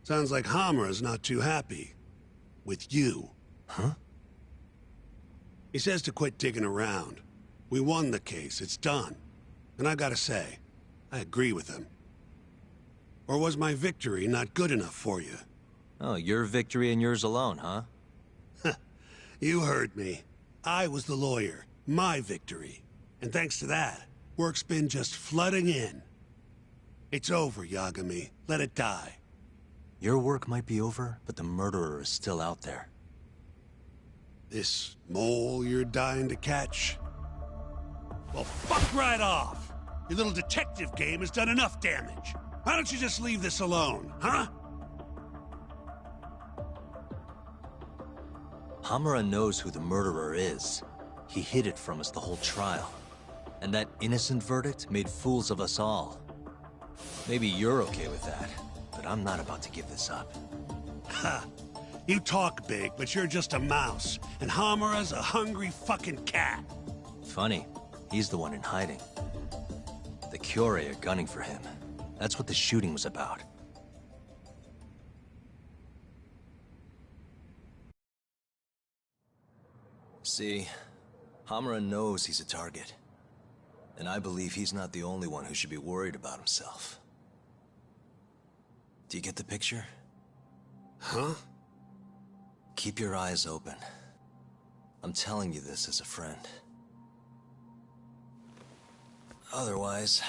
Sounds like Hammer's not too happy. With you. Huh? He says to quit digging around. We won the case, it's done. And I gotta say, I agree with him. Or was my victory not good enough for you? Oh, your victory and yours alone, huh? You heard me. I was the lawyer. My victory. And thanks to that, work's been just flooding in. It's over, Yagami. Let it die. Your work might be over, but the murderer is still out there. This mole you're dying to catch? Well, fuck right off! Your little detective game has done enough damage. Why don't you just leave this alone, huh? Hamura knows who the murderer is. He hid it from us the whole trial. And that innocent verdict made fools of us all. Maybe you're okay with that, but I'm not about to give this up. Ha! You talk big, but you're just a mouse, and Hamura's a hungry fucking cat. Funny, he's the one in hiding. The Kyorei are gunning for him. That's what the shooting was about. See, Hamura knows he's a target. And I believe he's not the only one who should be worried about himself. Do you get the picture? Huh? Keep your eyes open. I'm telling you this as a friend. Otherwise,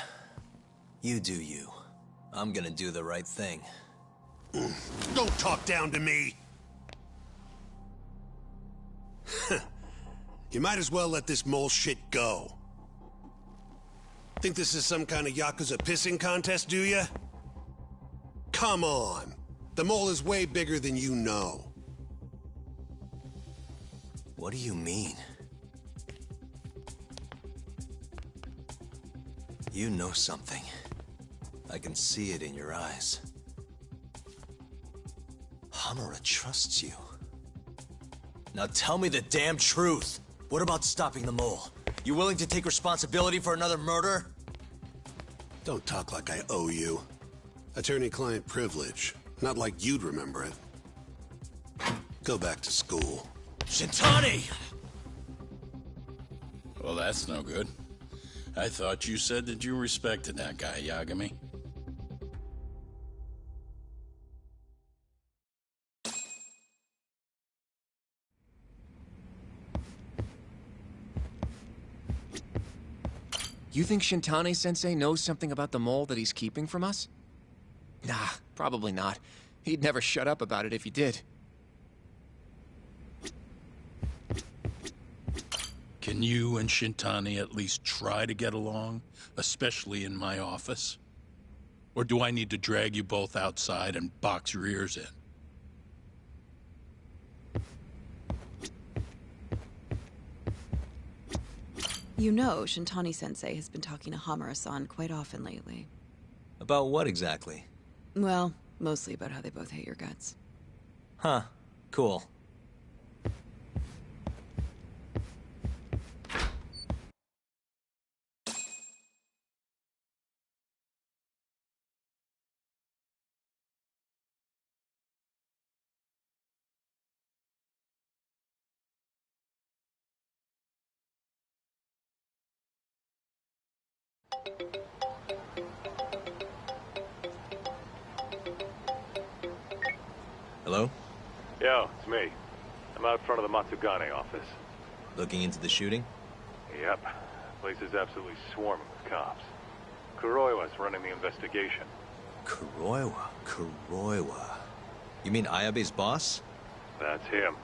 you do you. I'm gonna do the right thing. Don't talk down to me! You might as well let this mole shit go. Think this is some kind of Yakuza pissing contest, do ya? Come on! The mole is way bigger than you know. What do you mean? You know something. I can see it in your eyes. Hamura trusts you. Now tell me the damn truth! What about stopping the mole? You willing to take responsibility for another murder? Don't talk like I owe you. Attorney-client privilege. Not like you'd remember it. Go back to school. Shintani! Well, that's no good. I thought you said that you respected that guy, Yagami. You think Shintani-sensei knows something about the mole that he's keeping from us? Nah, probably not. He'd never shut up about it if he did. Can you and Shintani at least try to get along, especially in my office? Or do I need to drag you both outside and box your ears in? You know, Shintani-sensei has been talking to Hamura-san quite often lately. About what exactly? Well, mostly about how they both hate your guts. Huh. Cool. Hello? Yo, it's me. I'm out front of the Matsugane office. Looking into the shooting? Yep. Place is absolutely swarming with cops. Kuroiwa's running the investigation. Kuroiwa. You mean Ayabe's boss? That's him.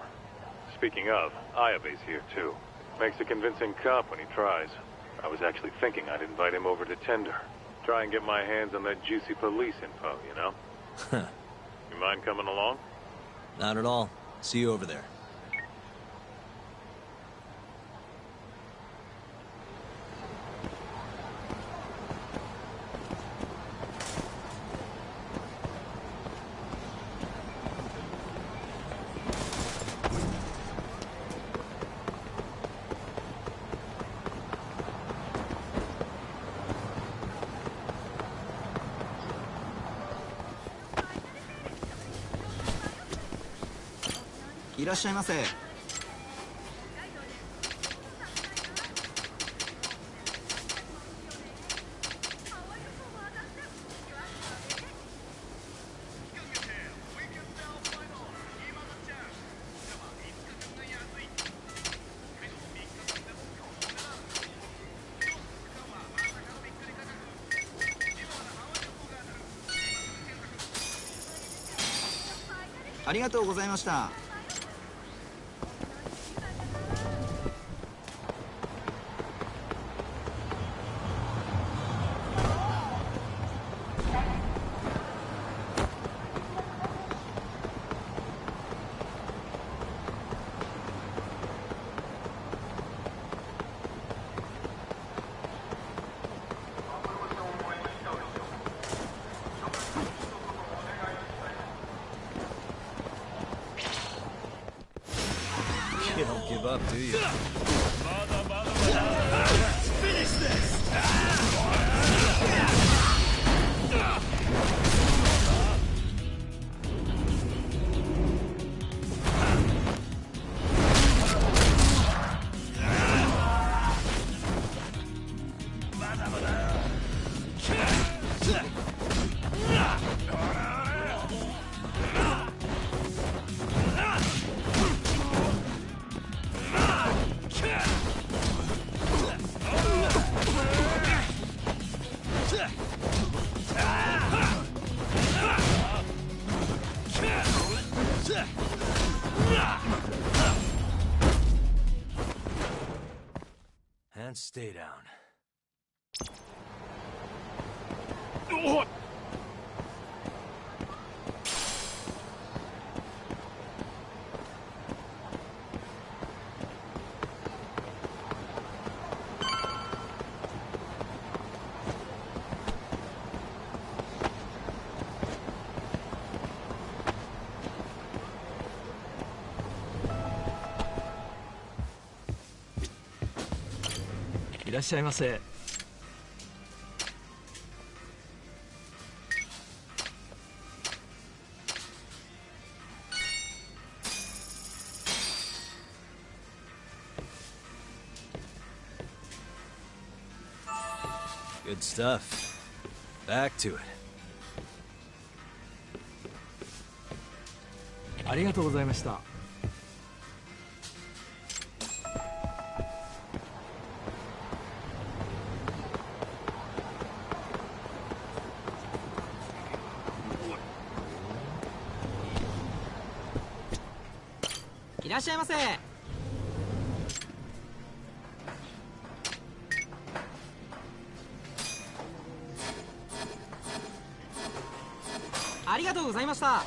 Speaking of, Ayabe's here too. Makes a convincing cop when he tries. I was actually thinking I'd invite him over to Tender. Try and get my hands on that juicy police info, you know? You mind coming along? Not at all. See you over there. らっしゃいませ。ありがとうございました。You don't give up, do you? Finish this! And stay down.いらっしゃいませ。Good stuff. Back to it. ありがとうございました。いらっしゃいませ。ありがとうございました。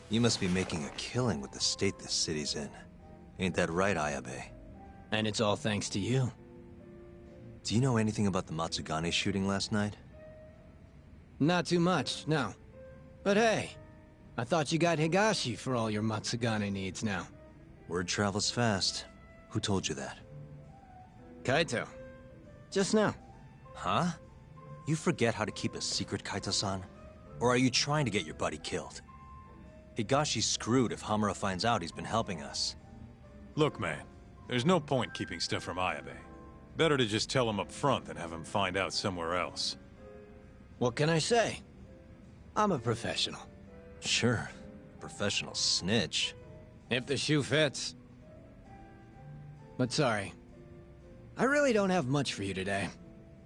You must be making a killing with the state this city's in. Ain't that right, Ayabe? And it's all thanks to you. Do you know anything about the Matsugane shooting last night? Not too much, no. But hey, I thought you got Higashi for all your Matsugane needs now. Word travels fast. Who told you that? Kaito. Just now. Huh? You forget how to keep a secret, Kaito-san? Or are you trying to get your buddy killed? Higashi's screwed if Hamura finds out he's been helping us. Look, man, there's no point keeping stuff from Ayabe. Better to just tell him up front than have him find out somewhere else. What can I say? I'm a professional. Sure. Professional snitch. If the shoe fits. But sorry. I really don't have much for you today.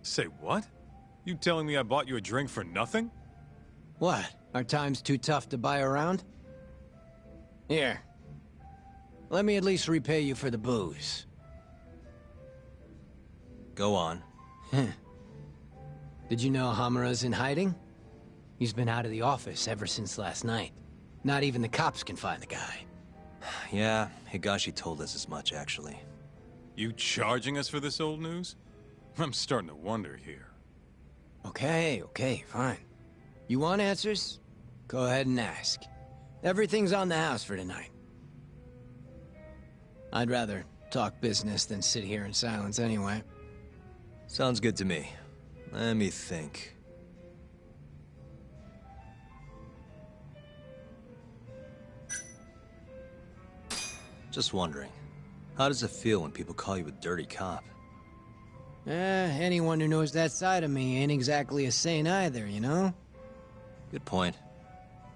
Say what? You telling me I bought you a drink for nothing? What? Are times too tough to buy around? Here. Let me at least repay you for the booze. Go on. Did you know Hamura's in hiding? He's been out of the office ever since last night. Not even the cops can find the guy. Yeah, Higashi told us as much, actually. You charging us for this old news? I'm starting to wonder here. Okay, fine. You want answers? Go ahead and ask. Everything's on the house for tonight. I'd rather talk business than sit here in silence anyway. Sounds good to me. Let me think. Just wondering, how does it feel when people call you a dirty cop? Anyone who knows that side of me ain't exactly a saint either, you know? Good point.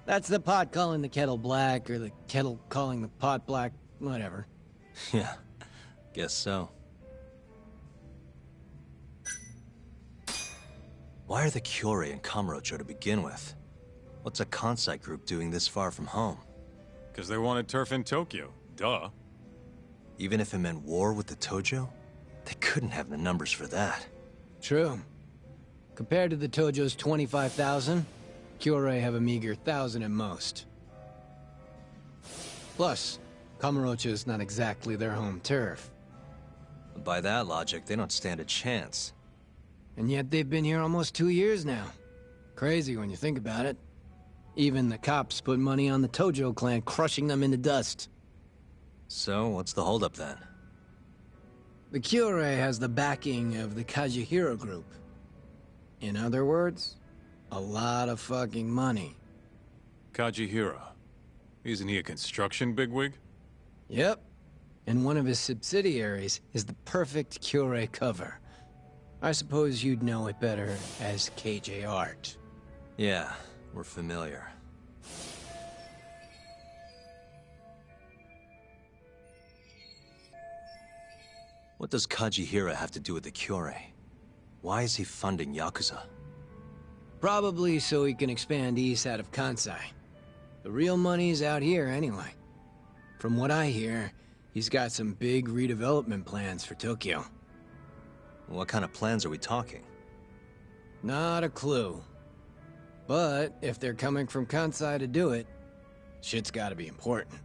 That's the pot calling the kettle black, or the kettle calling the pot black, whatever. Yeah, guess so. Why are the Kyorei in Kamurocho to begin with? What's a Kansai group doing this far from home? Because they wanted turf in Tokyo. Duh. Even if it meant war with the Tojo? They couldn't have the numbers for that. True. Compared to the Tojo's 25,000, Kyorei have a meager 1,000 at most. Plus, Kamurocho's not exactly their home turf. By that logic, they don't stand a chance. And yet they've been here almost 2 years now. Crazy when you think about it. Even the cops put money on the Tojo clan crushing them into dust. So, what's the holdup then? The Kyorei has the backing of the Kajihiro group. In other words, a lot of fucking money. Kajihira. Isn't he a construction bigwig? Yep. And one of his subsidiaries is the perfect Kyorei cover. I suppose you'd know it better as KJ Art. Yeah, we're familiar. What does Kajihira have to do with the Kyorei? Why is he funding Yakuza? Probably so he can expand east out of Kansai. The real money's out here anyway. From what I hear, he's got some big redevelopment plans for Tokyo. What kind of plans are we talking? Not a clue. But if they're coming from Kansai to do it, shit's gotta be important.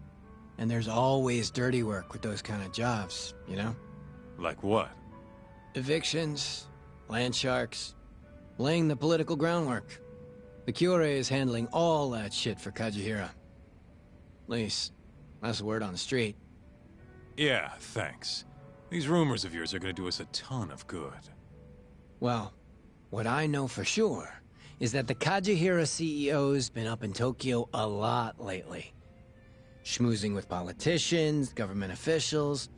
And there's always dirty work with those kind of jobs, you know? Like what? Evictions, land sharks, laying the political groundwork. The Kyorei is handling all that shit for Kajihira. At least, that's the word on the street. Yeah, thanks. These rumors of yours are gonna do us a ton of good. Well, what I know for sure is that the Kajihira CEO's been up in Tokyo a lot lately. Schmoozing with politicians, government officials,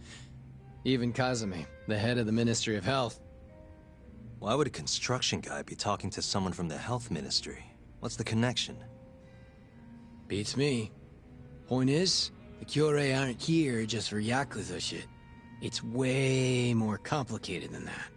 even Kazumi, the head of the Ministry of Health. Why would a construction guy be talking to someone from the health ministry? What's the connection? Beats me. Point is, the Kyorei aren't here just for Yakuza shit. It's way more complicated than that.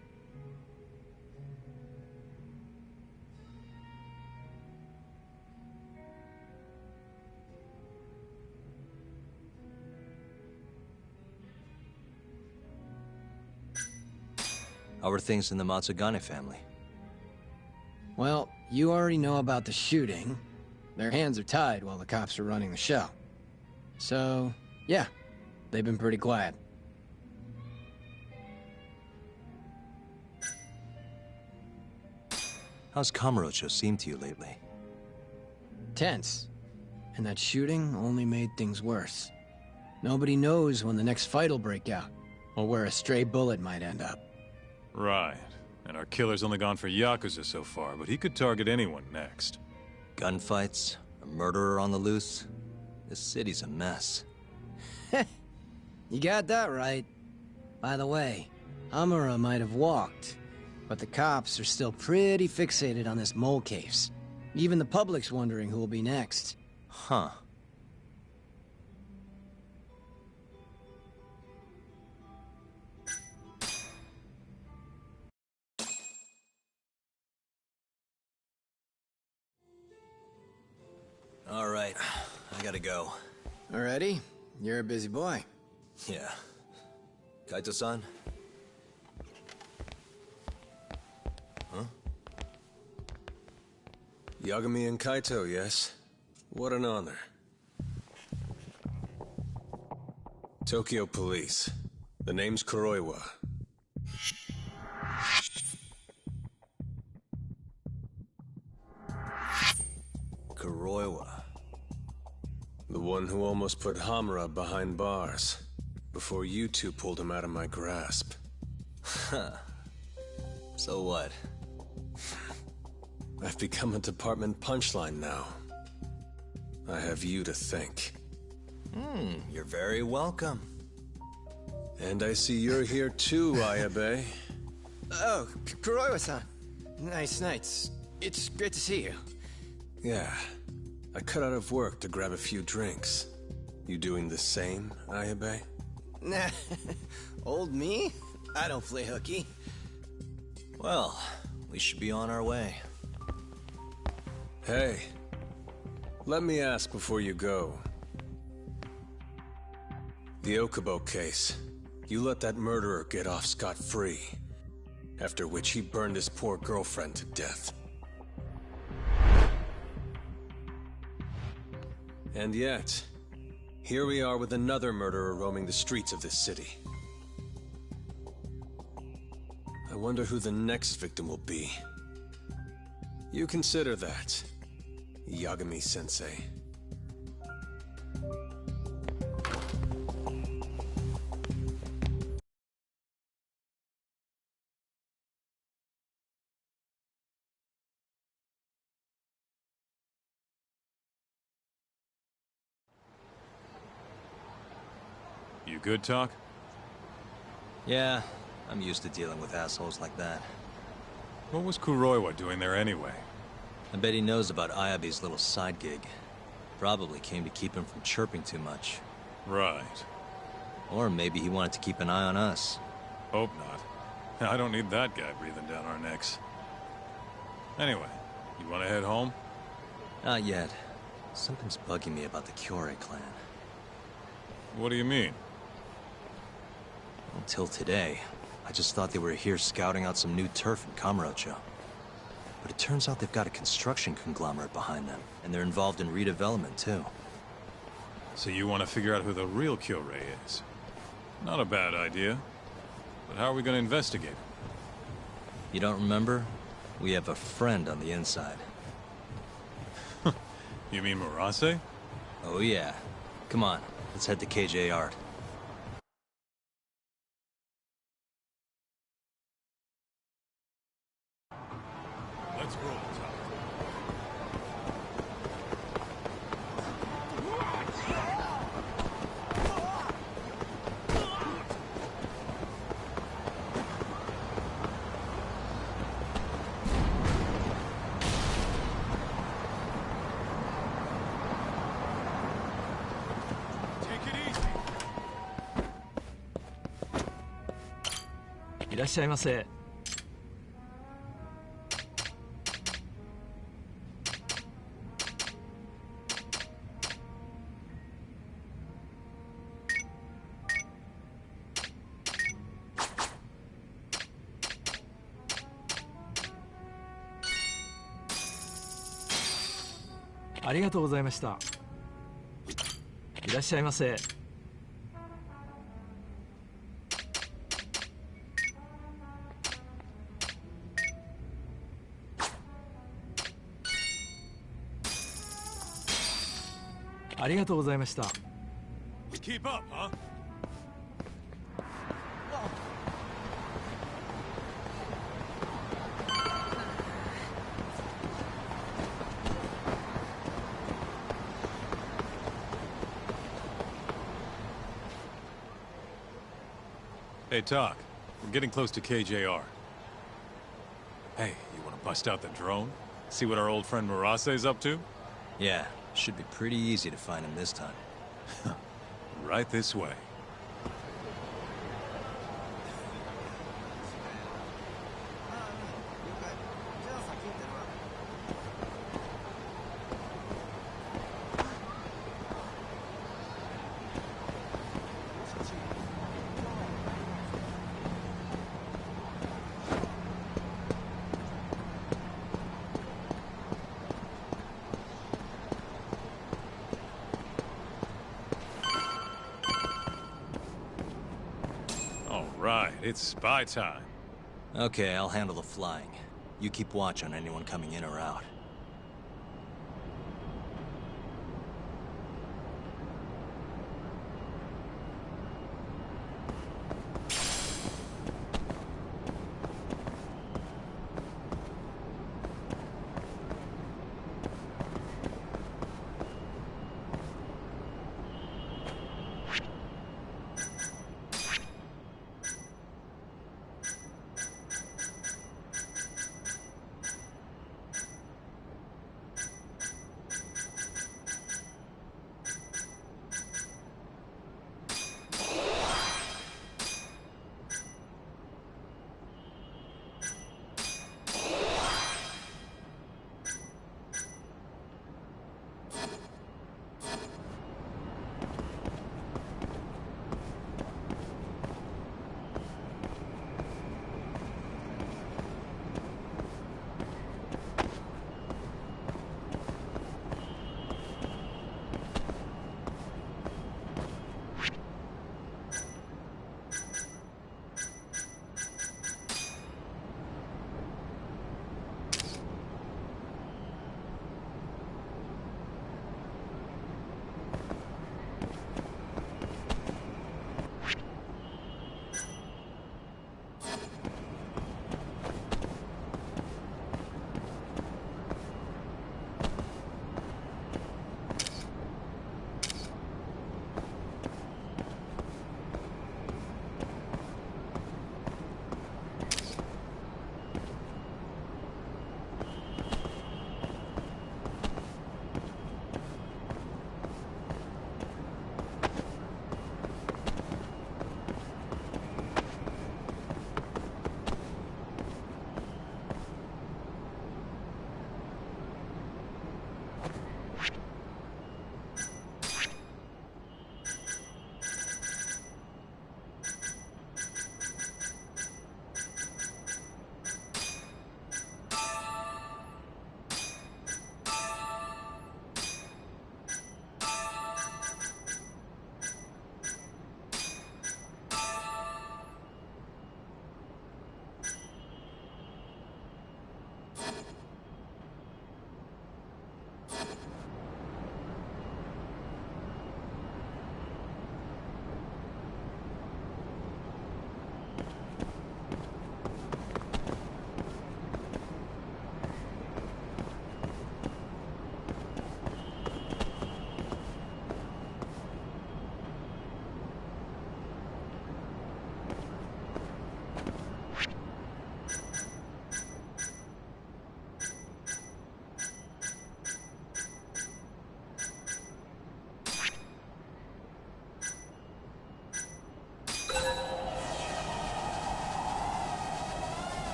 How are things in the Matsugane family? Well, you already know about the shooting. Their hands are tied while the cops are running the show. So, yeah, they've been pretty quiet. How's Kamurocho seemed to you lately? Tense. And that shooting only made things worse. Nobody knows when the next fight'll break out, or where a stray bullet might end up. Right. And our killer's only gone for Yakuza so far, but he could target anyone next. Gunfights? A murderer on the loose? This city's a mess. You got that right. By the way, Amura might have walked, but the cops are still pretty fixated on this mole case. Even the public's wondering who will be next. Huh. All right, I gotta go. Already? You're a busy boy. Yeah. Kaito-san? Huh? Yagami and Kaito, yes? What an honor. Tokyo Police. The name's Kuroiwa. Kuroiwa. The one who almost put Hamura behind bars, before you two pulled him out of my grasp. Huh. So what? I've become a department punchline now. I have you to thank. You're very welcome. And I see you're here too, Ayabe. Oh, Kuroiwa-san. Nice. It's great to see you. Yeah. I cut out of work to grab a few drinks. You doing the same, Ayabe? Nah, old me? I don't play hooky. Well, we should be on our way. Hey, let me ask before you go. The Okubo case. You let that murderer get off scot-free. After which he burned his poor girlfriend to death. And yet, here we are with another murderer roaming the streets of this city. I wonder who the next victim will be. You consider that, Yagami-sensei. You good, Talk? Yeah, I'm used to dealing with assholes like that. What was Kuroiwa doing there anyway? I bet he knows about Ayabe's little side gig. Probably came to keep him from chirping too much. Right. Or maybe he wanted to keep an eye on us. Hope not. I don't need that guy breathing down our necks. Anyway, you want to head home? Not yet. Something's bugging me about the Kyorei clan. What do you mean? Until today, I just thought they were here scouting out some new turf in Kamurocho. But it turns out they've got a construction conglomerate behind them, and they're involved in redevelopment too. So you want to figure out who the real Kyorei is? Not a bad idea. But how are we going to investigate? You don't remember? We have a friend on the inside. You mean Murase? Oh yeah. Come on, let's head to KJ Art. Let's roll, Talk. Take it easy. いらっしゃいませ。ありがとうございました。いらっしゃいませ。ありがとうございました。Keep up, huh? Hey, Talk. We're getting close to KJR. Hey, you want to bust out the drone? See what our old friend Murase's up to? Yeah, should be pretty easy to find him this time. Right this way. it's spy time. Okay, I'll handle the flying. You keep watch on anyone coming in or out.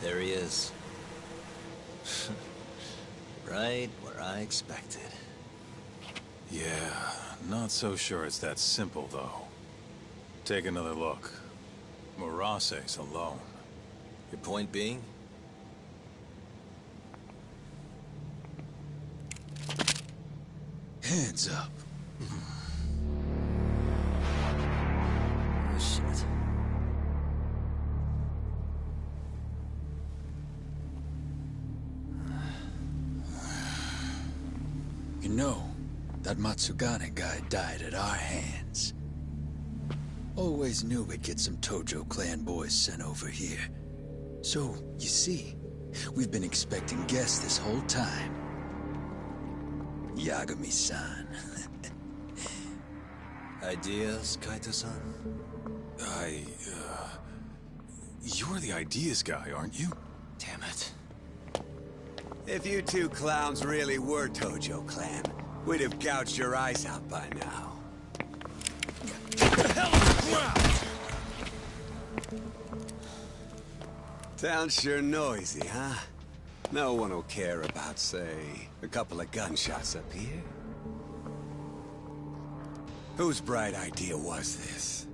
There he is. Right where I expected. Yeah, not so sure it's that simple, though. Take another look. Morasse's alone. Your point being? Hands up. Oh, shit. You know, that Matsugane guy died at our hands. Always knew we'd get some Tojo clan boys sent over here. So, you see, we've been expecting guests this whole time. Yagami-san. Ideas, Kaito-san? You're the ideas guy, aren't you? Damn it. If you two clowns really were Tojo clan, we'd have gouged your eyes out by now. Get the hell on the ground! Town's sure noisy, huh? No one will care about, say, a couple of gunshots up here. Whose bright idea was this?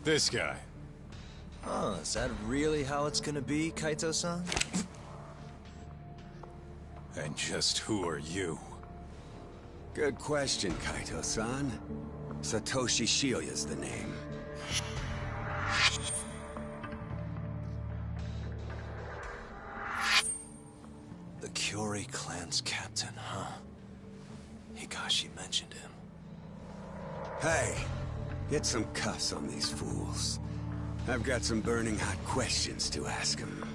This guy. Oh, is that really how it's gonna be, Kaito-san? And just who are you? Good question, Kaito-san. Satoshi Shioya's the name. The Kyori clan's captain, huh? Higashi mentioned him. Hey, get some cuffs on these fools. I've got some burning hot questions to ask them.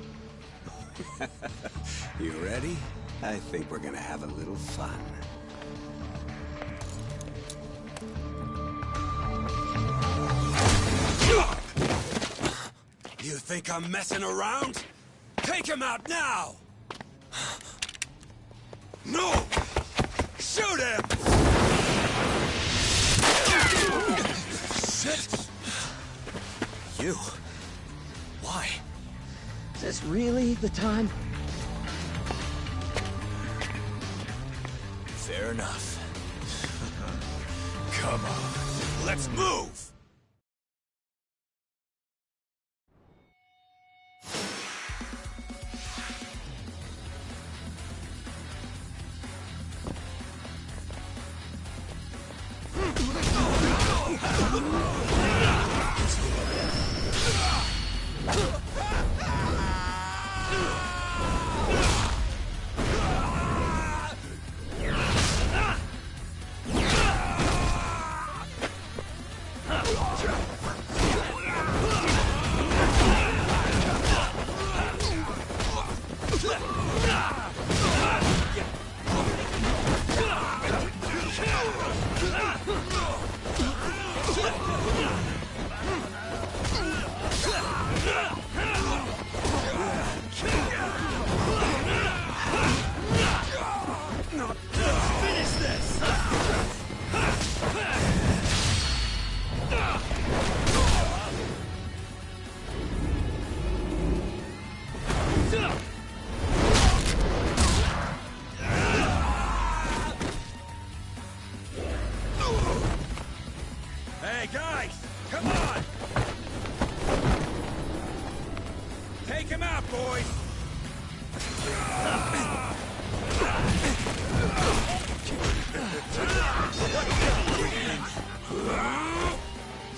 You ready? I think we're gonna have a little fun. You think I'm messing around? Take him out now! No! Shoot him! Shit! You? Why? Is this really the time? Fair enough. Come on, let's move! Hey, guys! Come on! Take him out, boys!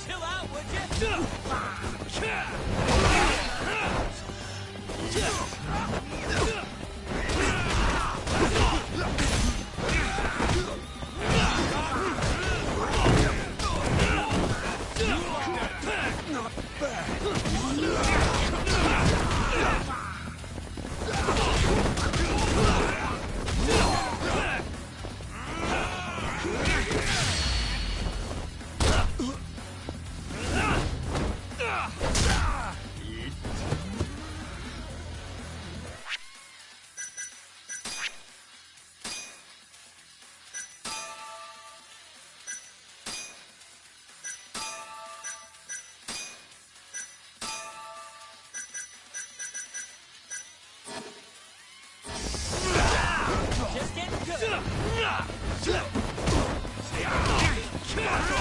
Chill out, would you? Not bad! Just getting good. Hey, over here. You got it.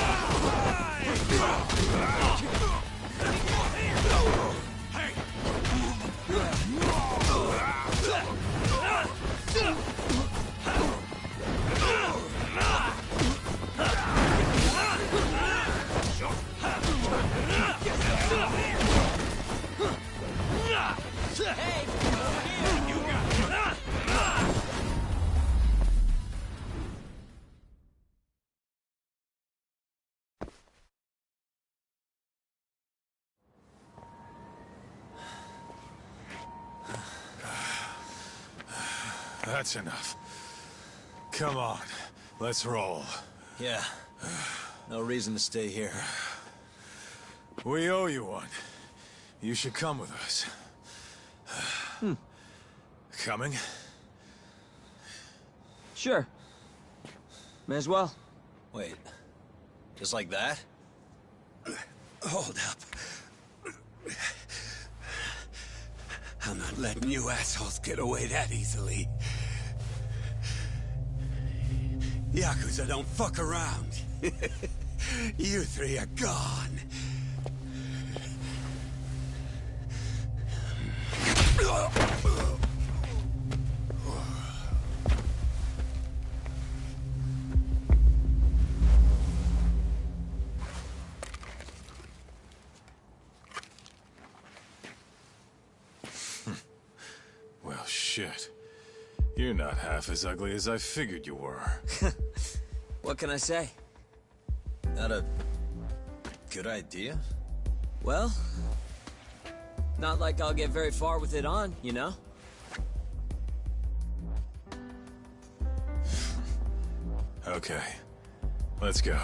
That's enough. Come on, let's roll. Yeah. No reason to stay here. We owe you one. You should come with us. Coming? Sure. May as well. Wait. Just like that? Hold up. I'm not letting you assholes get away that easily. Yakuza don't fuck around. You three are gone. Well, shit. You're not half as ugly as I figured you were. What can I say? Not a good idea? Well, not like I'll get very far with it on, you know? Okay, let's go.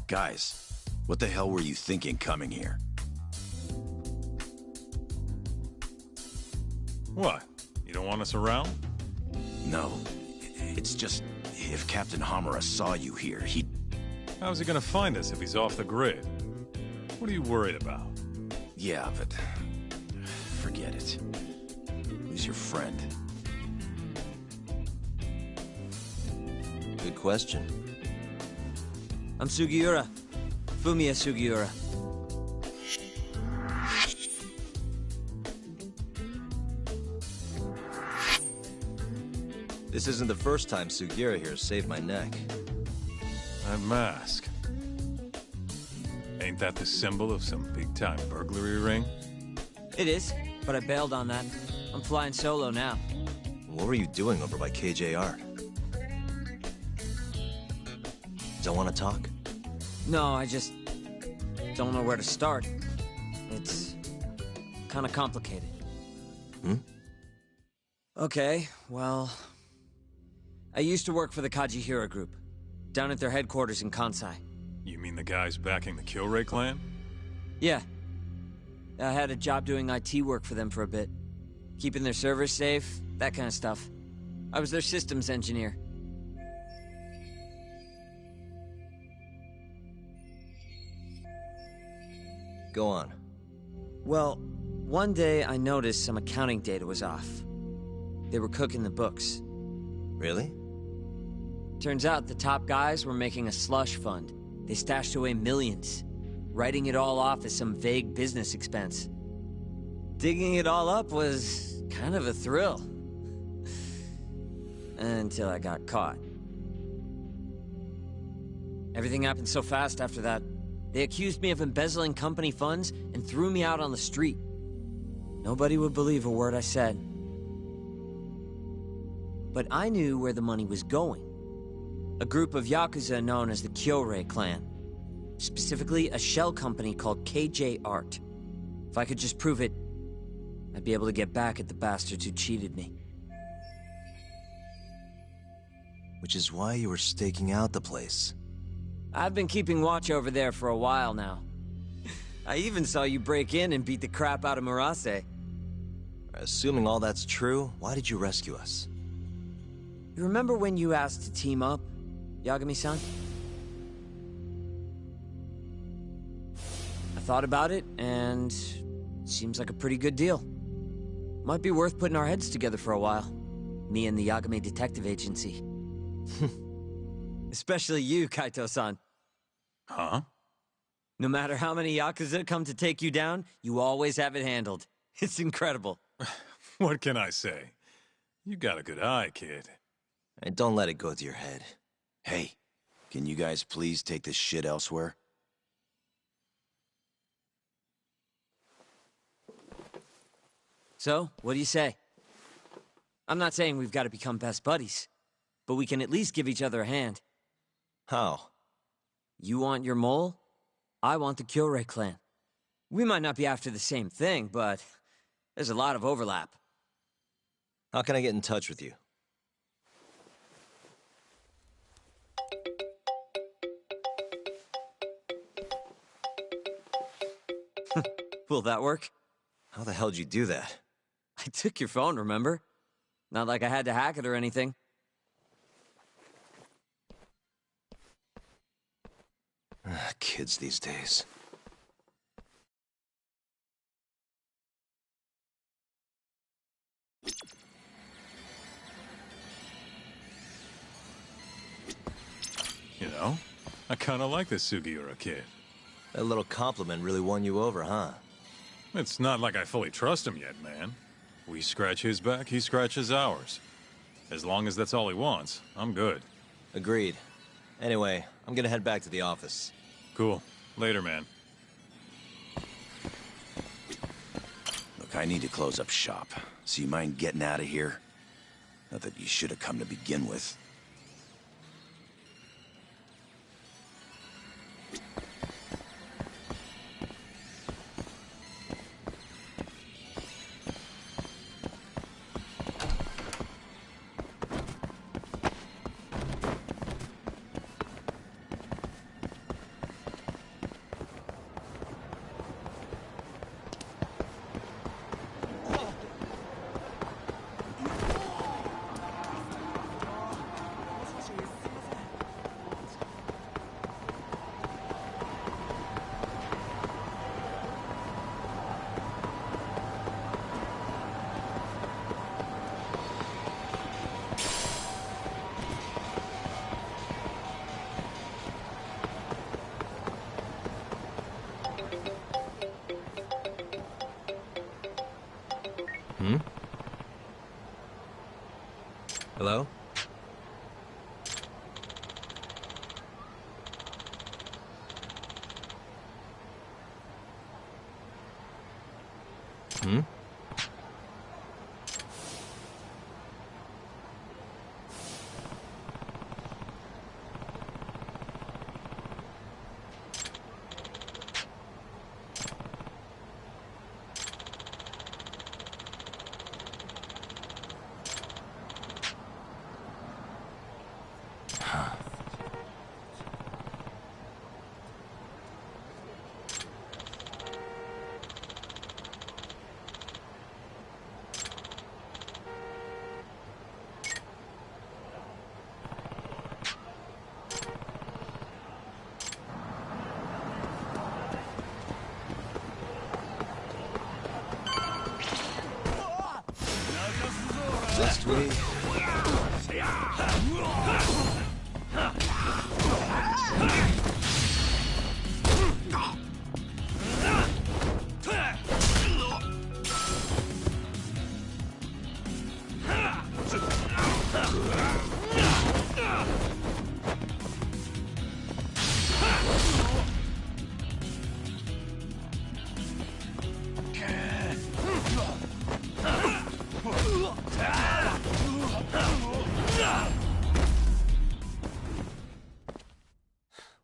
Guys, what the hell were you thinking coming here? What? You don't want us around? No. It's just, if Captain Hamura saw you here, he'd... How's he gonna find us if he's off the grid? What are you worried about? Yeah, but... forget it. Who's your friend? Good question. I'm Sugiura. Fumiya Sugiura. This isn't the first time Sugiura here has saved my neck. That mask. Ain't that the symbol of some big-time burglary ring? It is, but I bailed on that. I'm flying solo now. What were you doing over by KJR? Don't want to talk? No, I just don't know where to start. It's kind of complicated. Okay, well... I used to work for the Kajihira Group, down at their headquarters in Kansai. You mean the guys backing the Killray clan? Yeah. I had a job doing IT work for them for a bit. Keeping their servers safe, that kind of stuff. I was their systems engineer. Go on. Well, one day I noticed some accounting data was off. They were cooking the books. Really? Turns out the top guys were making a slush fund. They stashed away millions, writing it all off as some vague business expense. Digging it all up was kind of a thrill. Until I got caught. Everything happened so fast after that. They accused me of embezzling company funds and threw me out on the street. Nobody would believe a word I said. But I knew where the money was going. A group of Yakuza known as the Kyorai clan. Specifically, a shell company called KJ Art. If I could just prove it, I'd be able to get back at the bastards who cheated me. Which is why you were staking out the place. I've been keeping watch over there for a while now. I even saw you break in and beat the crap out of Murase. Assuming all that's true, why did you rescue us? You remember when you asked to team up, Yagami-san? I thought about it, and it seems like a pretty good deal. Might be worth putting our heads together for a while. Me and the Yagami Detective Agency. Especially you, Kaito-san. Huh? No matter how many Yakuza come to take you down, you always have it handled. It's incredible. What can I say? You got a good eye, kid. And don't let it go to your head. Hey, can you guys please take this shit elsewhere? So, what do you say? I'm not saying we've got to become best buddies, but we can at least give each other a hand. How? You want your mole? I want the Kyorai clan. We might not be after the same thing, but there's a lot of overlap. How can I get in touch with you? Will that work? How the hell'd you do that? I took your phone, remember? Not like I had to hack it or anything. Kids these days. You know, I kinda like this Sugiura kid. That little compliment really won you over, huh? It's not like I fully trust him yet, man. We scratch his back, he scratches ours. As long as that's all he wants, I'm good. Agreed. Anyway, I'm gonna head back to the office. Cool. Later, man. Look, I need to close up shop. So you mind getting out of here? Not that you should have come to begin with. Hello? Last week.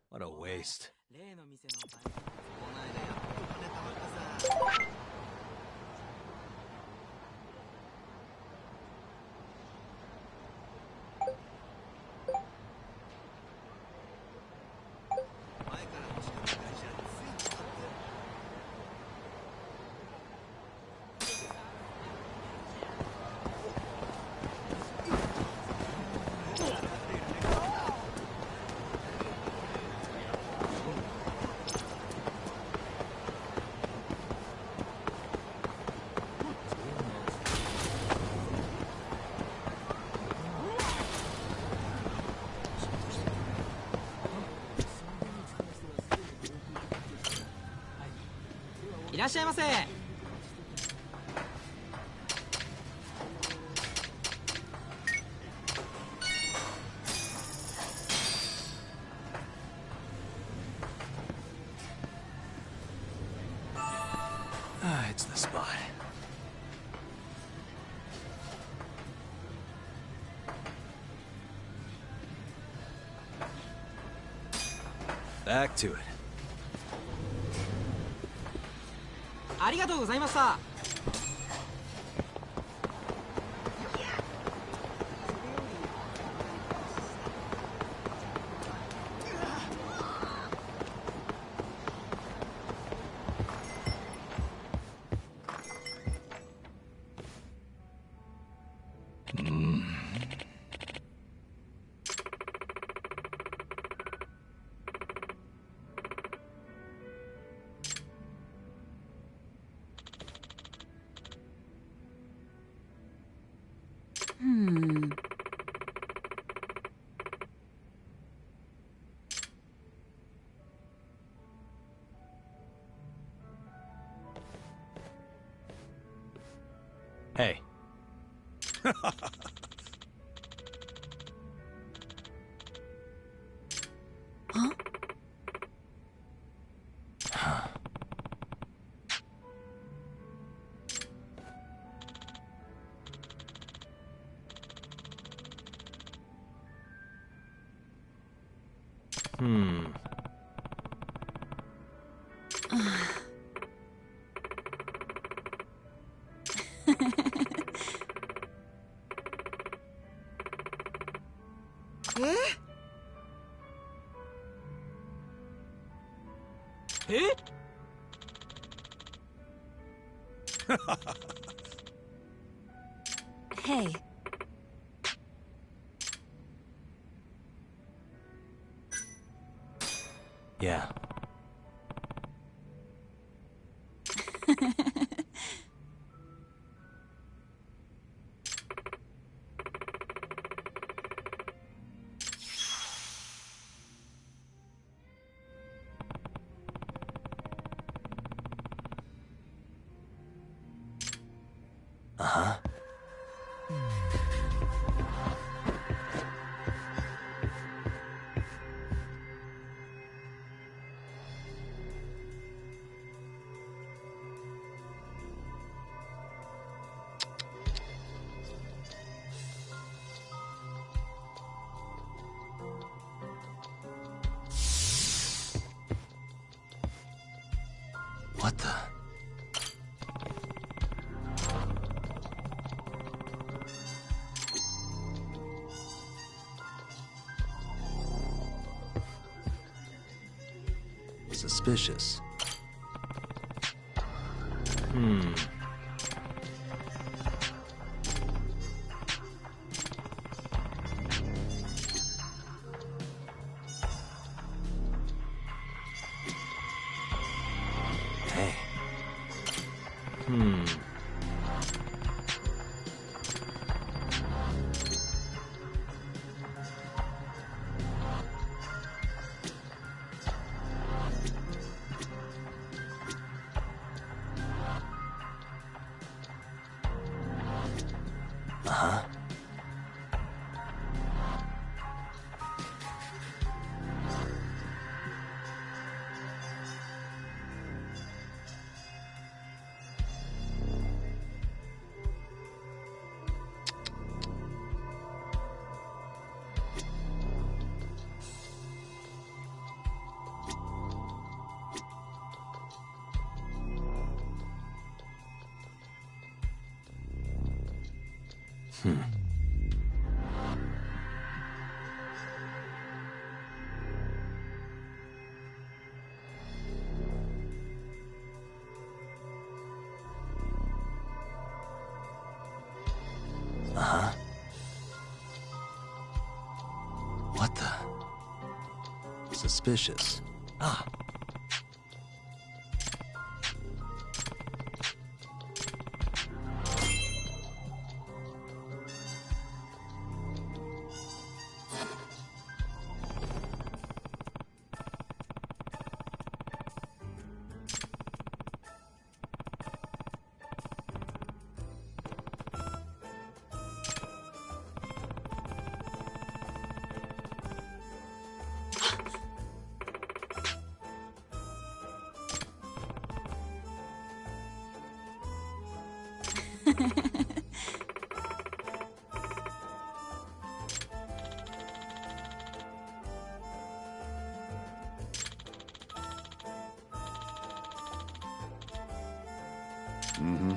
What a waste. It's the spot. Back to it. ありがとうございました。Huh? Hey. Yeah. Uh-huh. What the? Suspicious. Hey. Uh-huh. Uh-huh. What the? Suspicious. Ah. Mm-hmm.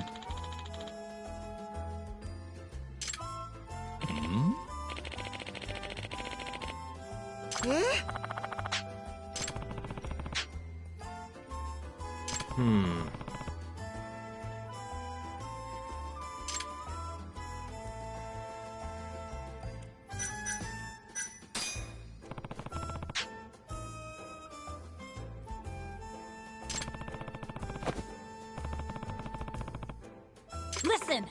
Listen!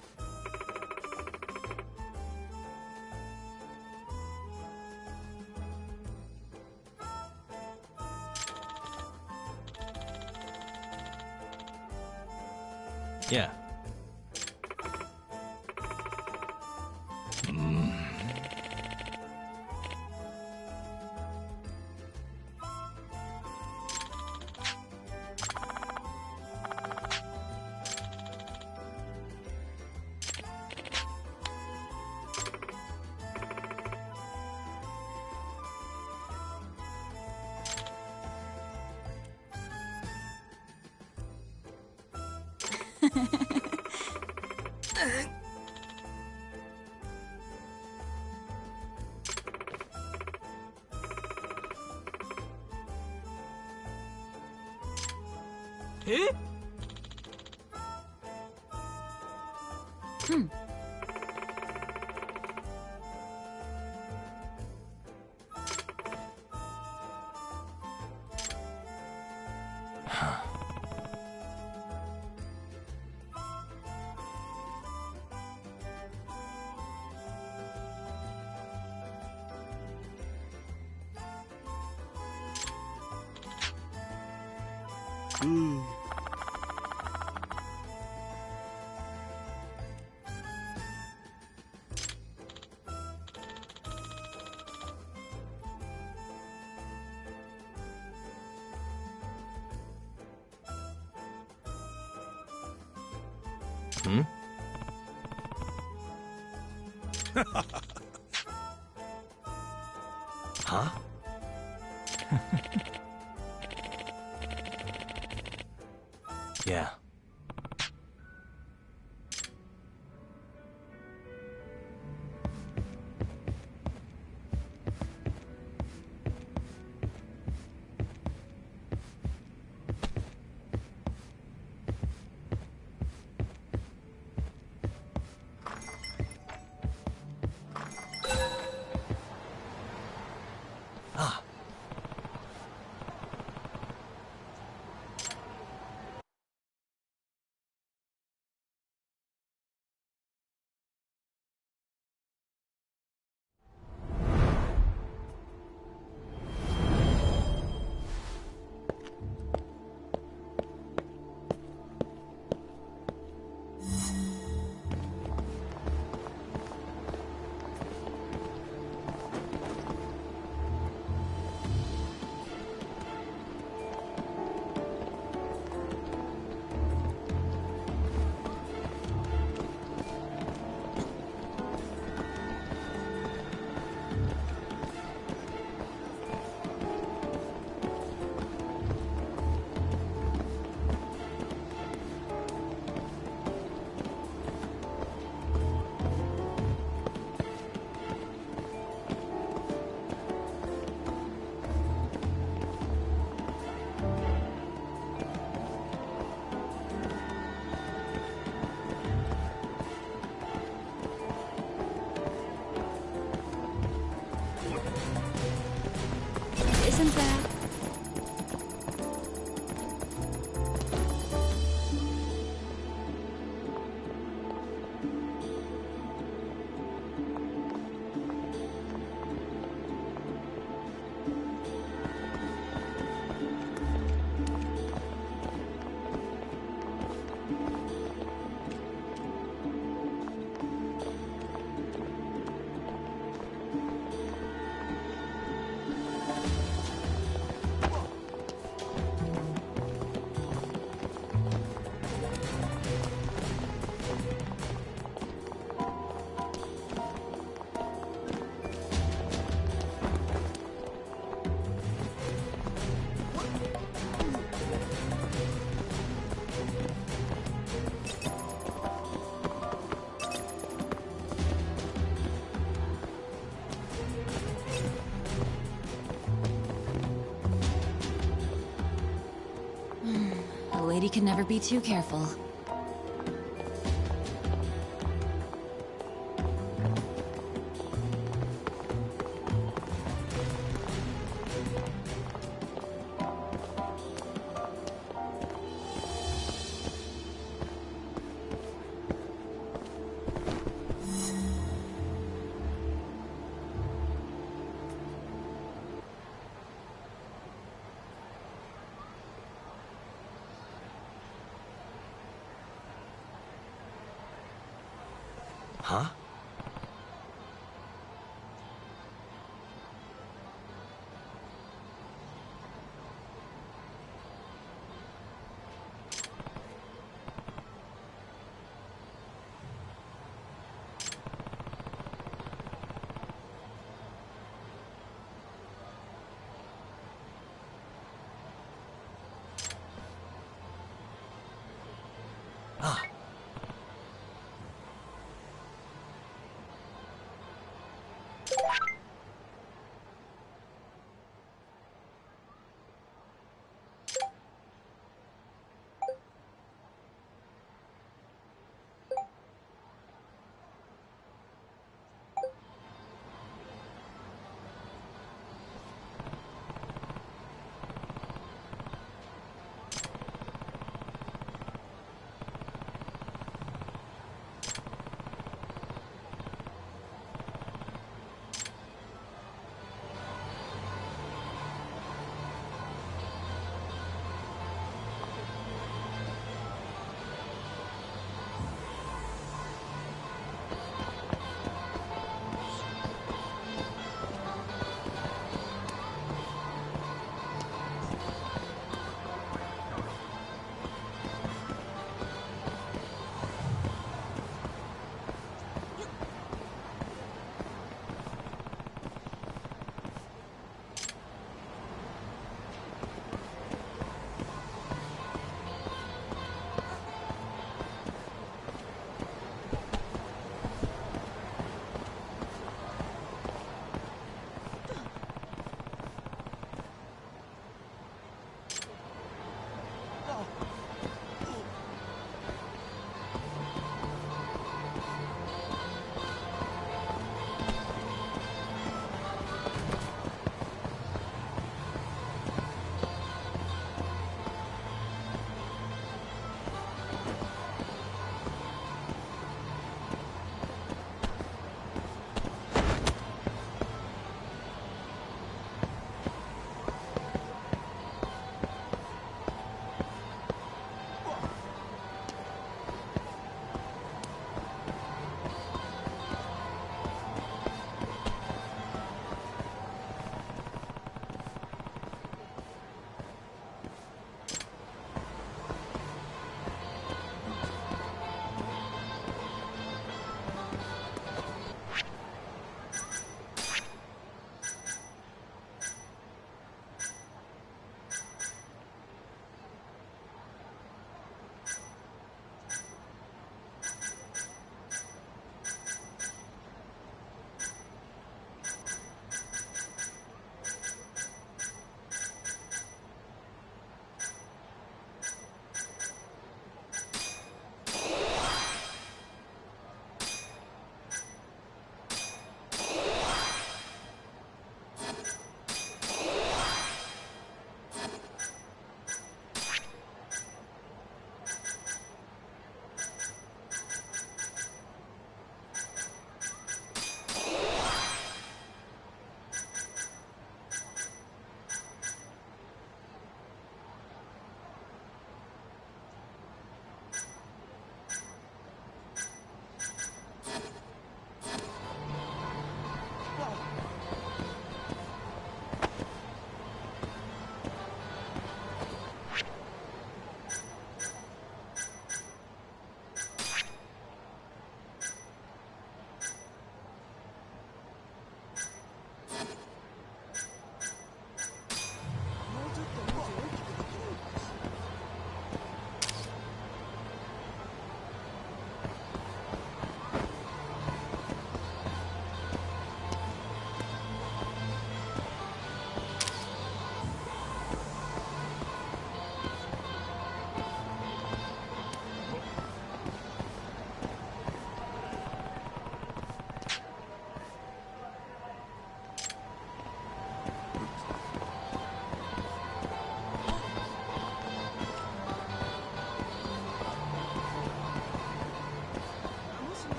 Yeah. え？Hmm? Huh? Yeah. Ah. Isn't that... A lady can never be too careful. Huh? Ah.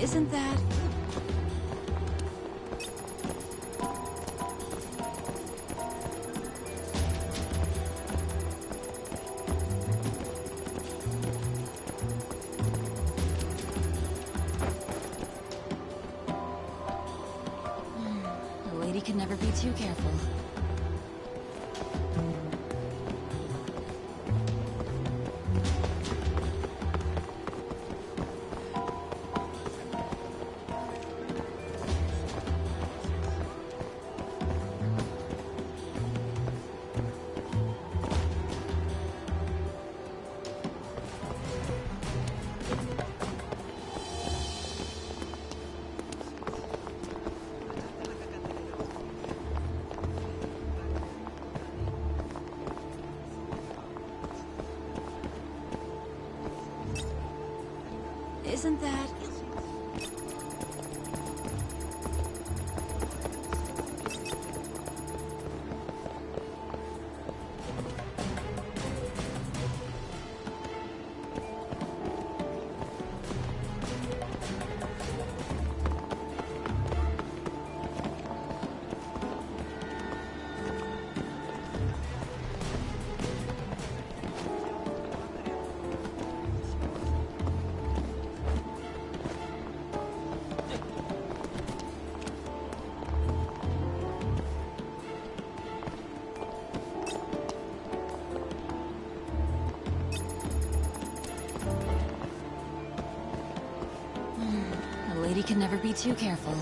Isn't that... A lady can never be too careful. Isn't that... A lady can never be too careful.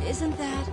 Isn't that...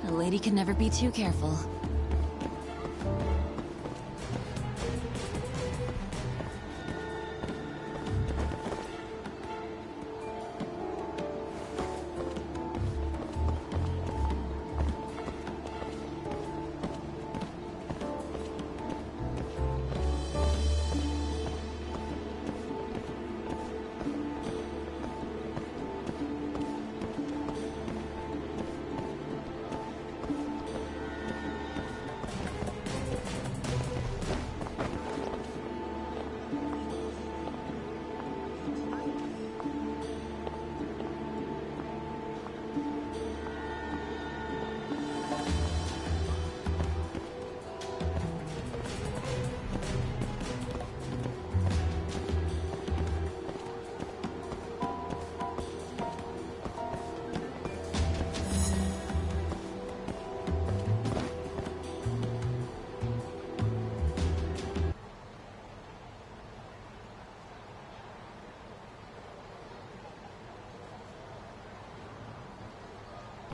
A lady can never be too careful.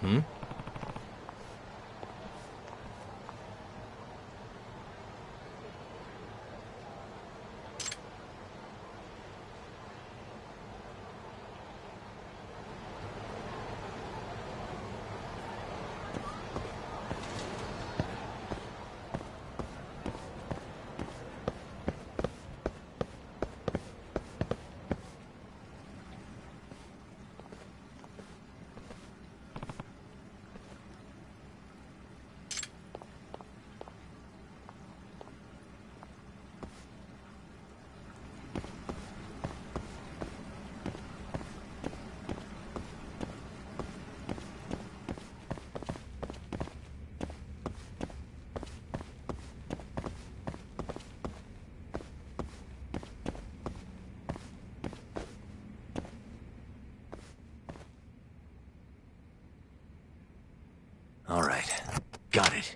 Hmm? All right. Got it.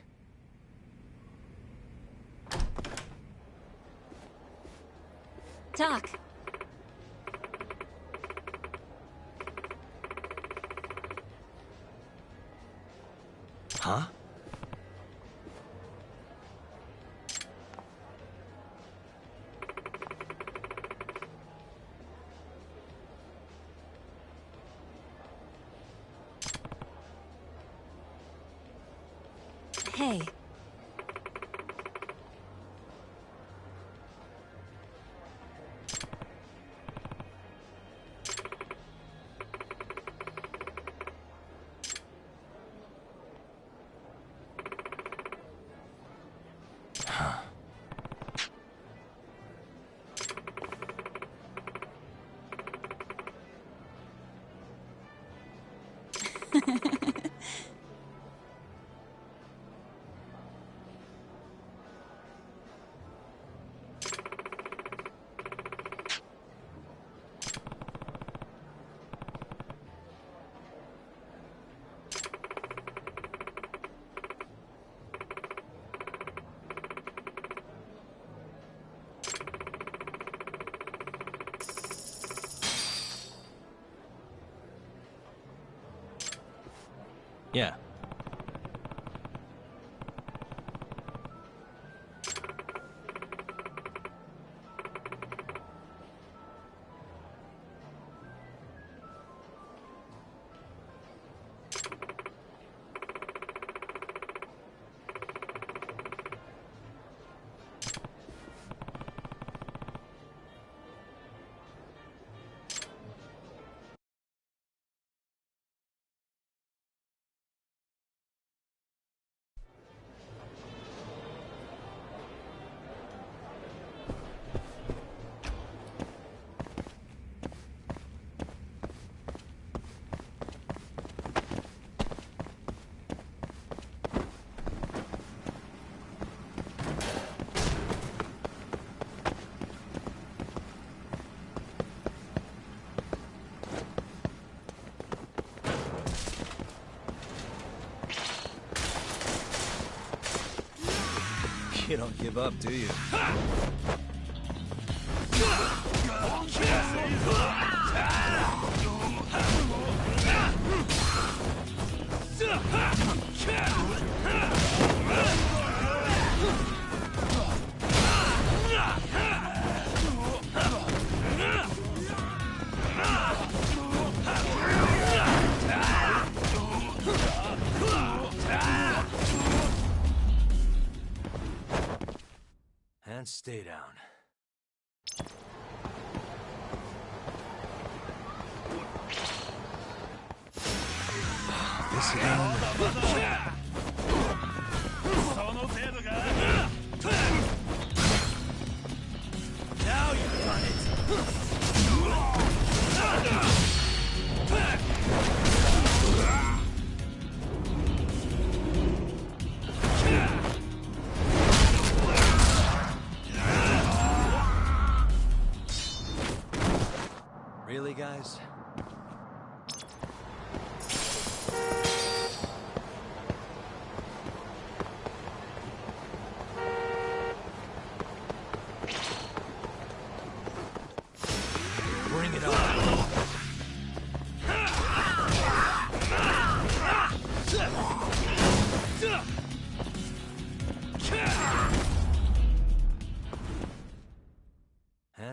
Doc. Huh? Hey. Yeah. You don't give up, do you? And stay down. This again? Now you've done it! Really, guys?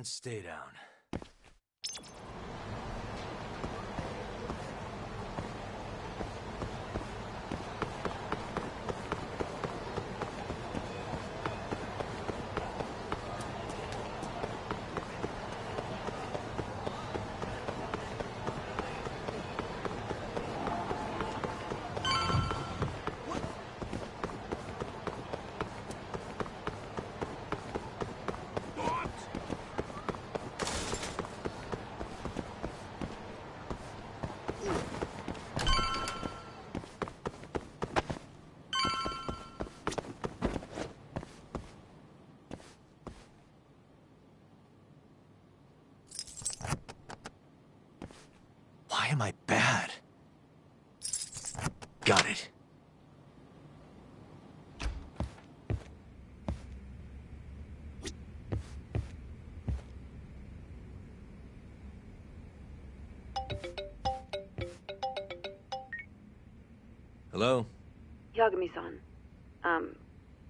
and stay down. Why am I bad? Got it. Hello? Yagami-san.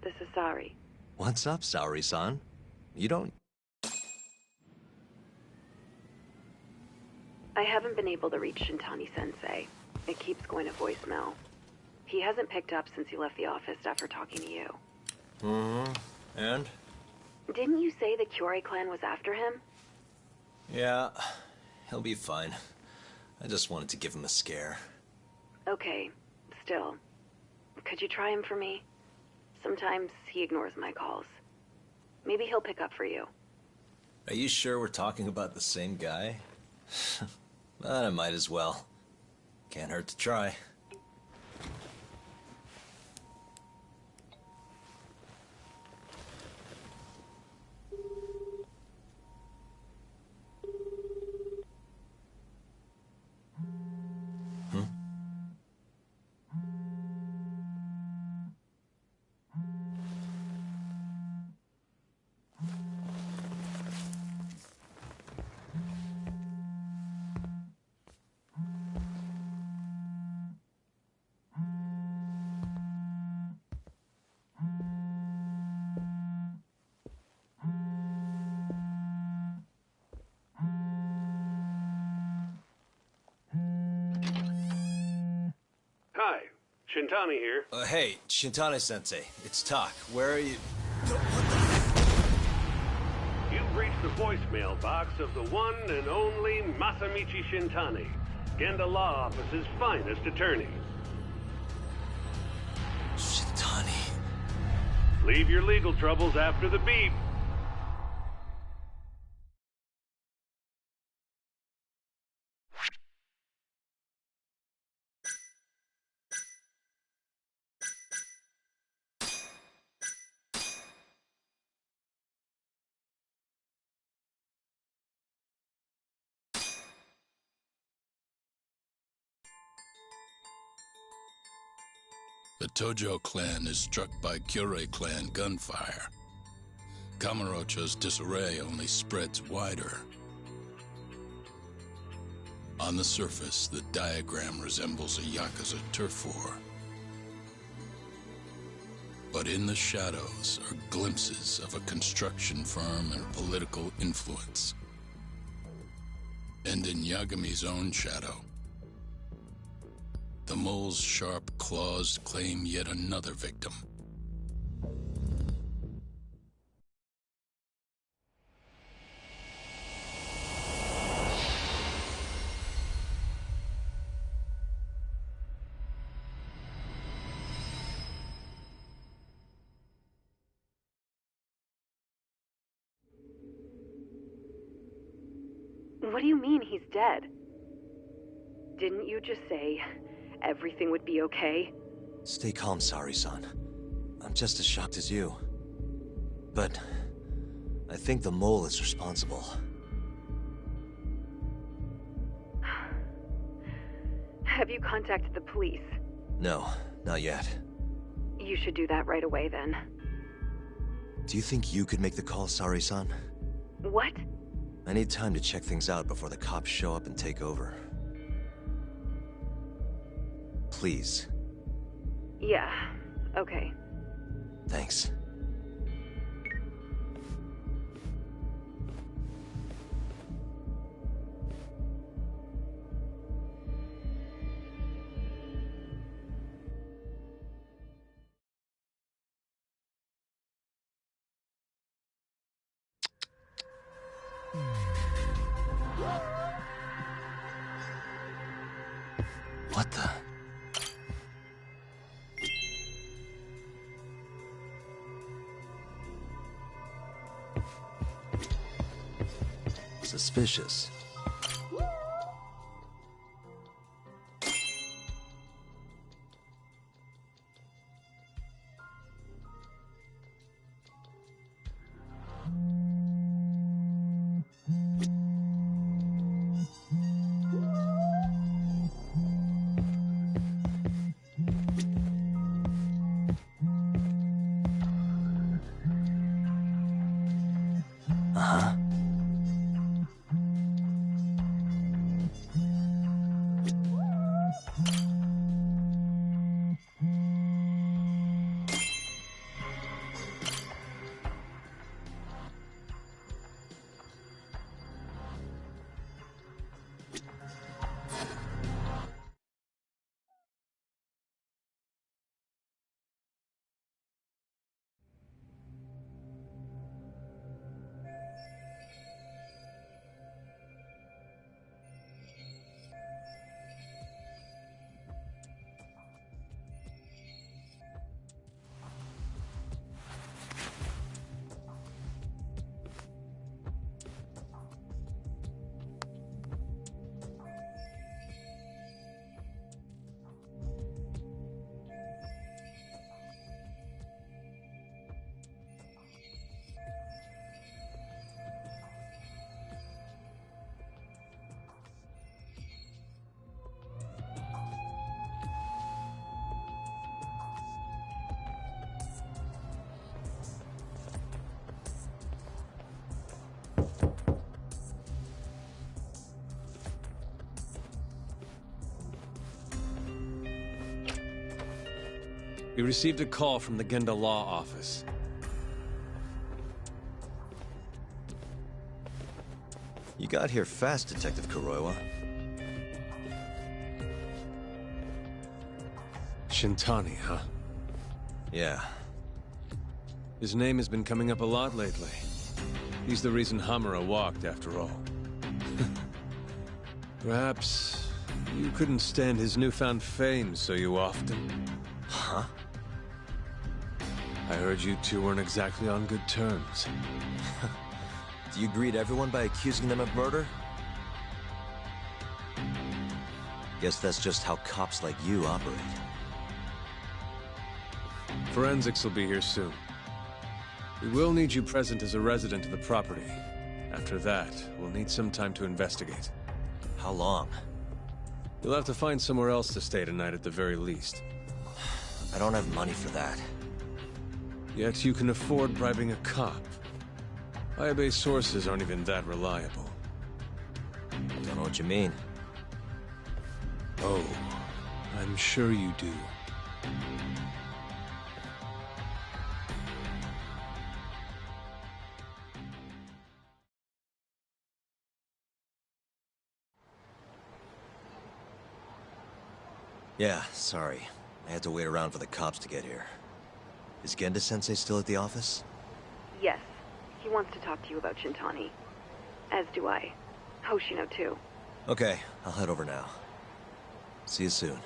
This is Sari. What's up, Saori-san? You don't... I haven't been able to reach Shintani-sensei. It keeps going to voicemail. He hasn't picked up since he left the office after talking to you. Mm-hmm. And? Didn't you say the Kyorei clan was after him? Yeah, he'll be fine. I just wanted to give him a scare. Okay, still. Could you try him for me? Sometimes he ignores my calls. Maybe he'll pick up for you. Are you sure we're talking about the same guy? But I might as well. Can't hurt to try. Hi, Shintani here. Hey, Shintani-sensei, it's Tak. Where are you? You've reached the voicemail box of the one and only Masamichi Shintani, Genda Law Office's finest attorney. Shintani. Leave your legal troubles after the beep. The Tojo clan is struck by Kyorei clan gunfire. Kamurocho's disarray only spreads wider. On the surface, the diagram resembles a Yakuza turf war. But in the shadows are glimpses of a construction firm and political influence. And in Yagami's own shadow, the mole's sharp claws claim yet another victim. What do you mean he's dead? Didn't you just say everything would be okay? Stay calm, Sari-san. I'm just as shocked as you. But I think the mole is responsible. Have you contacted the police? No, not yet. You should do that right away then. Do you think you could make the call, Sari-san? What? I need time to check things out before the cops show up and take over. Please. Yeah, okay. Thanks. What the? Suspicious. Uh-huh. We received a call from the Genda Law Office. You got here fast, Detective Kuroiwa. Shintani, huh? Yeah. His name has been coming up a lot lately. He's the reason Hamura walked, after all. Perhaps you couldn't stand his newfound fame, so you often... Huh? I heard you two weren't exactly on good terms. Do you greet everyone by accusing them of murder? Guess that's just how cops like you operate. Forensics will be here soon. We will need you present as a resident of the property. After that, we'll need some time to investigate. How long? You'll have to find somewhere else to stay tonight at the very least. I don't have money for that. Yet you can afford bribing a cop. Ayabe's sources aren't even that reliable. Don't know what you mean. Oh, I'm sure you do. Yeah, sorry. I had to wait around for the cops to get here. Is Genda-sensei still at the office? Yes. He wants to talk to you about Shintani. As do I. Hoshino, too. Okay, I'll head over now. See you soon.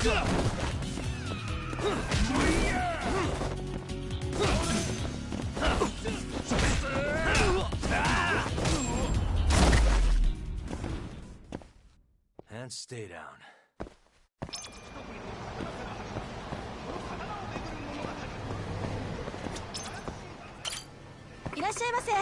And stay down. いらっしゃいませ。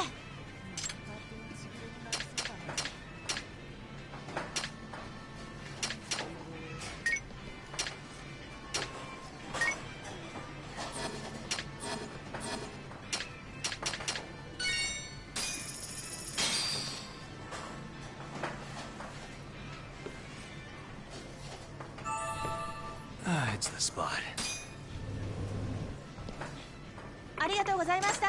It's the spot. ありがとうございました。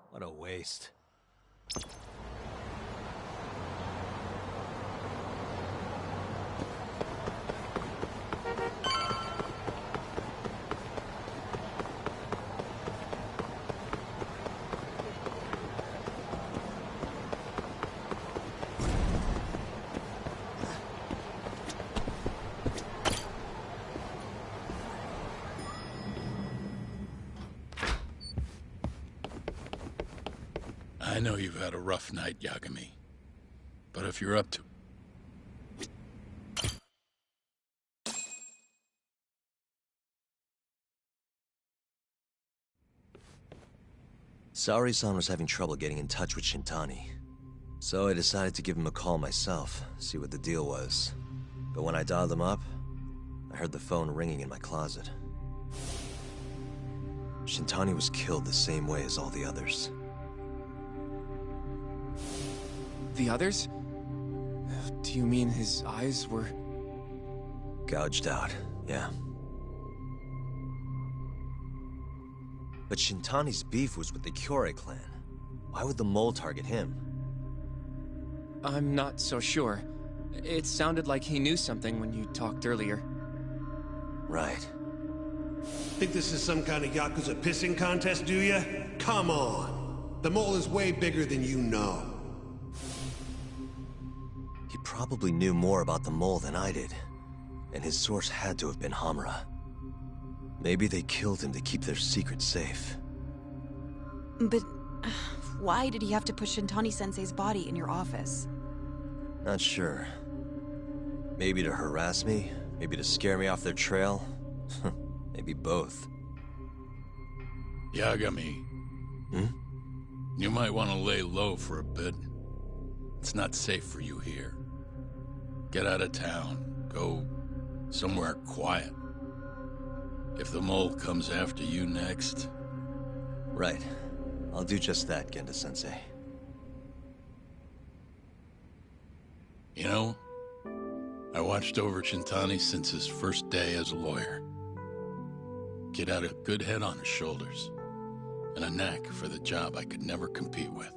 What a waste. I know you've had a rough night, Yagami. But if you're up to... Saori-san was having trouble getting in touch with Shintani. So I decided to give him a call myself, see what the deal was. But when I dialed him up, I heard the phone ringing in my closet. Shintani was killed the same way as all the others. The others? Do you mean his eyes were... Gouged out, yeah. But Shintani's beef was with the Kyorei clan. Why would the mole target him? I'm not so sure. It sounded like he knew something when you talked earlier. Right. Think this is some kind of Yakuza pissing contest, do ya? Come on! The mole is way bigger than you know. He probably knew more about the mole than I did. And his source had to have been Hamura. Maybe they killed him to keep their secret safe. But why did he have to put Shintani-sensei's body in your office? Not sure. Maybe to harass me, maybe to scare me off their trail. Maybe both. Yagami. You might want to lay low for a bit. It's not safe for you here. Get out of town. Go somewhere quiet. If the mole comes after you next... Right. I'll do just that, Genda-sensei. You know, I watched over Shintani since his first day as a lawyer. Kid had a good head on his shoulders, and a knack for the job I could never compete with.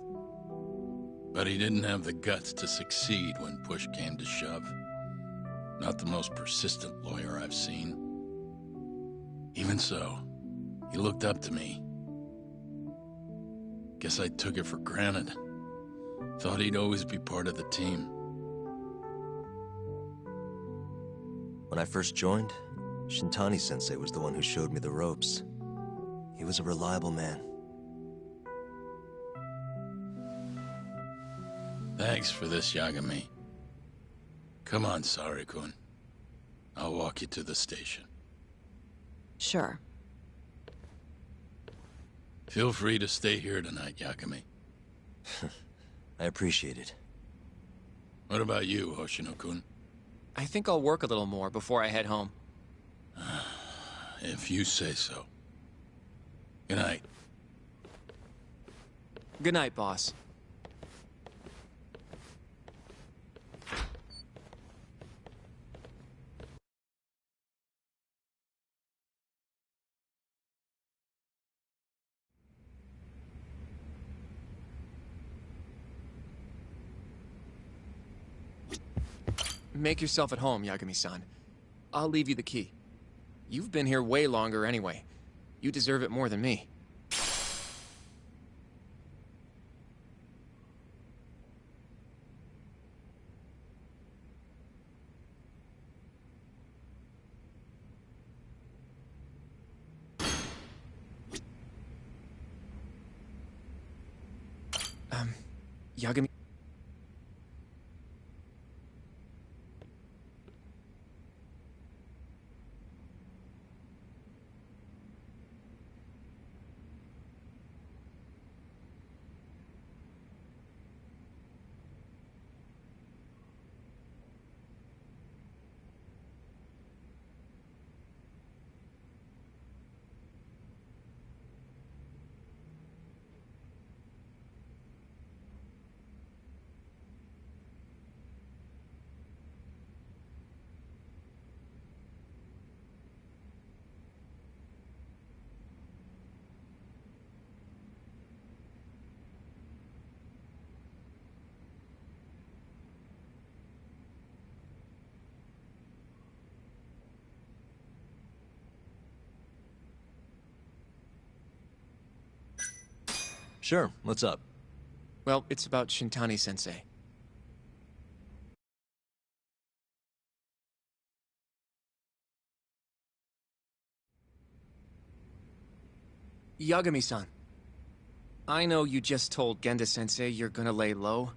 But he didn't have the guts to succeed when push came to shove. Not the most persistent lawyer I've seen. Even so, he looked up to me. Guess I took it for granted. Thought he'd always be part of the team. When I first joined, Shintani-sensei was the one who showed me the ropes. He was a reliable man. Thanks for this, Yagami. Come on, Sari-kun. I'll walk you to the station. Sure. Feel free to stay here tonight, Yagami. I appreciate it. What about you, Hoshino-kun? I think I'll work a little more before I head home. If you say so. Good night. Good night, boss. Make yourself at home, Yagami-san. I'll leave you the key. You've been here way longer anyway. You deserve it more than me. Yagami... Sure, what's up? Well, it's about Shintani-sensei. Yagami-san. I know you just told Genda-sensei you're gonna lay low.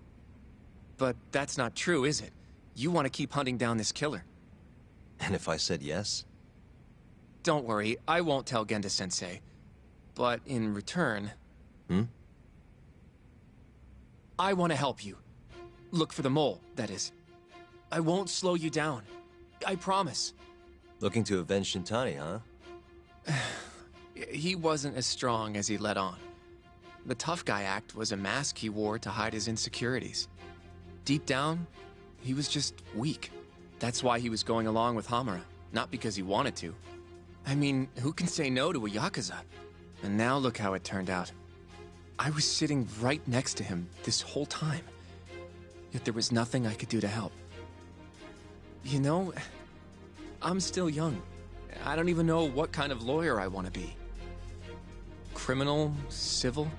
But that's not true, is it? You want to keep hunting down this killer. And if I said yes? Don't worry, I won't tell Genda-sensei. But in return... I want to help you. Look for the mole, that is. I won't slow you down. I promise. Looking to avenge Shintani, huh? He wasn't as strong as he let on. The tough guy act was a mask he wore to hide his insecurities. Deep down, he was just weak. That's why he was going along with Hamura, not because he wanted to. I mean, who can say no to a Yakuza? And now look how it turned out. I was sitting right next to him this whole time. Yet there was nothing I could do to help. You know, I'm still young. I don't even know what kind of lawyer I want to be. Criminal? Civil?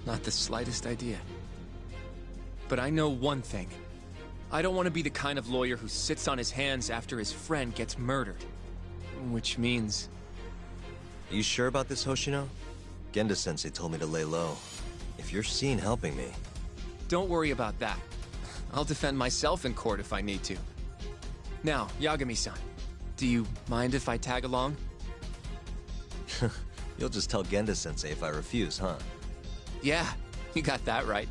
Not the slightest idea. But I know one thing. I don't want to be the kind of lawyer who sits on his hands after his friend gets murdered. Which means... Are you sure about this, Hoshino? Genda-sensei told me to lay low. If you're seen helping me... Don't worry about that. I'll defend myself in court if I need to. Now, Yagami-san, do you mind if I tag along? You'll just tell Genda-sensei if I refuse, huh? Yeah, you got that right.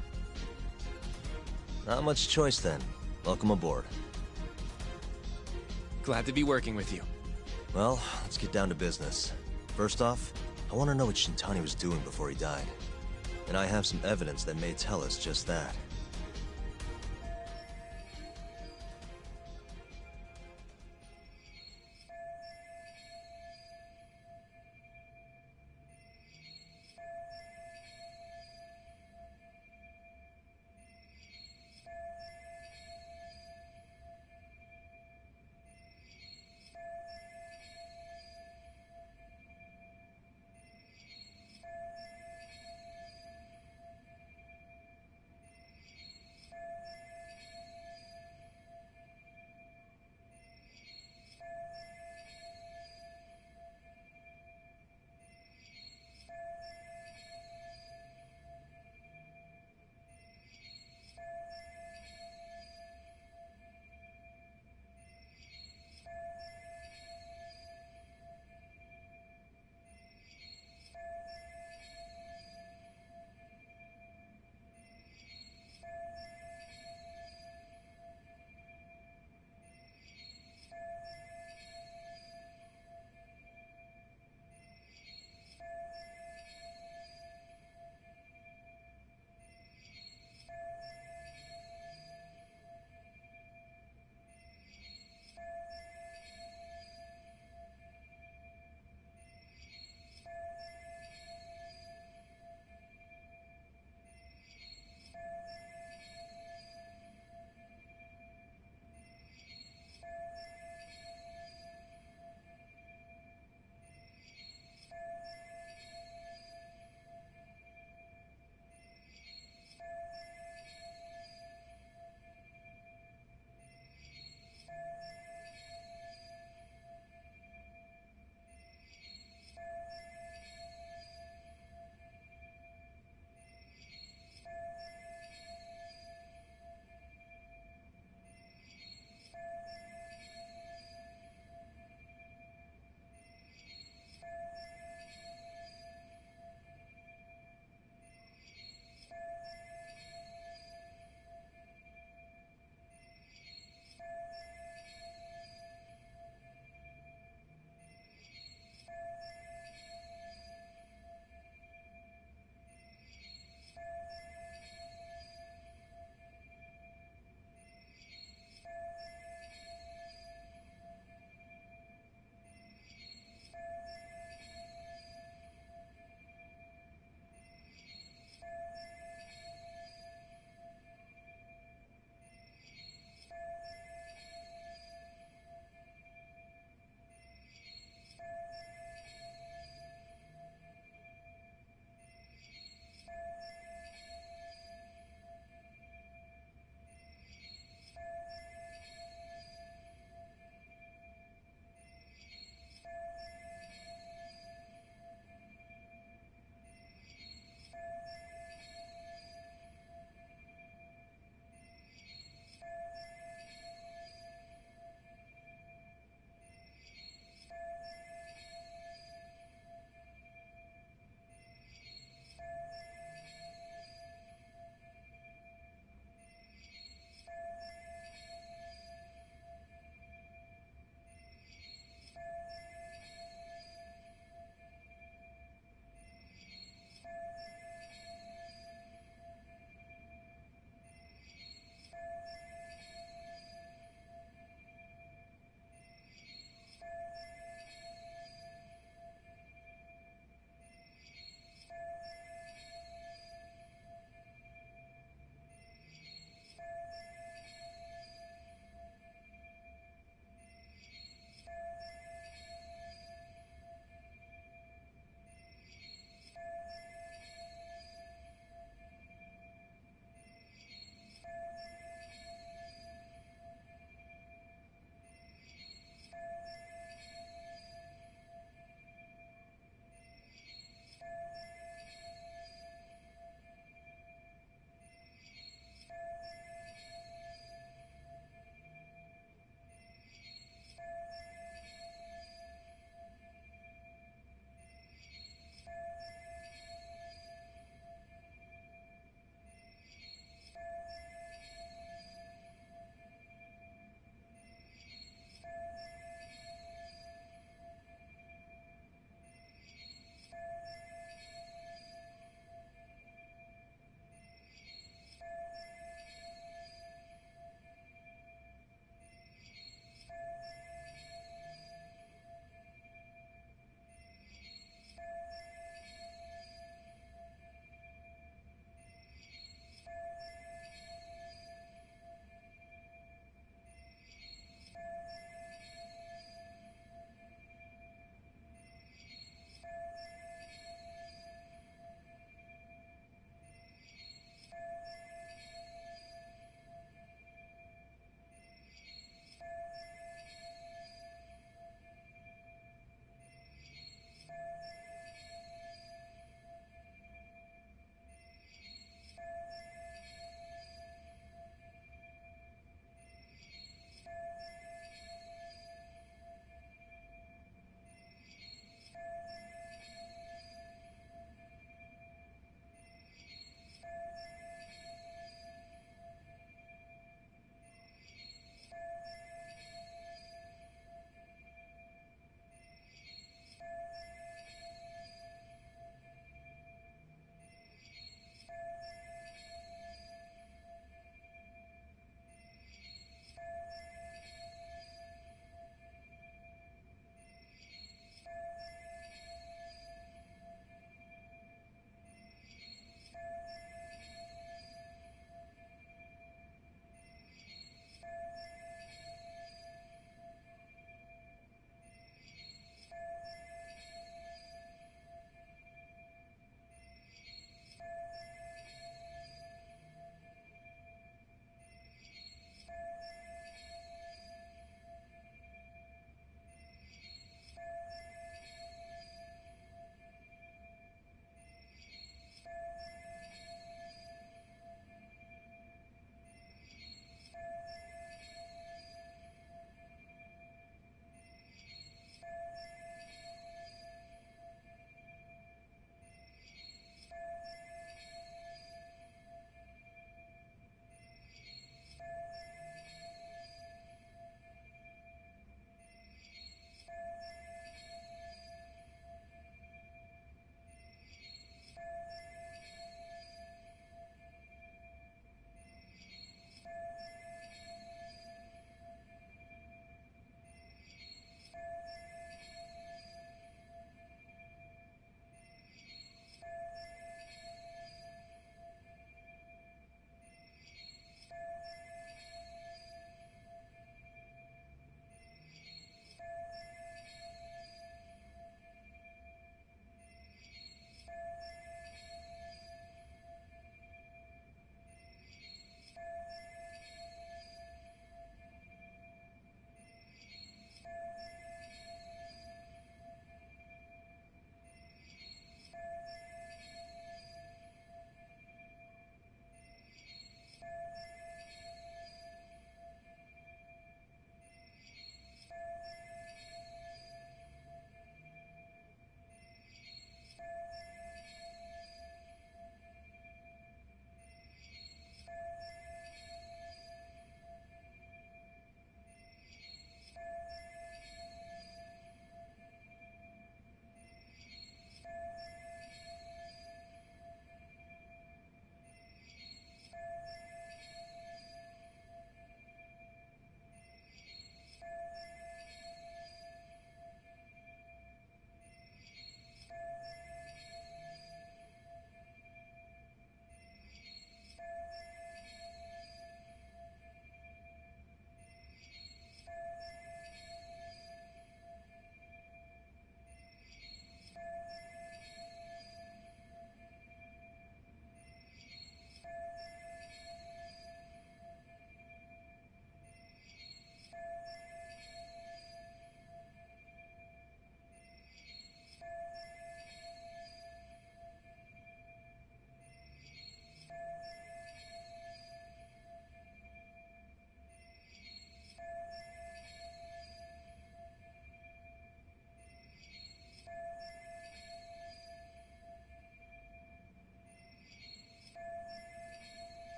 Not much choice then. Welcome aboard. Glad to be working with you. Well, let's get down to business. First off, I want to know what Shintani was doing before he died. And I have some evidence that may tell us just that.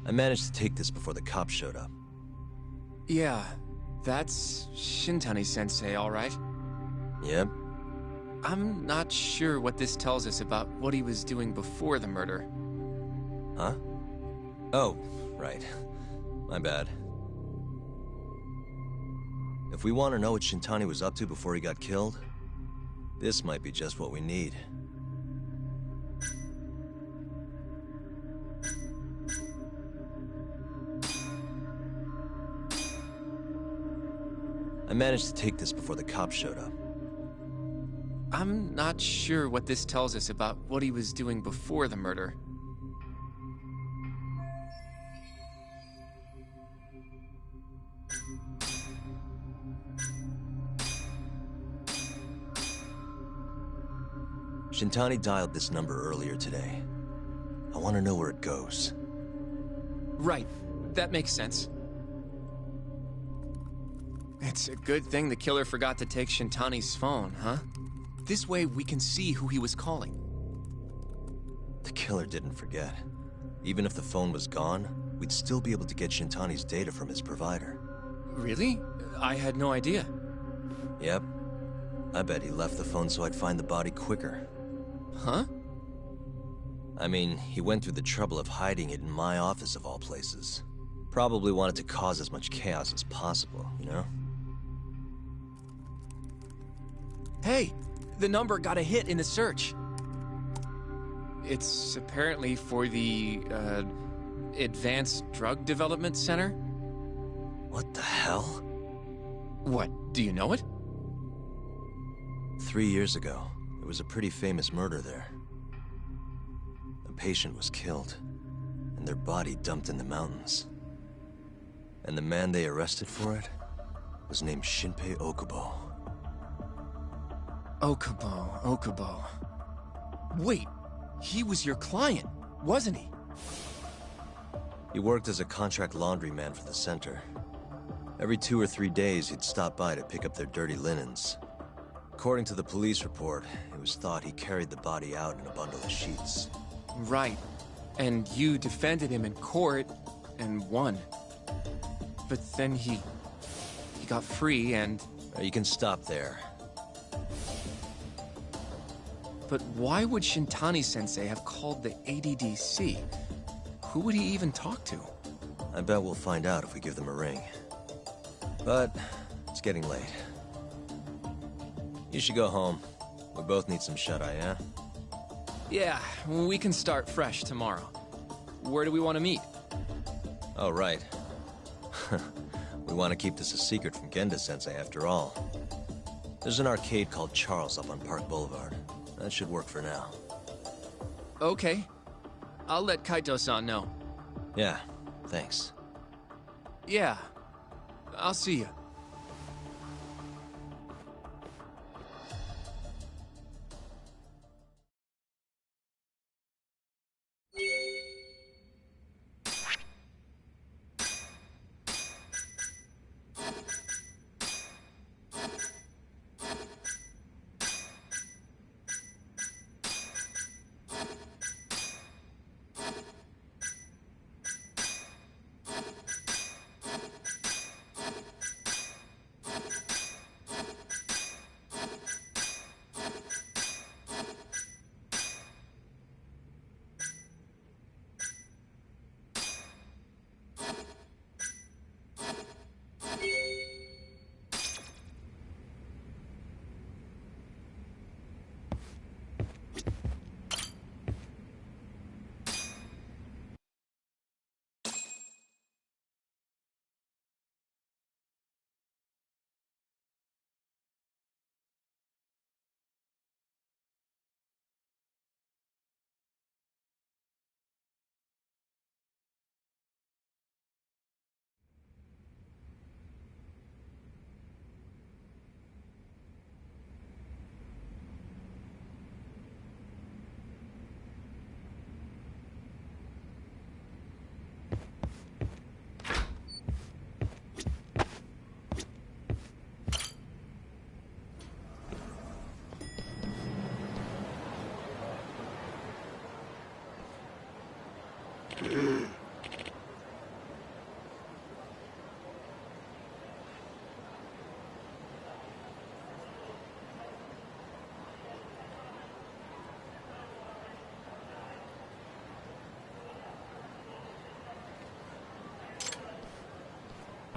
I managed to take this before the cops showed up. Yeah, that's Shintani-sensei, all right? Yep. I'm not sure what this tells us about what he was doing before the murder. Huh? Oh, right. My bad. If we want to know what Shintani was up to before he got killed, this might be just what we need. I managed to take this before the cops showed up. I'm not sure what this tells us about what he was doing before the murder. Shintani dialed this number earlier today. I want to know where it goes. Right. That makes sense. It's a good thing the killer forgot to take Shintani's phone, huh? This way we can see who he was calling. The killer didn't forget. Even if the phone was gone, we'd still be able to get Shintani's data from his provider. Really? I had no idea. Yep. I bet he left the phone so I'd find the body quicker. Huh? I mean, he went through the trouble of hiding it in my office of all places. Probably wanted to cause as much chaos as possible, you know? Hey! The number got a hit in the search. It's apparently for the, Advanced Drug Development Center? What the hell? What, do you know it? 3 years ago, there was a pretty famous murder there. A patient was killed, and their body dumped in the mountains. And the man they arrested for it was named Shinpei Okubo. Okubo. Wait, he was your client, wasn't he? He worked as a contract laundryman for the center. Every 2 or 3 days, he'd stop by to pick up their dirty linens. According to the police report, it was thought he carried the body out in a bundle of sheets. Right. And you defended him in court and won. But then he got free and... You can stop there. But why would Shintani-sensei have called the ADDC? Who would he even talk to? I bet we'll find out if we give them a ring. But it's getting late. You should go home. We both need some shut-eye, yeah? Yeah, we can start fresh tomorrow. Where do we want to meet? Oh, right. We want to keep this a secret from Genda-sensei after all. There's an arcade called Charles up on Park Boulevard. That should work for now. Okay. I'll let Kaito-san know. Yeah, thanks. Yeah. I'll see you.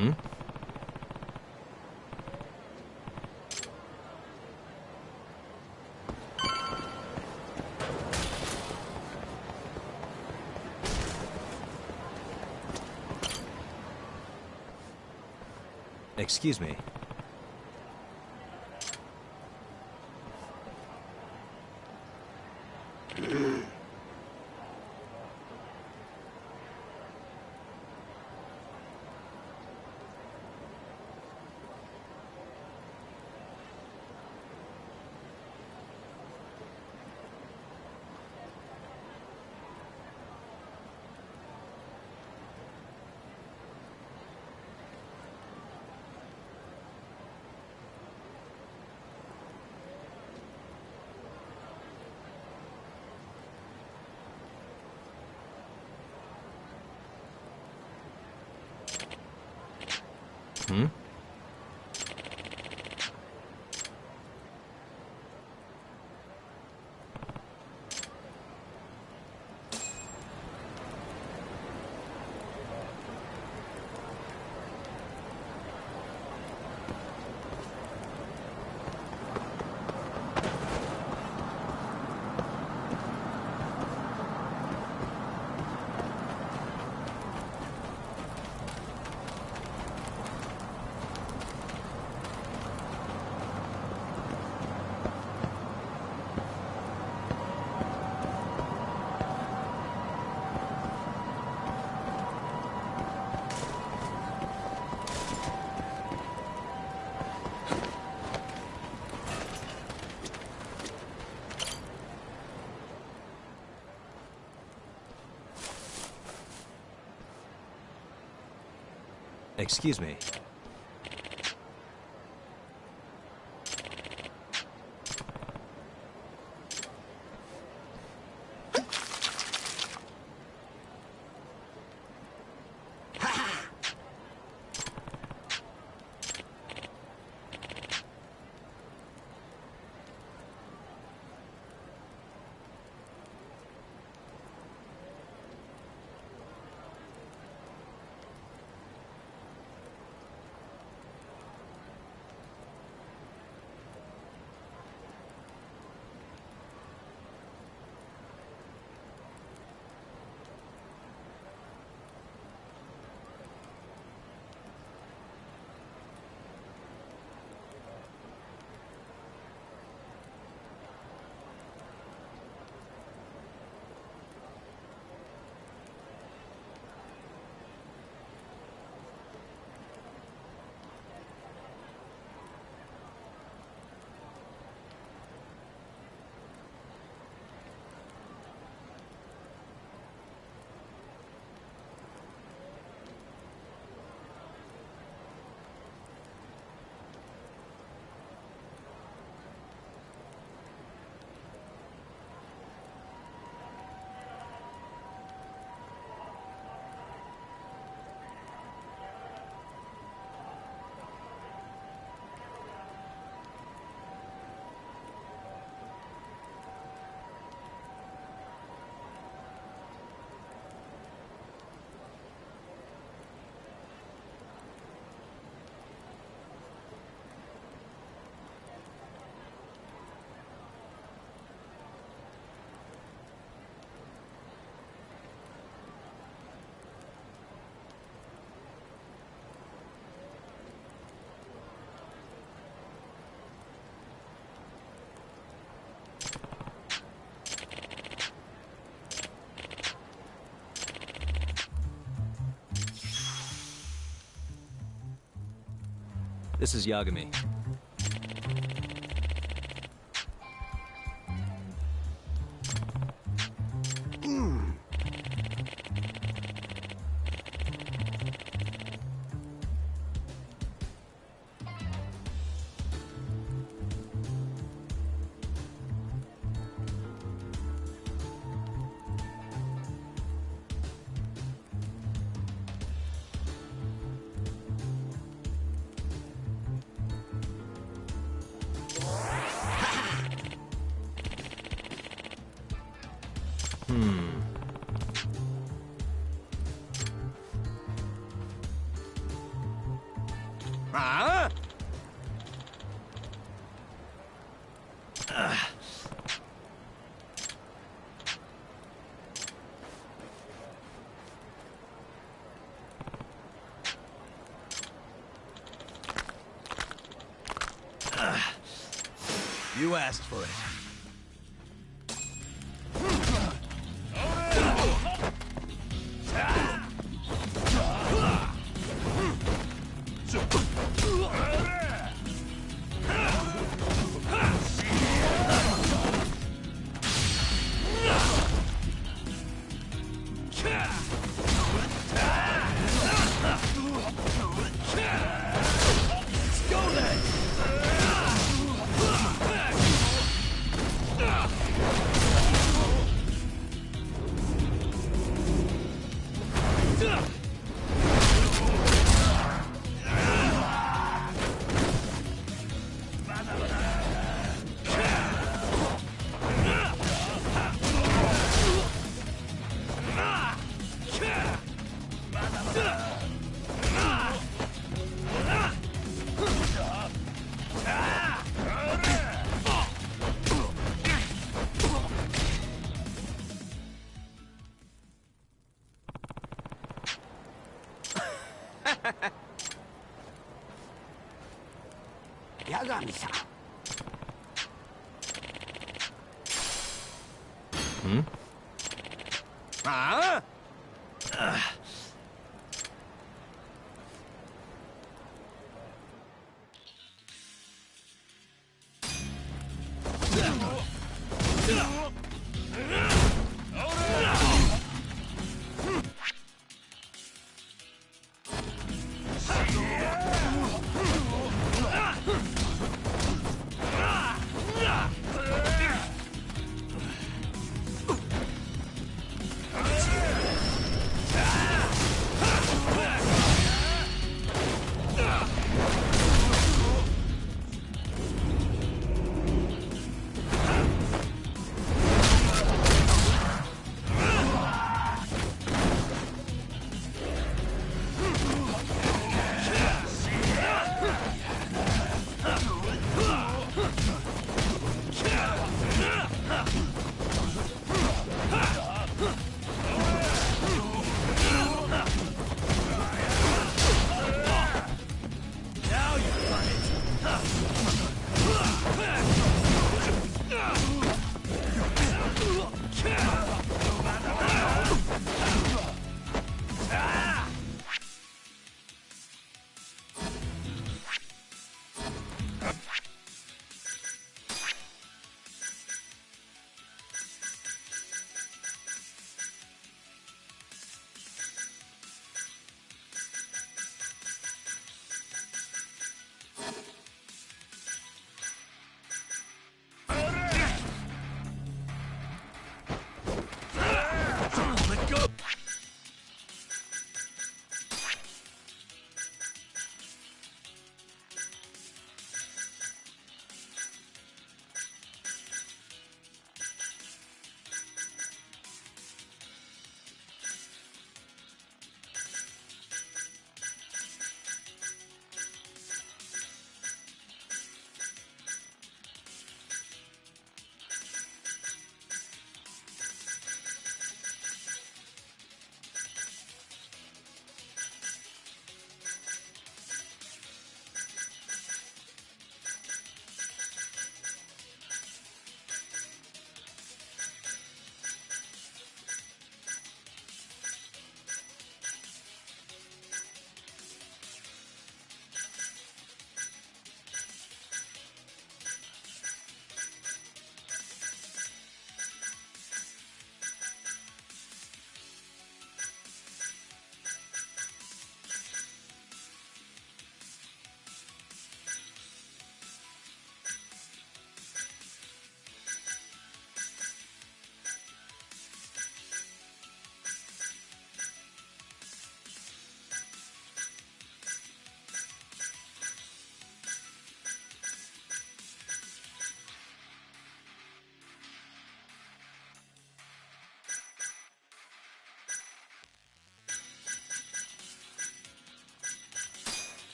Hmm? Excuse me. Hmm? Excuse me. This is Yagami. You asked for it. Hmm?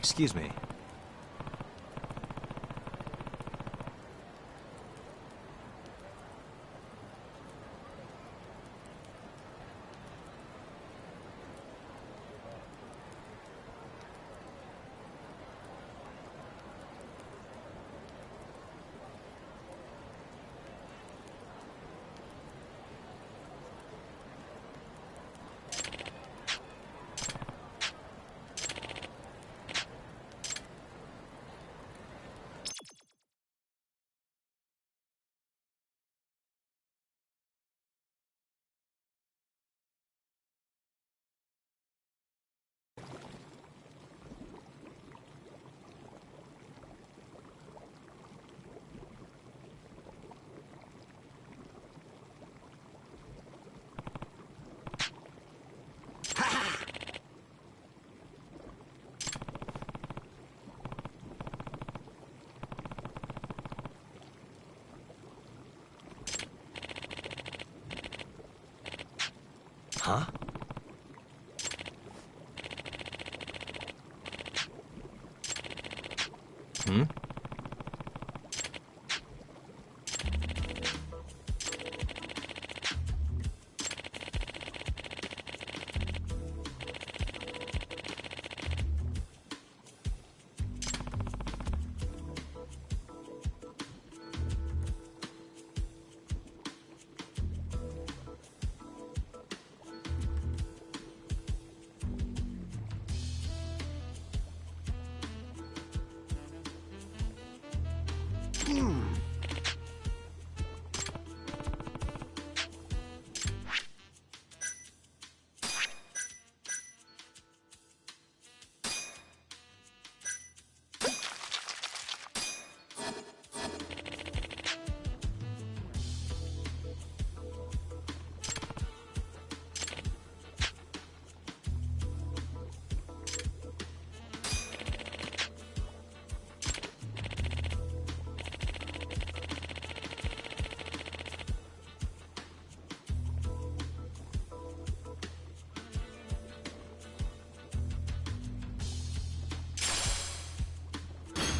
Excuse me. Huh? Hmm?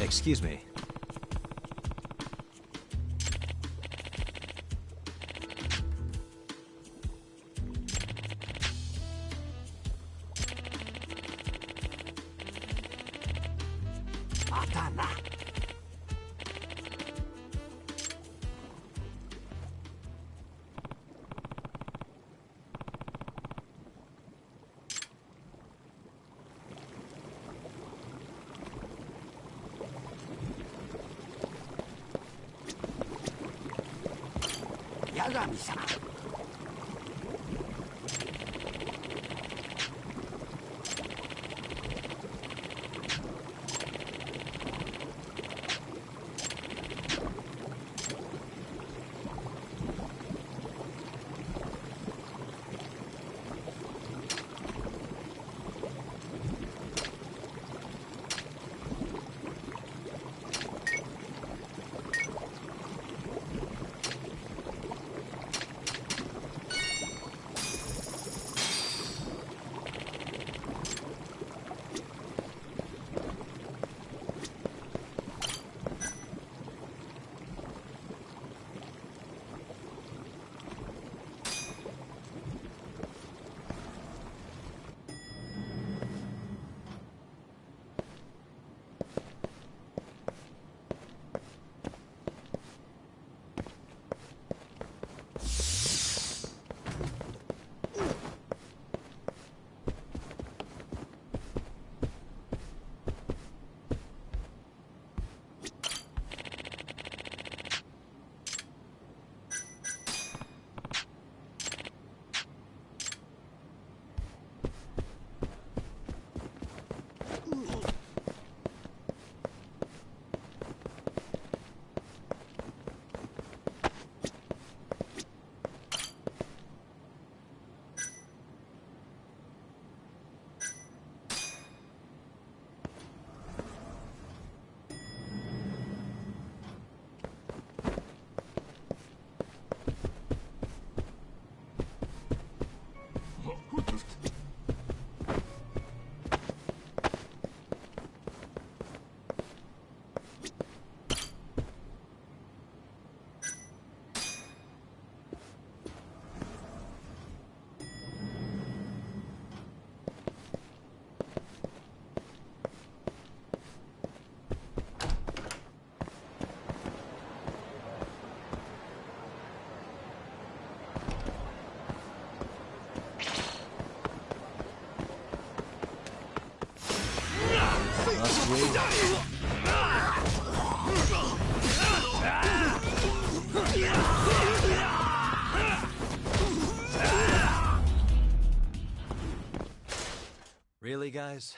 Excuse me. Really, guys?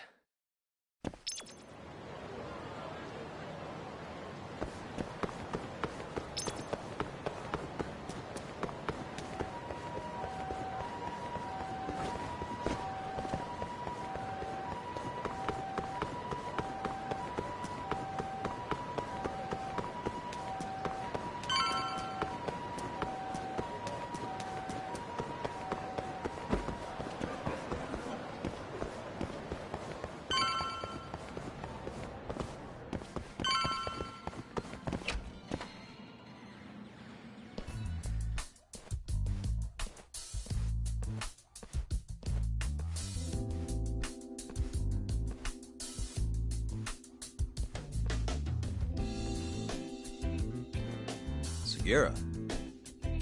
Sugiura.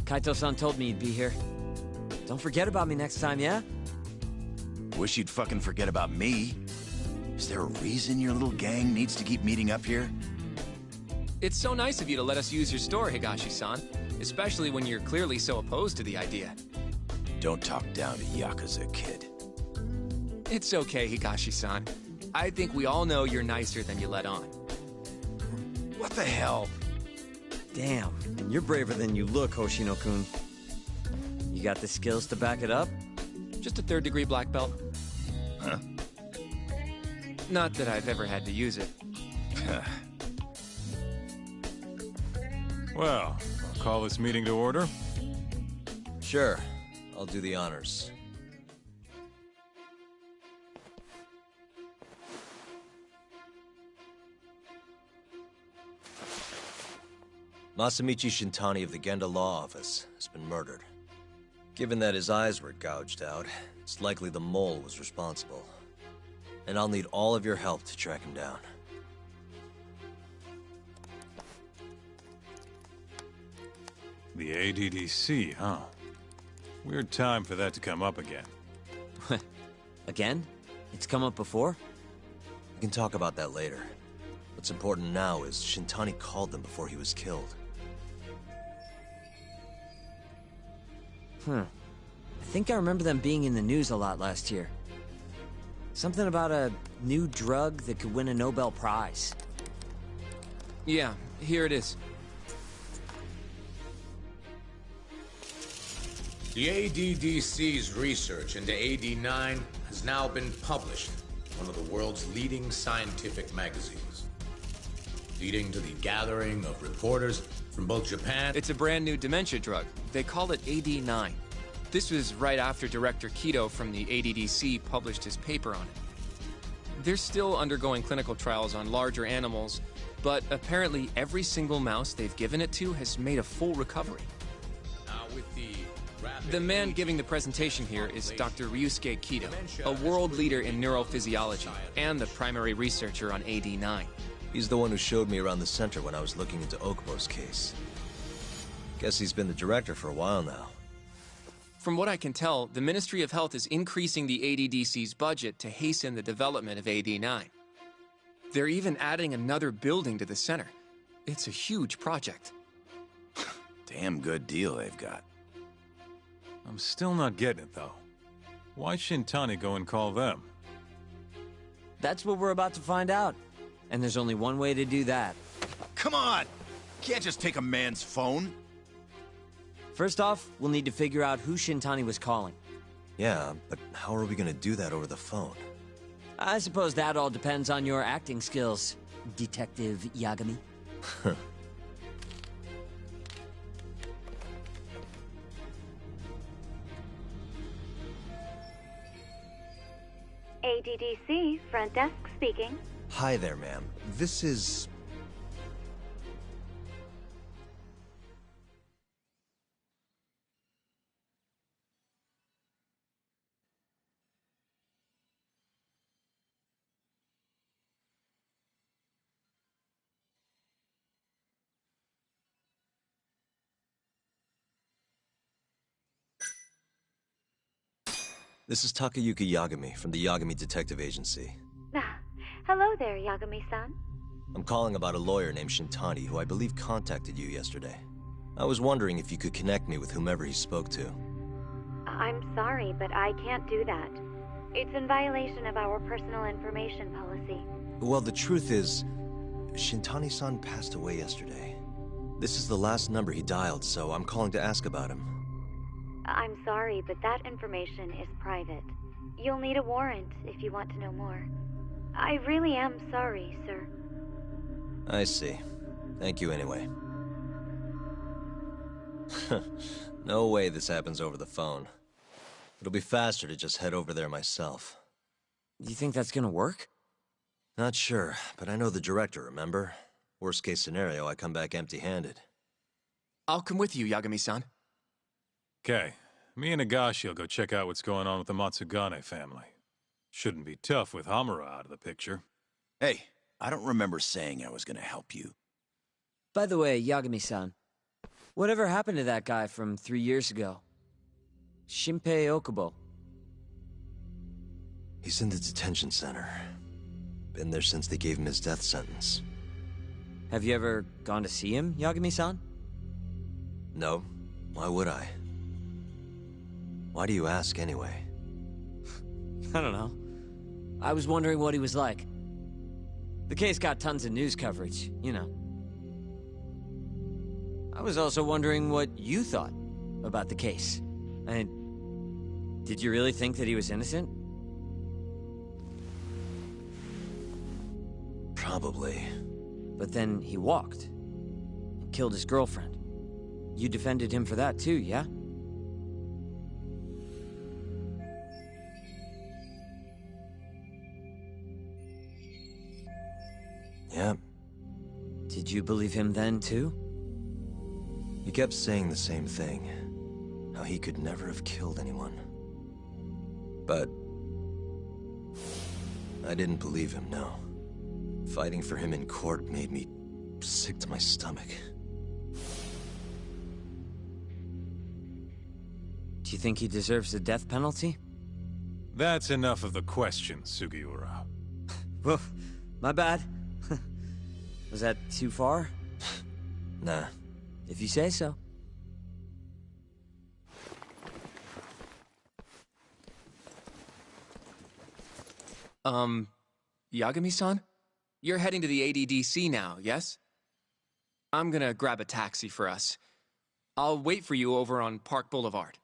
Kaito-san told me you'd be here. Don't forget about me next time, yeah? Wish you'd fucking forget about me. Is there a reason your little gang needs to keep meeting up here? It's so nice of you to let us use your store, Higashi-san. Especially when you're clearly so opposed to the idea. Don't talk down to Yakuza, kid. It's okay, Higashi-san. I think we all know you're nicer than you let on. What the hell? Damn, and you're braver than you look, Hoshino-kun. You got the skills to back it up? Just a third-degree black belt. Huh? Not that I've ever had to use it. Well, I'll call this meeting to order. Sure. I'll do the honors. Masamichi Shintani of the Genda Law Office has been murdered. Given that his eyes were gouged out, it's likely the mole was responsible. And I'll need all of your help to track him down. The ADDC, huh? Weird time for that to come up again. Again? It's come up before? We can talk about that later. What's important now is Shintani called them before he was killed. I think I remember them being in the news a lot last year. Something about a new drug that could win a Nobel Prize. Yeah, here it is. The ADDC's research into AD9 has now been published in one of the world's leading scientific magazines, leading to the gathering of reporters from both Japan... It's a brand new dementia drug. They call it AD9. This was right after Director Kido from the ADDC published his paper on it. They're still undergoing clinical trials on larger animals, but apparently every single mouse they've given it to has made a full recovery. With the man giving the presentation here is Dr. Ryusuke Kido, a world leader in neurophysiology and the primary researcher on AD9. He's the one who showed me around the center when I was looking into Okubo's case. Guess he's been the director for a while now. From what I can tell, the Ministry of Health is increasing the ADDC's budget to hasten the development of AD9. They're even adding another building to the center. It's a huge project. Damn good deal they've got. I'm still not getting it, though. Why Shintani go and call them? That's what we're about to find out. And there's only one way to do that. Come on! Can't just take a man's phone. First off, we'll need to figure out who Shintani was calling. Yeah, but how are we gonna do that over the phone? I suppose that all depends on your acting skills, Detective Yagami. ADDC, front desk speaking. Hi there, ma'am. This is... This is Takayuki Yagami from the Yagami Detective Agency. Hello there, Yagami-san. I'm calling about a lawyer named Shintani who I believe contacted you yesterday. I was wondering if you could connect me with whomever he spoke to. I'm sorry, but I can't do that. It's in violation of our personal information policy. Well, the truth is, Shintani-san passed away yesterday. This is the last number he dialed, so I'm calling to ask about him. I'm sorry, but that information is private. You'll need a warrant if you want to know more. I really am sorry, sir. I see. Thank you anyway. No way this happens over the phone. It'll be faster to just head over there myself. You think that's gonna work? Not sure, but I know the director, remember? Worst case scenario, I come back empty-handed. I'll come with you, Yagami-san. Okay, me and Nagashi will go check out what's going on with the Matsugane family. Shouldn't be tough with Hamura out of the picture. Hey, I don't remember saying I was gonna help you. By the way, Yagami-san, whatever happened to that guy from 3 years ago? Shinpei Okubo. He's in the detention center. Been there since they gave him his death sentence. Have you ever gone to see him, Yagami-san? No. Why would I? Why do you ask anyway? I don't know. I was wondering what he was like. The case got tons of news coverage, you know. I was also wondering what you thought about the case. Did you really think that he was innocent? Probably. But then he walked and killed his girlfriend. You defended him for that too, yeah? Yeah. Did you believe him then too? He kept saying the same thing. How he could never have killed anyone. But I didn't believe him, no. Fighting for him in court made me sick to my stomach. Do you think he deserves the death penalty? That's enough of the questions, Sugiura. Well, my bad. Was that too far? Nah. If you say so. Yagami-san? You're heading to the ADDC now, yes? I'm gonna grab a taxi for us. I'll wait for you over on Park Boulevard.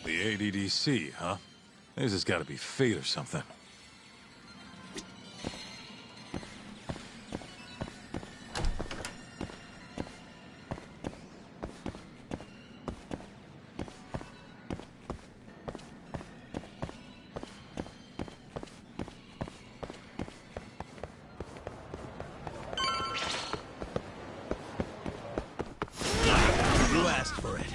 The ADDC, huh? This has got to be fate or something. You asked for it.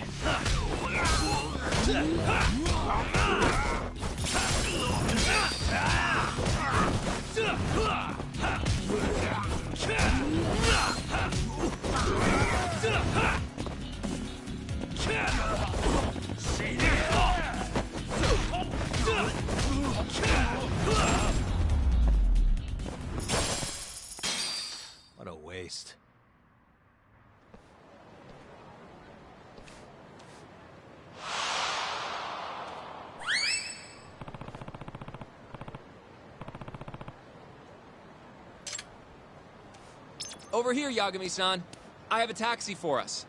What a waste. Over here, Yagami-san. I have a taxi for us.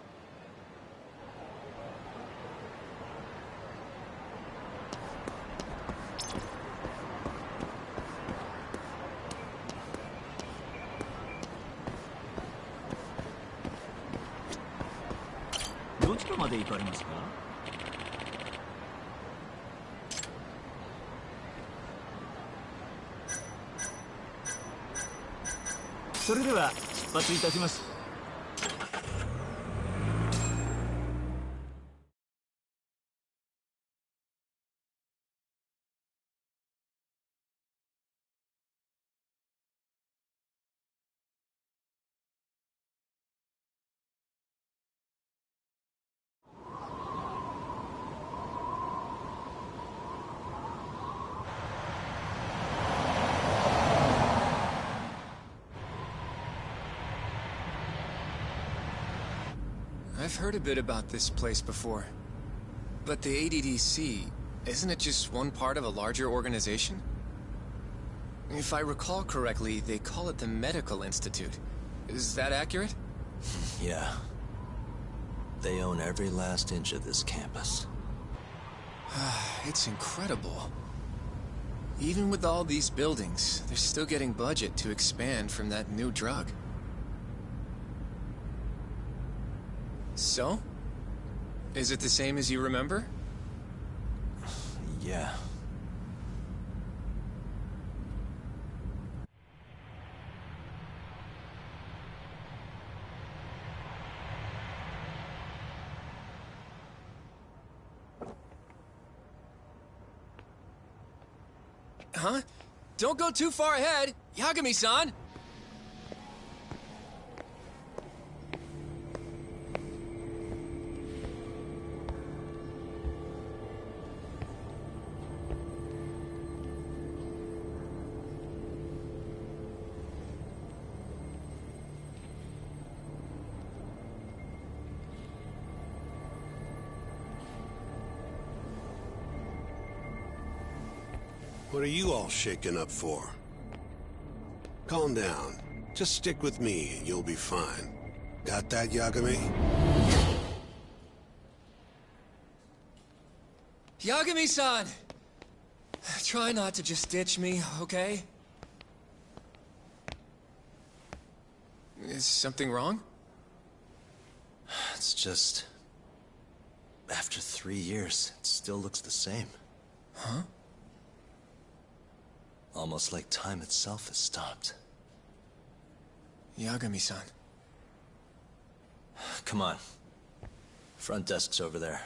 ちかまで行かれますか？それでは出発いたします。I've heard a bit about this place before. But the ADDC, isn't it just one part of a larger organization? If I recall correctly, they call it the Medical Institute. Is that accurate? Yeah. They own every last inch of this campus. It's incredible. Even with all these buildings, they're still getting budget to expand from that new drug. So? Is it the same as you remember? Yeah. Huh? Don't go too far ahead! Yagami-san! What are you all shaken up for? Calm down. Just stick with me and you'll be fine. Got that, Yagami? Yagami-san! Try not to just ditch me, okay? Is something wrong? It's just... After 3 years, it still looks the same. Huh? Almost like time itself has stopped. Yagami-san. Come on. Front desk's over there.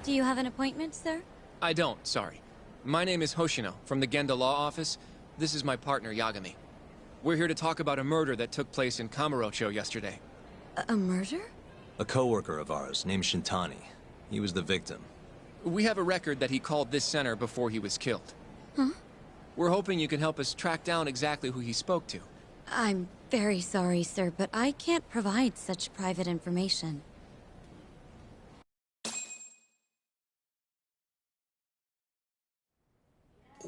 Do you have an appointment, sir? I don't, sorry. My name is Hoshino, from the Genda Law Office. This is my partner, Yagami. We're here to talk about a murder that took place in Kamurocho yesterday. A murder? A coworker of ours, named Shintani. He was the victim. We have a record that he called this center before he was killed. Huh? We're hoping you can help us track down exactly who he spoke to. I'm very sorry, sir, but I can't provide such private information.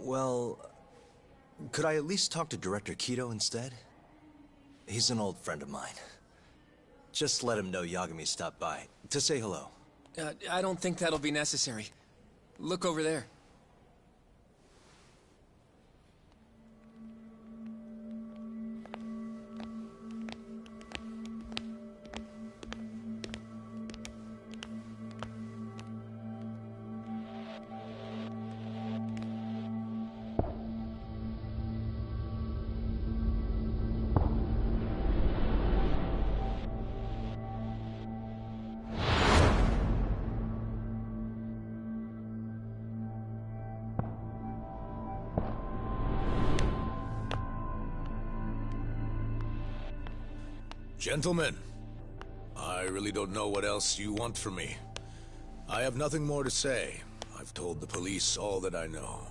Well, could I at least talk to Director Kido instead? He's an old friend of mine. Just let him know Yagami stopped by, to say hello. I don't think that'll be necessary. Look over there. Gentlemen, I really don't know what else you want from me. I have nothing more to say. I've told the police all that I know.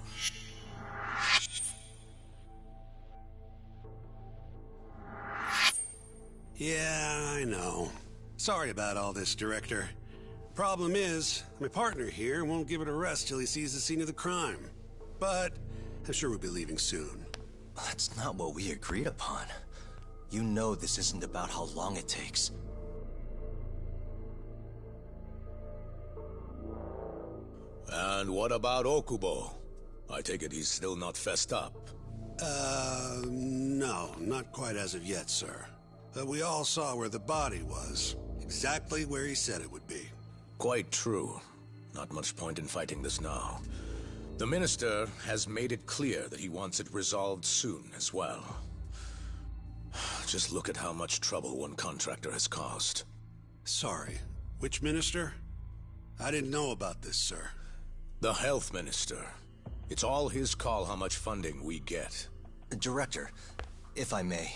Yeah, I know. Sorry about all this, Director. Problem is, my partner here won't give it a rest till he sees the scene of the crime. But I'm sure we'll be leaving soon. That's not what we agreed upon. You know this isn't about how long it takes. And what about Okubo? I take it he's still not fessed up. No, not quite as of yet, sir. We all saw where the body was. Exactly where he said it would be. Quite true. Not much point in fighting this now. The Minister has made it clear that he wants it resolved soon as well. Just look at how much trouble one contractor has caused. Sorry, which Minister? I didn't know about this, sir. The Health Minister. It's all his call how much funding we get. Director, if I may,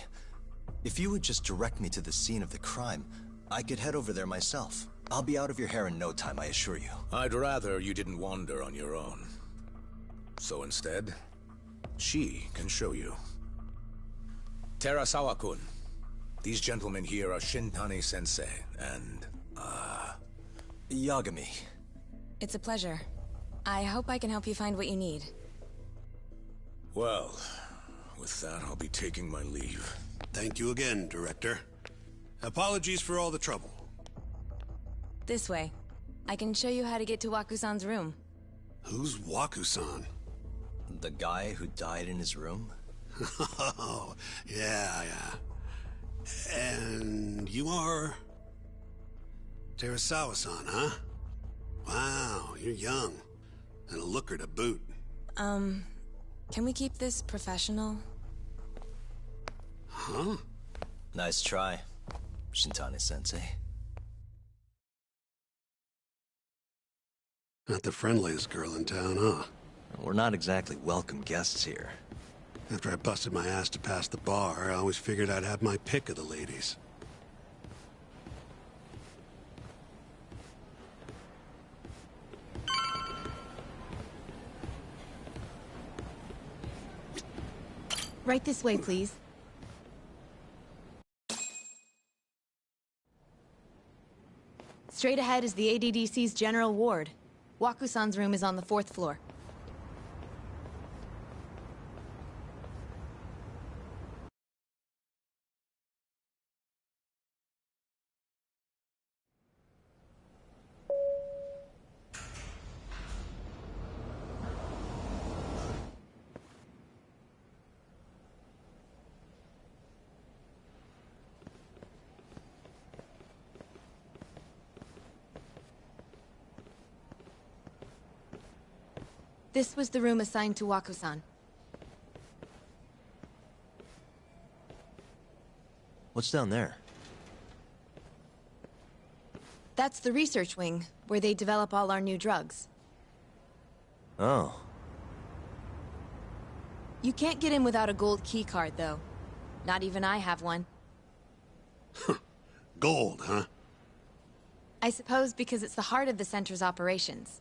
if you would just direct me to the scene of the crime, I could head over there myself. I'll be out of your hair in no time, I assure you. I'd rather you didn't wander on your own. So instead, she can show you. Terasawa-kun, these gentlemen here are Shintani-sensei and, Yagami. It's a pleasure. I hope I can help you find what you need. Well, with that, I'll be taking my leave. Thank you again, Director. Apologies for all the trouble. This way. I can show you how to get to Waku-san's room. Who's Waku-san? The guy who died in his room? Oh, yeah. And you are... Terasawa-san, huh? Wow, you're young. And a looker to boot. Can we keep this professional? Huh? Nice try, Shintani-sensei. Not the friendliest girl in town, huh? We're not exactly welcome guests here. After I busted my ass to pass the bar, I always figured I'd have my pick of the ladies. Right this way, please. Straight ahead is the ADDC's general ward. Waku-san's room is on the 4th floor. This was the room assigned to Waku-san. What's down there? That's the research wing, where they develop all our new drugs. Oh. You can't get in without a gold key card, though. Not even I have one. Gold, huh? I suppose because it's the heart of the center's operations.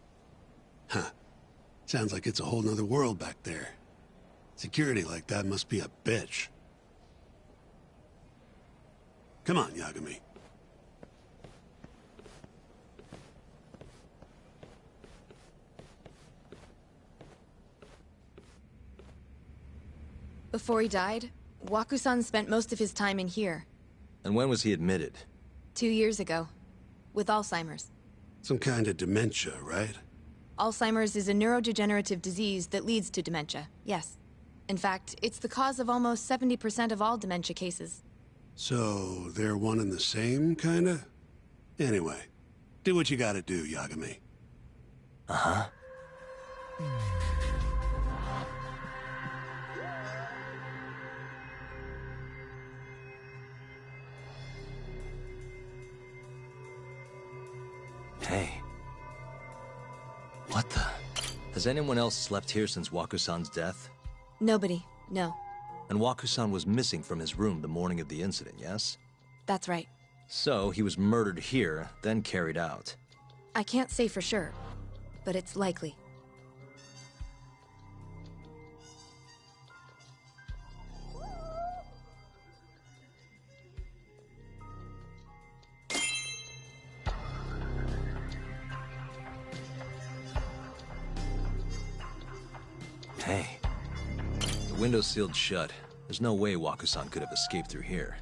Huh. Sounds like it's a whole nother world back there. Security like that must be a bitch. Come on, Yagami. Before he died, Waku-san spent most of his time in here. And when was he admitted? 2 years ago. With Alzheimer's. Some kind of dementia, right? Alzheimer's is a neurodegenerative disease that leads to dementia, yes. In fact, it's the cause of almost 70% of all dementia cases. So, they're one and the same, kinda? Anyway, do what you gotta do, Yagami. Uh-huh. Hey. What the? Has anyone else slept here since Waku-san's death? Nobody, no. And Waku-san was missing from his room the morning of the incident, yes? That's right. So, he was murdered here, then carried out. I can't say for sure, but it's likely. window's sealed shut. There's no way Waku-san could have escaped through here.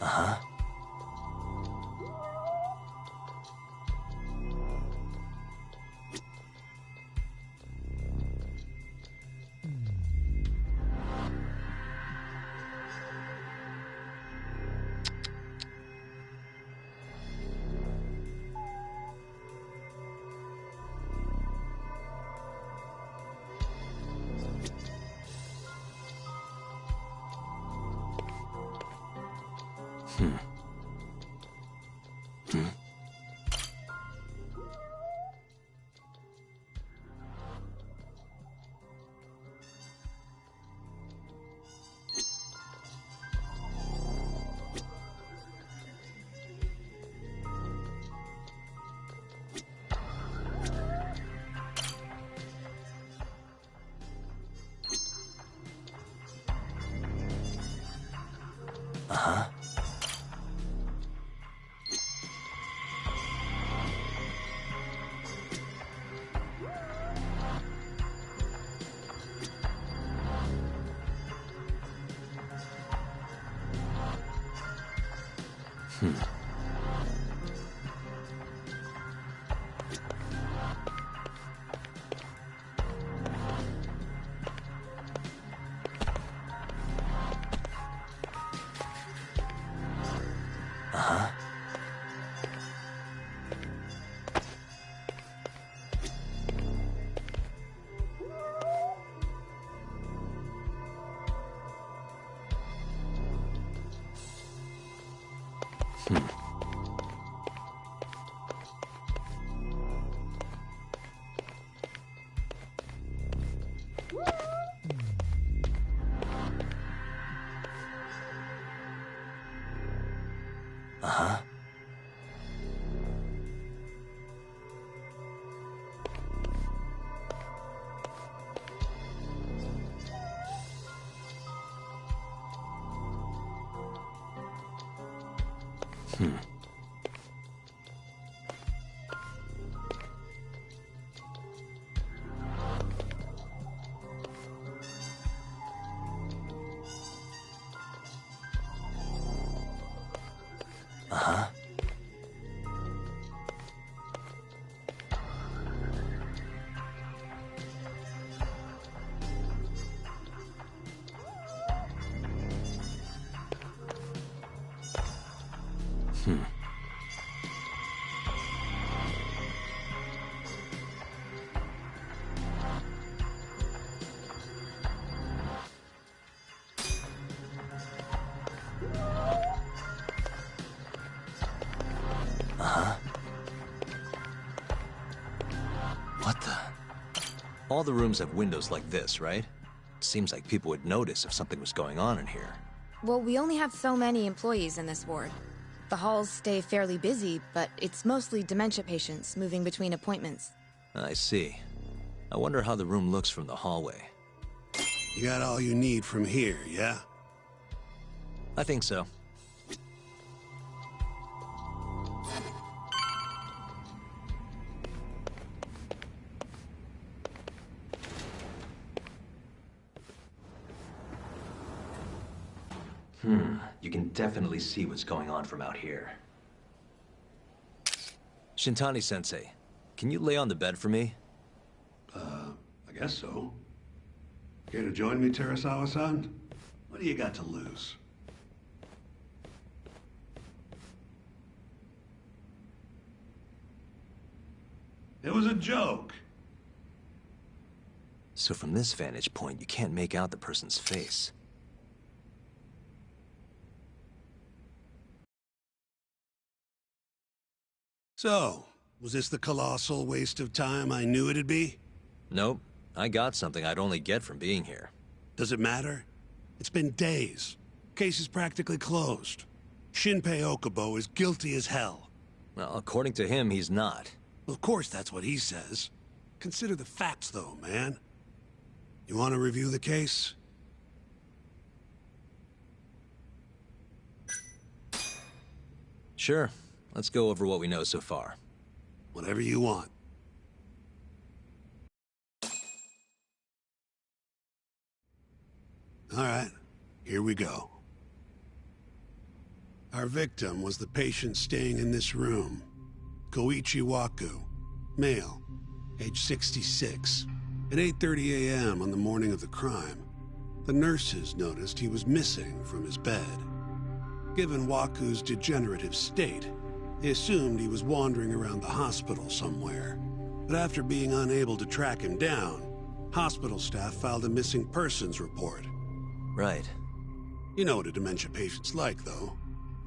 Uh-huh. Uh-huh. Uh-huh. Uh-huh. Uh-huh. Uh-huh. What the? All the rooms have windows like this, right? Seems like people would notice if something was going on in here. Well, we only have so many employees in this ward. The halls stay fairly busy, but it's mostly dementia patients moving between appointments. I see. I wonder how the room looks from the hallway. You got all you need from here, yeah? I think so. You can definitely see what's going on from out here. Shintani-sensei, can you lay on the bed for me? I guess so. Care to join me, Terasawa-san? What do you got to lose? It was a joke. So from this vantage point, you can't make out the person's face. So, was this the colossal waste of time I knew it'd be? Nope. I got something I'd only get from being here. Does it matter? It's been days. Case is practically closed. Shinpei Okubo is guilty as hell. Well, according to him, he's not. Well, of course that's what he says. Consider the facts, though, man. You want to review the case? Sure. Let's go over what we know so far. Whatever you want. All right, here we go. Our victim was the patient staying in this room. Koichi Waku, male, age 66. At 8:30 a.m. on the morning of the crime, the nurses noticed he was missing from his bed. Given Waku's degenerative state, they assumed he was wandering around the hospital somewhere. But after being unable to track him down, hospital staff filed a missing persons report. Right. You know what a dementia patient's like, though.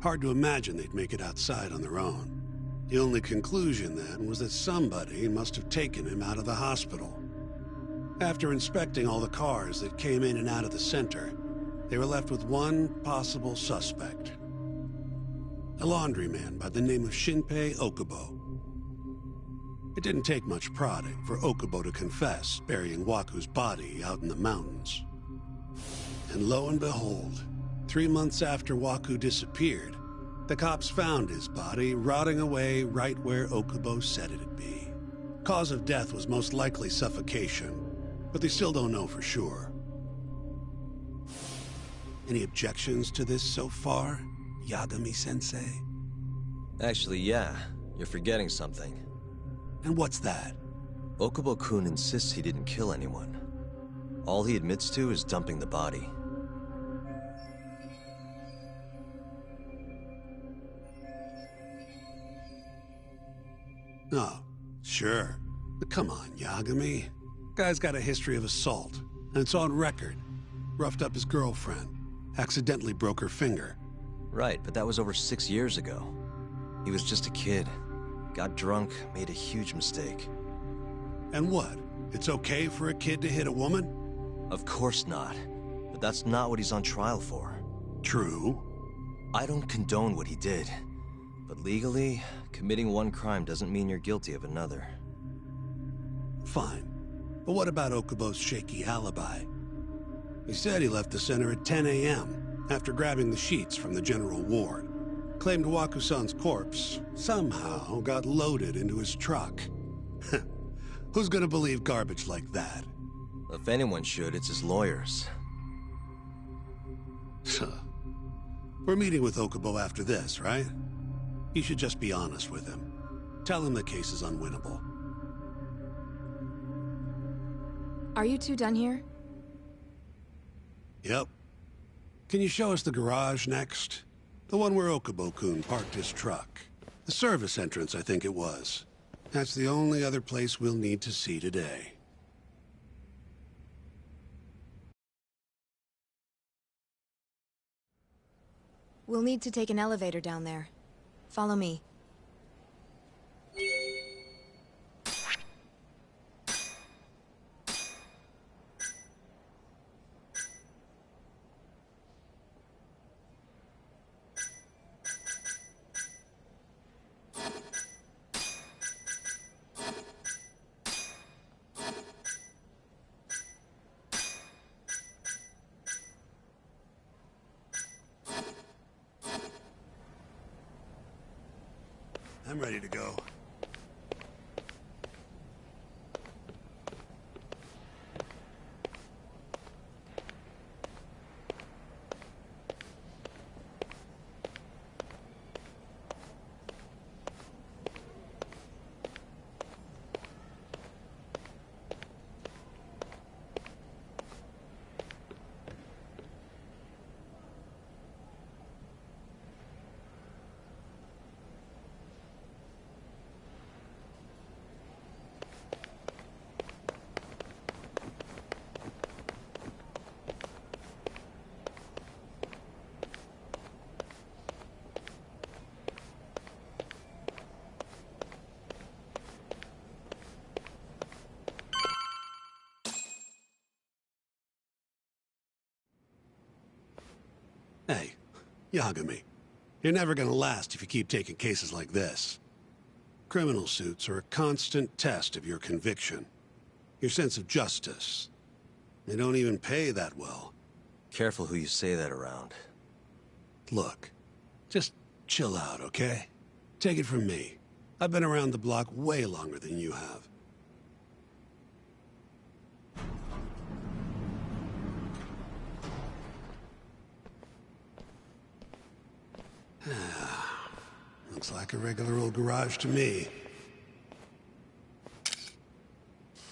Hard to imagine they'd make it outside on their own. The only conclusion, then, was that somebody must have taken him out of the hospital. After inspecting all the cars that came in and out of the center, they were left with one possible suspect. A laundryman by the name of Shinpei Okubo. It didn't take much prodding for Okubo to confess burying Waku's body out in the mountains. And lo and behold, 3 months after Waku disappeared, the cops found his body rotting away right where Okubo said it'd be. Cause of death was most likely suffocation, but they still don't know for sure. Any objections to this so far, Yagami-sensei? Actually, yeah. You're forgetting something. And what's that? Okubo-kun insists he didn't kill anyone. All he admits to is dumping the body. Oh, sure. But come on, Yagami. Guy's got a history of assault, and it's on record. Roughed up his girlfriend. Accidentally broke her finger. Right, but that was over 6 years ago. He was just a kid. Got drunk, made a huge mistake. And what? It's okay for a kid to hit a woman? Of course not. But that's not what he's on trial for. True. I don't condone what he did. But legally, committing one crime doesn't mean you're guilty of another. Fine. But what about Okubo's shaky alibi? He said he left the center at 10 a.m. after grabbing the sheets from the general ward. Claimed Waku-san's corpse somehow got loaded into his truck. Who's gonna believe garbage like that? If anyone should, it's his lawyers. We're meeting with Okubo after this, right? You should just be honest with him. Tell him the case is unwinnable. Are you two done here? Yep. Can you show us the garage next? The one where Okubo-kun parked his truck. The service entrance, I think it was. That's the only other place we'll need to see today. We'll need to take an elevator down there. Follow me. I'm ready to go. Yagami, you're never gonna last if you keep taking cases like this. Criminal suits are a constant test of your conviction, your sense of justice. They don't even pay that well. Careful who you say that around. Look, just chill out, okay? Take it from me. I've been around the block way longer than you have. Looks like a regular old garage to me.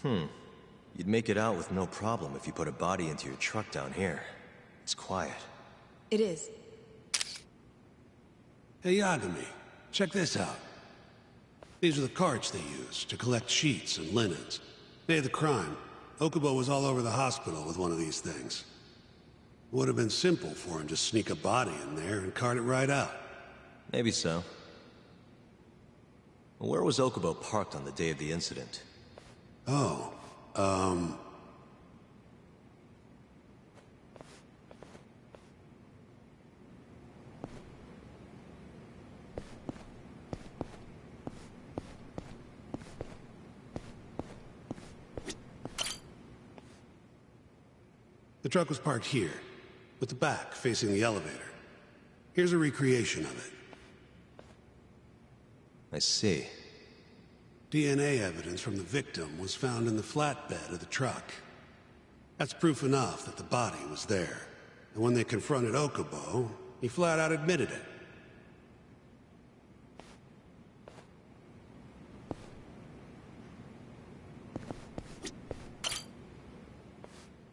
You'd make it out with no problem if you put a body into your truck down here. It's quiet. It is. Hey, Yagami, check this out. These are the carts they use to collect sheets and linens. Day of the crime, Okubo was all over the hospital with one of these things. Would have been simple for him to sneak a body in there and cart it right out. Maybe so. Where was Okubo parked on the day of the incident? Oh, the truck was parked here, with the back facing the elevator. Here's a recreation of it. I see. DNA evidence from the victim was found in the flatbed of the truck. That's proof enough that the body was there. And when they confronted Okubo, he flat out admitted it.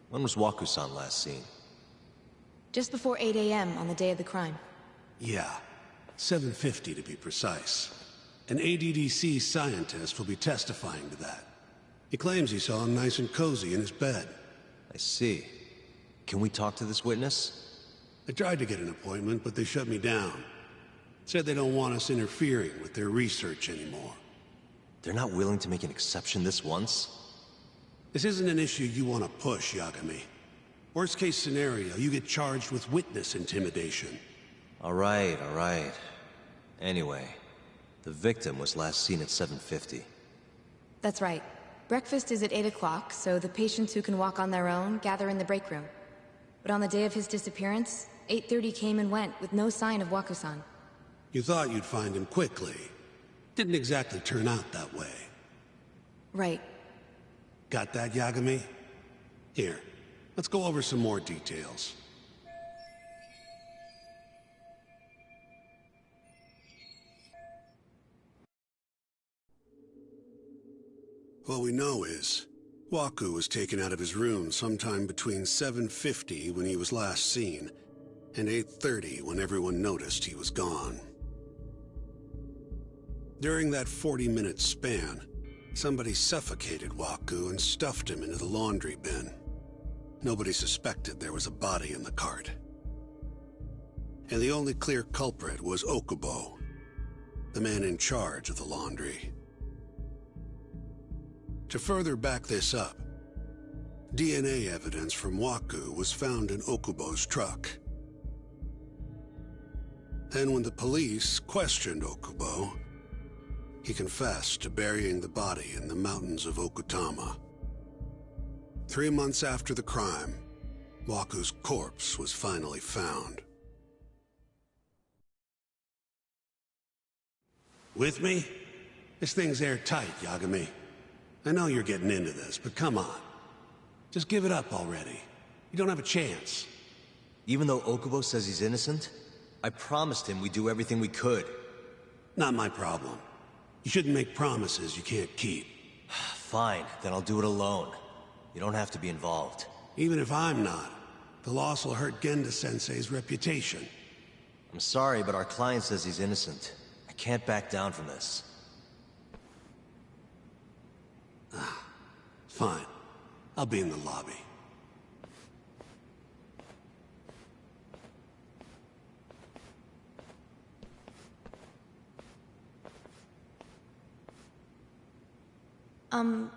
When was Waku-san last seen? Just before 8 a.m. on the day of the crime. Yeah, 7:50 to be precise. An ADDC scientist will be testifying to that. He claims he saw him nice and cozy in his bed. I see. Can we talk to this witness? I tried to get an appointment, but they shut me down. Said they don't want us interfering with their research anymore. They're not willing to make an exception this once? This isn't an issue you want to push, Yagami. Worst case scenario, you get charged with witness intimidation. All right. Anyway, the victim was last seen at 7:50. That's right. Breakfast is at 8 o'clock, so the patients who can walk on their own gather in the break room. But on the day of his disappearance, 8:30 came and went with no sign of Waku-san. You thought you'd find him quickly. Didn't exactly turn out that way. Right. Got that, Yagami? Here, let's go over some more details. What we know is, Waku was taken out of his room sometime between 7:50 when he was last seen, and 8:30 when everyone noticed he was gone. During that 40-minute span, somebody suffocated Waku and stuffed him into the laundry bin. Nobody suspected there was a body in the cart. And the only clear culprit was Okubo, the man in charge of the laundry. To further back this up, DNA evidence from Waku was found in Okubo's truck. Then when the police questioned Okubo, he confessed to burying the body in the mountains of Okutama. 3 months after the crime, Waku's corpse was finally found. With me? This thing's airtight, Yagami. I know you're getting into this, but come on. Just give it up already. You don't have a chance. Even though Okubo says he's innocent, I promised him we'd do everything we could. Not my problem. You shouldn't make promises you can't keep. Fine, then I'll do it alone. You don't have to be involved. Even if I'm not, the loss will hurt Genda-sensei's reputation. I'm sorry, but our client says he's innocent. I can't back down from this. Fine. I'll be in the lobby.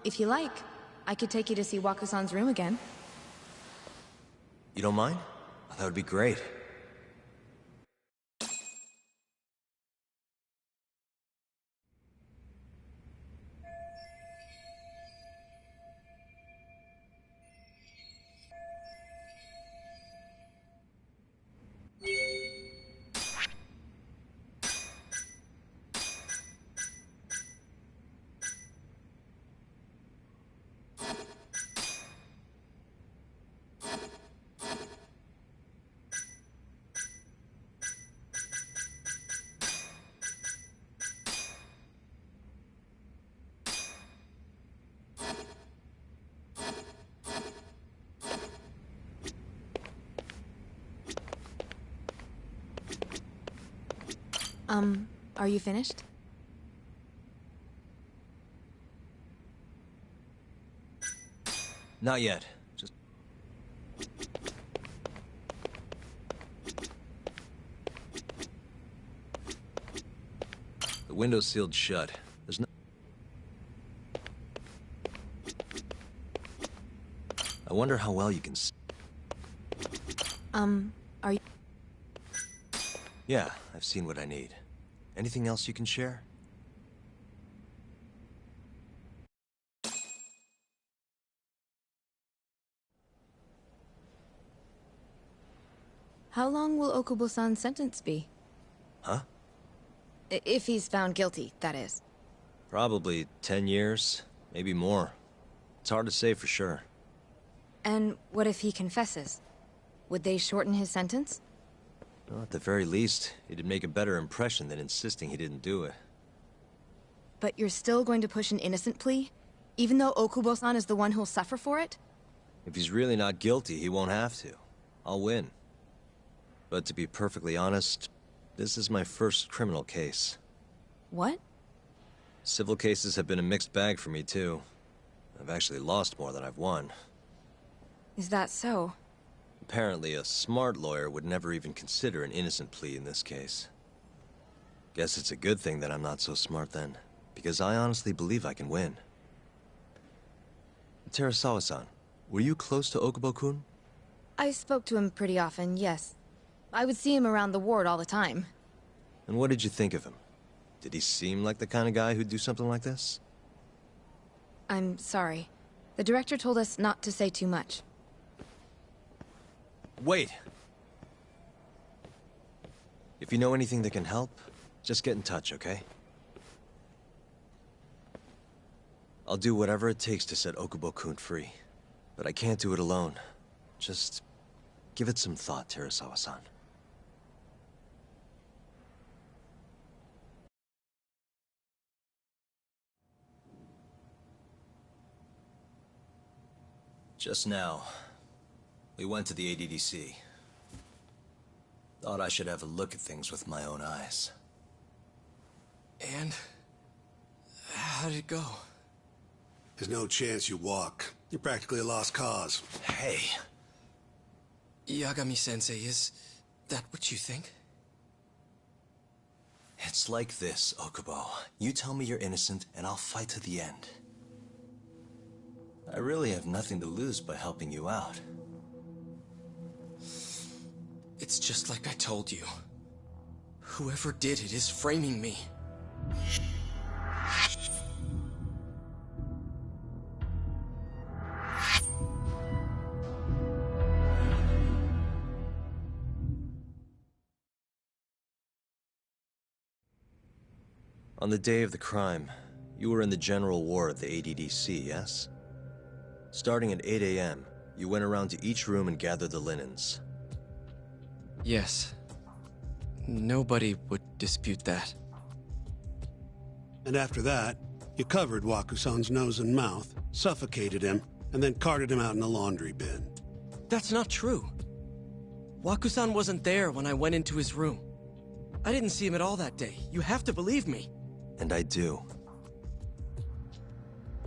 If you like, I could take you to see Waku-san's room again. You don't mind? That would be great. Are you finished? Not yet. Just... The window's sealed shut. There's no... I wonder how well you can see. Are you... Yeah, I've seen what I need. Anything else you can share? How long will Okubo-san's sentence be? Huh? If he's found guilty, that is. Probably 10 years, maybe more. It's hard to say for sure. And what if he confesses? Would they shorten his sentence? Well, at the very least, it'd make a better impression than insisting he didn't do it. But you're still going to push an innocent plea? Even though Okubo-san is the one who'll suffer for it? If he's really not guilty, he won't have to. I'll win. But to be perfectly honest, this is my first criminal case. What? Civil cases have been a mixed bag for me, too. I've actually lost more than I've won. Is that so? Apparently, a smart lawyer would never even consider an innocent plea in this case. Guess it's a good thing that I'm not so smart then, because I honestly believe I can win. Terasawa-san, were you close to Okubo-kun? I spoke to him pretty often, yes. I would see him around the ward all the time. And what did you think of him? Did he seem like the kind of guy who'd do something like this? I'm sorry. The director told us not to say too much. Wait! If you know anything that can help, just get in touch, okay? I'll do whatever it takes to set Okubo-kun free. But I can't do it alone. Just give it some thought, Terasawa-san. Just now, we went to the ADDC. Thought I should have a look at things with my own eyes. And? How did it go? There's no chance you walk. You're practically a lost cause. Hey. Yagami-sensei, is that what you think? It's like this, Okubo. You tell me you're innocent, and I'll fight to the end. I really have nothing to lose by helping you out. It's just like I told you. Whoever did it is framing me. On the day of the crime, you were in the general ward of the ADDC, yes? Starting at 8 a.m., you went around to each room and gathered the linens. Yes. Nobody would dispute that. And after that, you covered Waku-san's nose and mouth, suffocated him, and then carted him out in a laundry bin. That's not true. Waku-san wasn't there when I went into his room. I didn't see him at all that day. You have to believe me. And I do.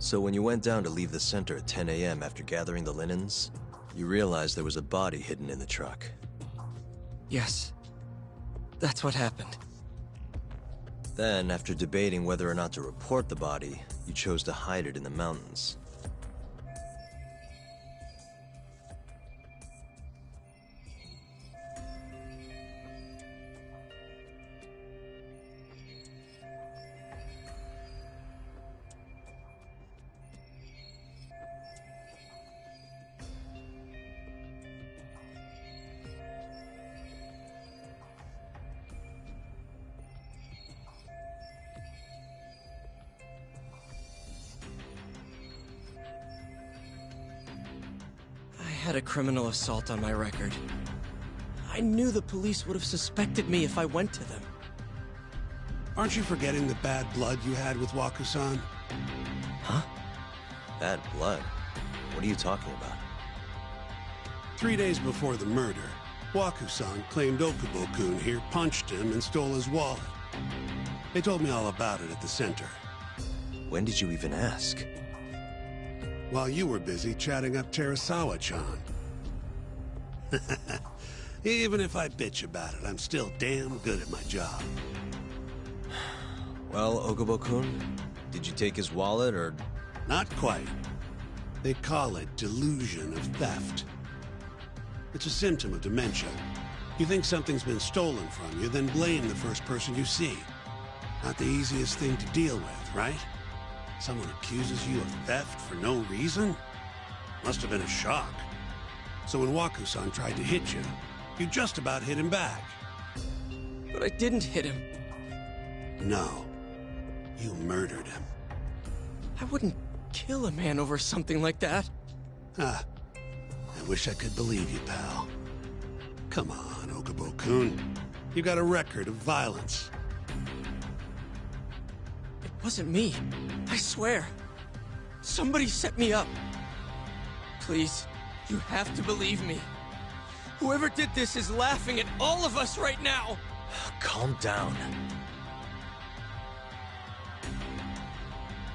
So when you went down to leave the center at 10 a.m. after gathering the linens, you realized there was a body hidden in the truck. Yes. That's what happened. Then, after debating whether or not to report the body, you chose to hide it in the mountains. I had a criminal assault on my record. I knew the police would have suspected me if I went to them. Aren't you forgetting the bad blood you had with Waku-san? Huh? Bad blood? What are you talking about? 3 days before the murder, Waku-san claimed Okubo-kun here punched him and stole his wallet. They told me all about it at the center. When did you even ask? While you were busy chatting up Terasawa-chan. Even if I bitch about it, I'm still damn good at my job. Well, Okubo-kun, did you take his wallet, or...? Not quite. They call it delusion of theft. It's a symptom of dementia. You think something's been stolen from you, then blame the first person you see. Not the easiest thing to deal with, right? Someone accuses you of theft for no reason? Must have been a shock. So when Waku-san tried to hit you, you just about hit him back. But I didn't hit him. No. You murdered him. I wouldn't kill a man over something like that. Ah. I wish I could believe you, pal. Come on, Okubo-kun. You got a record of violence. It wasn't me. I swear. Somebody set me up. Please, you have to believe me. Whoever did this is laughing at all of us right now. Calm down.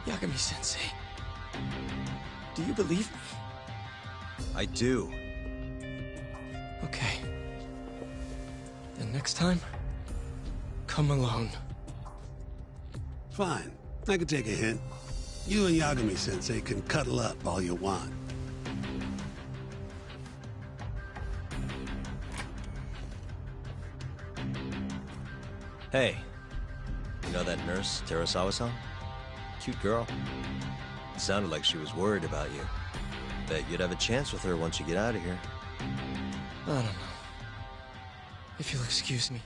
Yagami-sensei, do you believe me? I do. Okay. Then next time, come alone. Fine. I can take a hint. You and Yagami-sensei can cuddle up all you want. Hey, you know that nurse, Terasawa-san? Cute girl. It sounded like she was worried about you. Bet you'd have a chance with her once you get out of here. I don't know. If you'll excuse me.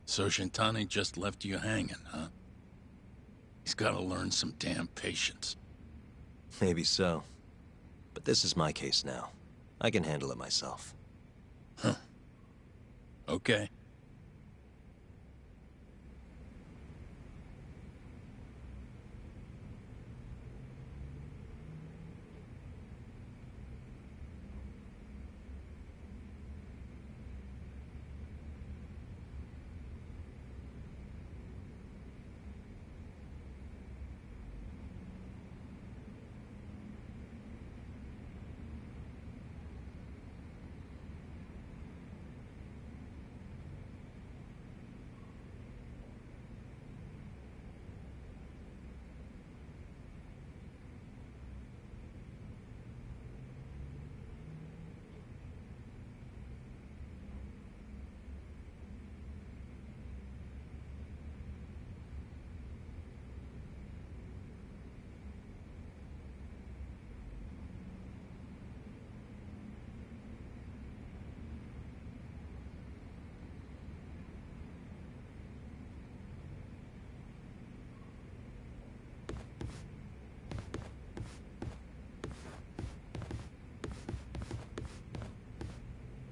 So Shintani just left you hanging, huh? He's gotta learn some damn patience. Maybe so. But this is my case now. I can handle it myself. Huh. Okay.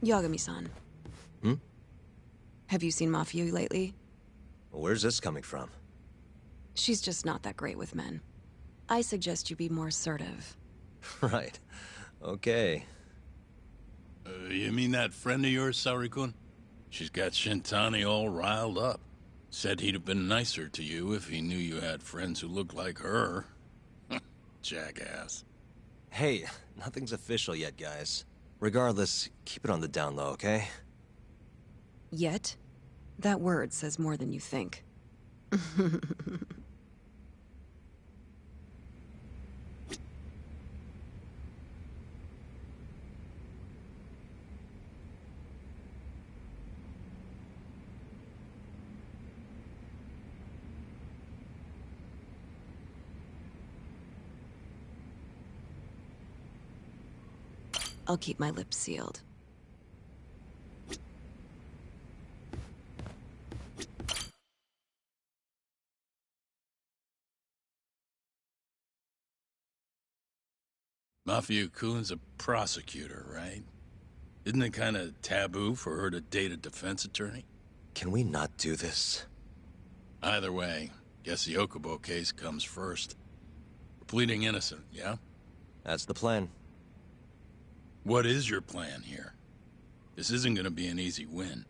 Yagami-san. Hmm? Have you seen Mafia lately? Where's this coming from? She's just not that great with men. I suggest you be more assertive. Right. Okay. You mean that friend of yours, Saori-kun? She's got Shintani all riled up. Said he'd have been nicer to you if he knew you had friends who looked like her. Jackass. Hey, nothing's official yet, guys. Regardless, keep it on the down low, okay? Yet? That word says more than you think. I'll keep my lips sealed. Mafia Kun's a prosecutor, right? Isn't it kind of taboo for her to date a defense attorney? Can we not do this? Either way, guess the Okubo case comes first. We're pleading innocent, yeah? That's the plan. What is your plan here? This isn't gonna be an easy win.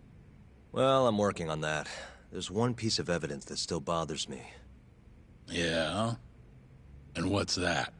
Well, I'm working on that. There's one piece of evidence that still bothers me. Yeah? And what's that?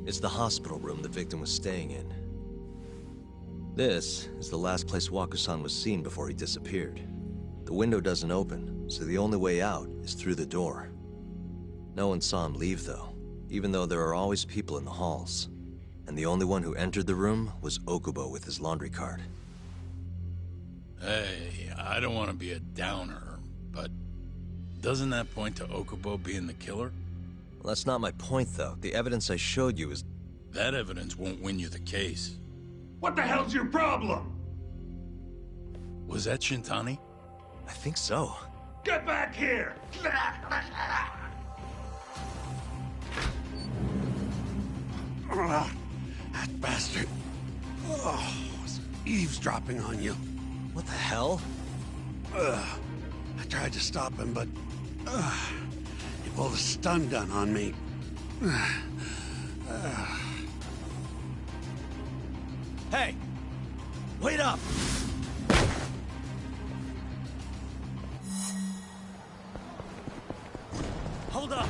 It's the hospital room the victim was staying in. This is the last place Waku-san was seen before he disappeared. The window doesn't open, so the only way out is through the door. No one saw him leave, though, even though there are always people in the halls. And the only one who entered the room was Okubo with his laundry cart. Hey, I don't want to be a downer, but doesn't that point to Okubo being the killer? Well, that's not my point, though. The evidence I showed you is... That evidence won't win you the case. What the hell's your problem? Was that Shintani? I think so. Get back here! That bastard. Oh, was eavesdropping on you. What the hell? I tried to stop him, but he pulled a stun gun on me. Hey! Wait up! Hold up!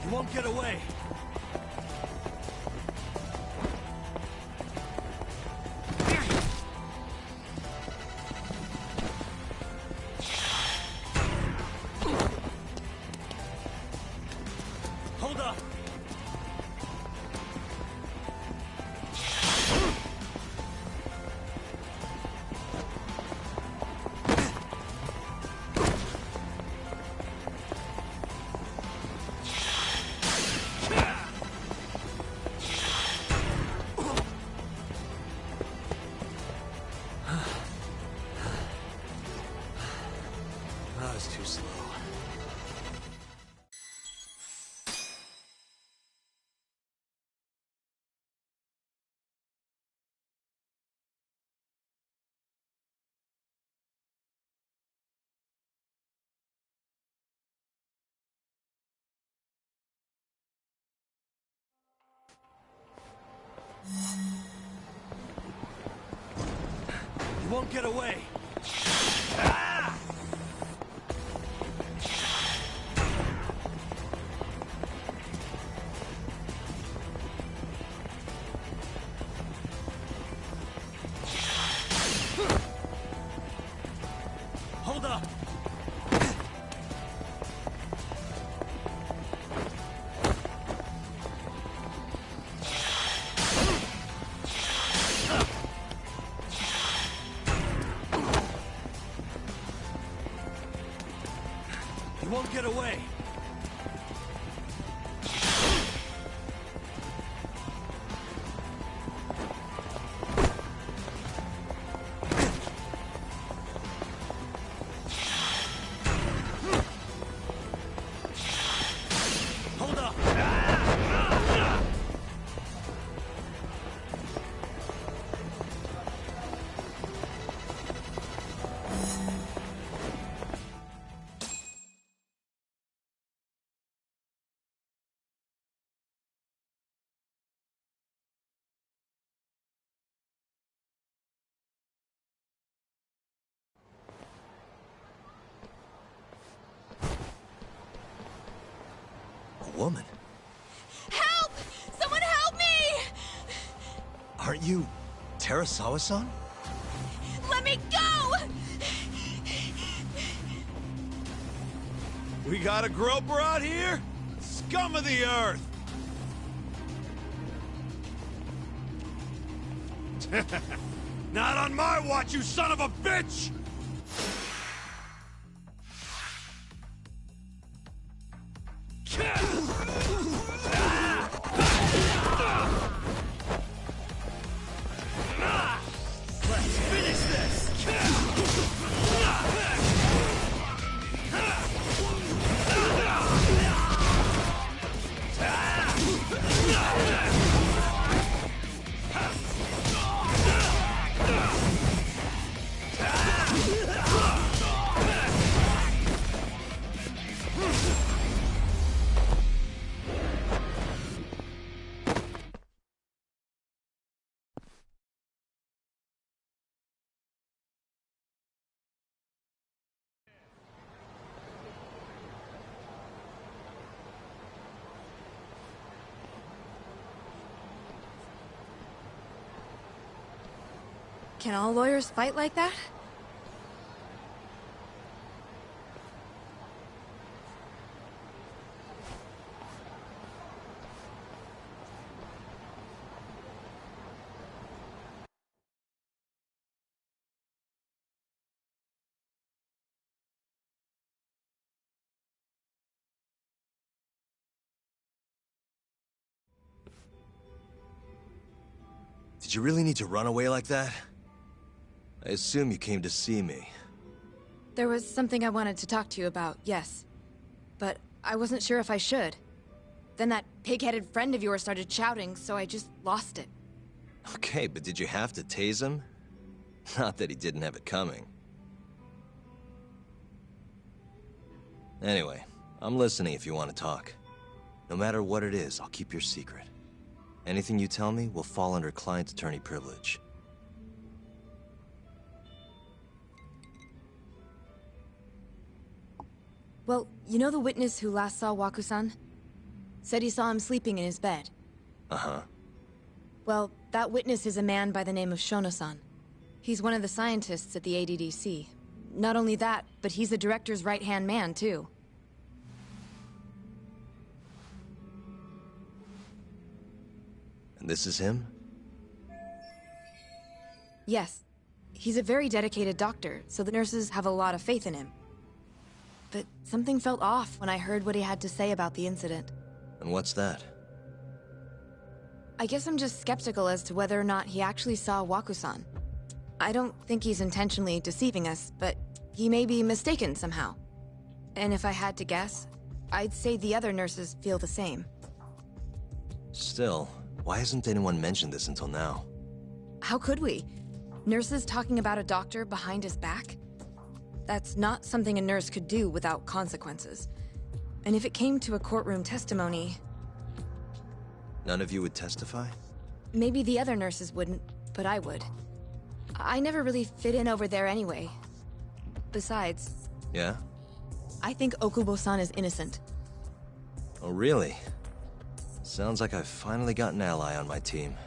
You won't get away! Hold up! That was too slow. You won't get away! Hold up! You won't get away! woman. Help! Someone help me! Aren't you Terasawa-san? Let me go! We got a groper out here? Scum of the earth! Not on my watch, you son of a bitch! Let's finish this! Can all lawyers fight like that? Did you really need to run away like that? I assume you came to see me. There was something I wanted to talk to you about, yes. But I wasn't sure if I should. Then that pig-headed friend of yours started shouting, so I just lost it. Okay, but did you have to tase him? Not that he didn't have it coming. Anyway, I'm listening if you want to talk. No matter what it is, I'll keep your secret. Anything you tell me will fall under client attorney privilege. Well, you know the witness who last saw Waku-san? Said he saw him sleeping in his bed. Uh-huh. Well, that witness is a man by the name of Shono-san. He's one of the scientists at the ADDC. Not only that, but he's the director's right-hand man, too. And this is him? Yes. He's a very dedicated doctor, so the nurses have a lot of faith in him. But something felt off when I heard what he had to say about the incident. And what's that? I guess I'm just skeptical as to whether or not he actually saw Waku-san. I don't think he's intentionally deceiving us, but he may be mistaken somehow. And if I had to guess, I'd say the other nurses feel the same. Still, why hasn't anyone mentioned this until now? How could we? Nurses talking about a doctor behind his back? That's not something a nurse could do without consequences. And if it came to a courtroom testimony... None of you would testify? Maybe the other nurses wouldn't, but I would. I never really fit in over there anyway. Besides... Yeah? I think Okubo-san is innocent. Oh, really? Sounds like I've finally got an ally on my team.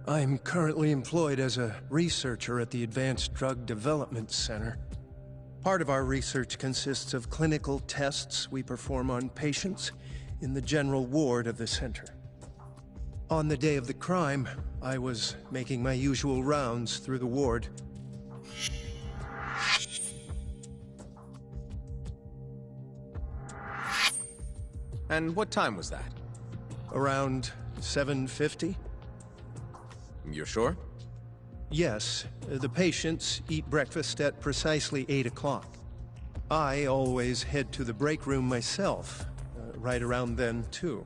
I'm currently employed as a researcher at the Advanced Drug Development Center. Part of our research consists of clinical tests we perform on patients in the general ward of the center. On the day of the crime, I was making my usual rounds through the ward. And what time was that? Around 7:50? You're sure? Yes. The patients eat breakfast at precisely 8 o'clock. I always head to the break room myself, right around then, too.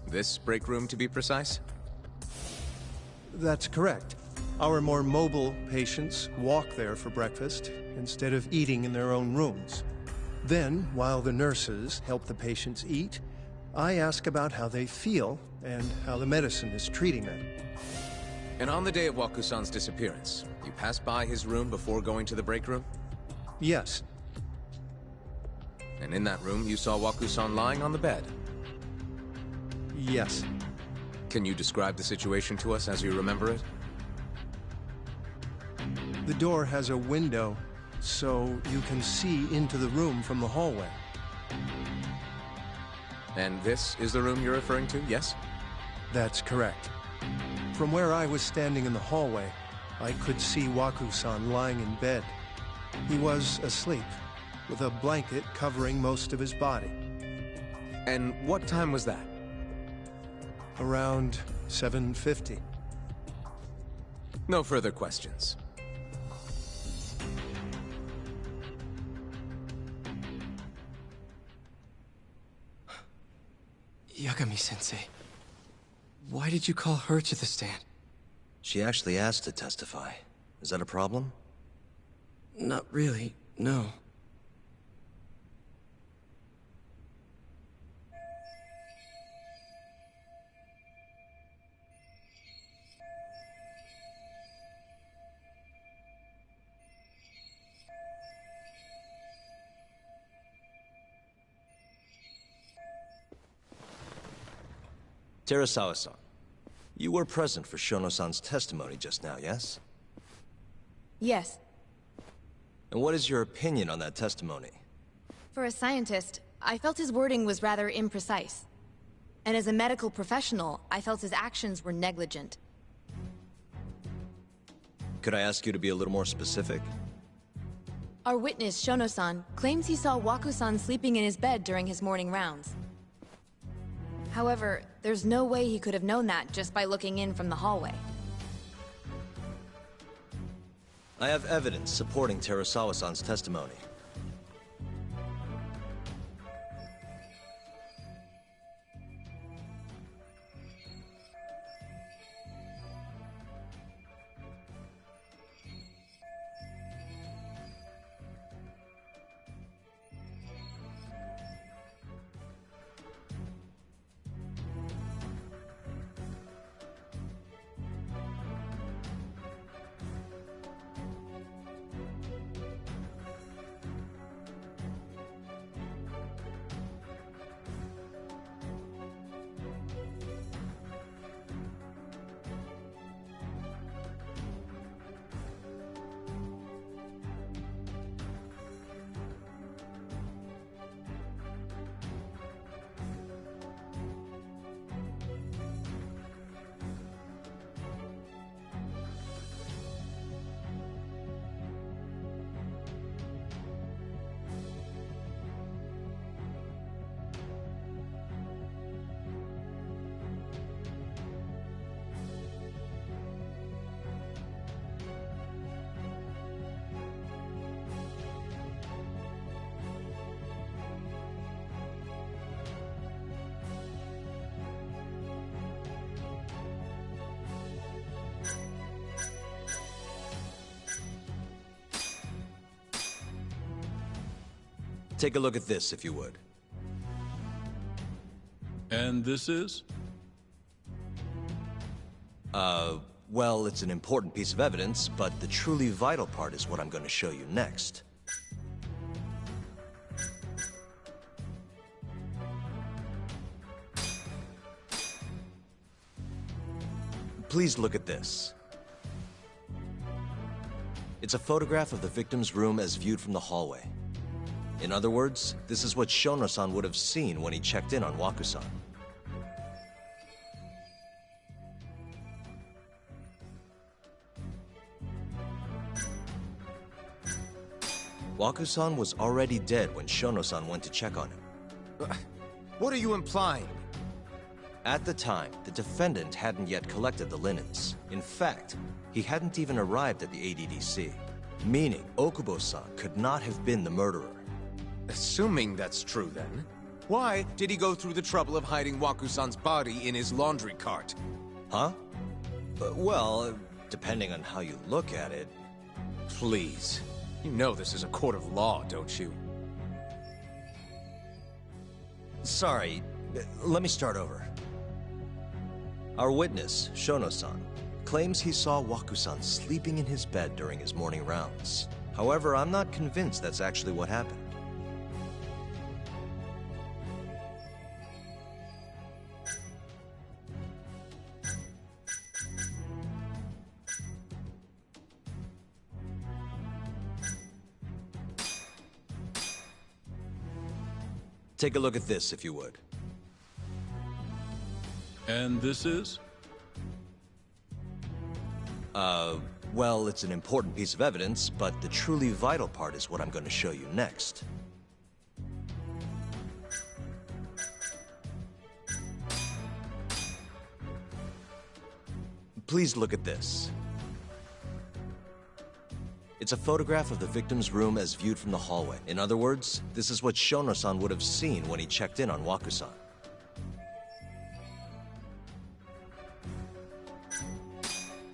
This break room, to be precise? That's correct. Our more mobile patients walk there for breakfast instead of eating in their own rooms. Then, while the nurses help the patients eat, I ask about how they feel and how the medicine is treating them. And on the day of Waku-san's disappearance, you passed by his room before going to the break room? Yes. And in that room, you saw Waku-san lying on the bed? Yes. Can you describe the situation to us as you remember it? The door has a window, so you can see into the room from the hallway. And this is the room you're referring to, yes? That's correct. From where I was standing in the hallway, I could see Waku-san lying in bed. He was asleep, with a blanket covering most of his body. And what time was that? Around 7:50. No further questions. Yagami-sensei, why did you call her to the stand? She actually asked to testify. Is that a problem? Not really, no. Terasawa-san, you were present for Shono-san's testimony just now, yes? Yes. And what is your opinion on that testimony? For a scientist, I felt his wording was rather imprecise. And as a medical professional, I felt his actions were negligent. Could I ask you to be a little more specific? Our witness, Shono-san, claims he saw Waku-san sleeping in his bed during his morning rounds. However, there's no way he could have known that just by looking in from the hallway. I have evidence supporting Terasawa-san's testimony. Take a look at this, if you would. And this is? Well, it's an important piece of evidence, but the truly vital part is what I'm going to show you next. Please look at this. It's a photograph of the victim's room as viewed from the hallway. In other words, this is what Shono-san would have seen when he checked in on Waku-san. Waku-san was already dead when Shono-san went to check on him. What are you implying? At the time, the defendant hadn't yet collected the linens. In fact, he hadn't even arrived at the ADDC, meaning Okubo-san could not have been the murderer. Assuming that's true, then, why did he go through the trouble of hiding Waku-san's body in his laundry cart? Huh? Well, depending on how you look at it. Please. You know this is a court of law, don't you? Sorry, let me start over. Our witness, Shono-san, claims he saw Waku-san sleeping in his bed during his morning rounds. However, I'm not convinced that's actually what happened. Take a look at this, if you would. And this is? Well, it's an important piece of evidence, but the truly vital part is what I'm going to show you next. Please look at this. It's a photograph of the victim's room as viewed from the hallway. In other words, this is what Shono-san would have seen when he checked in on Waku-san.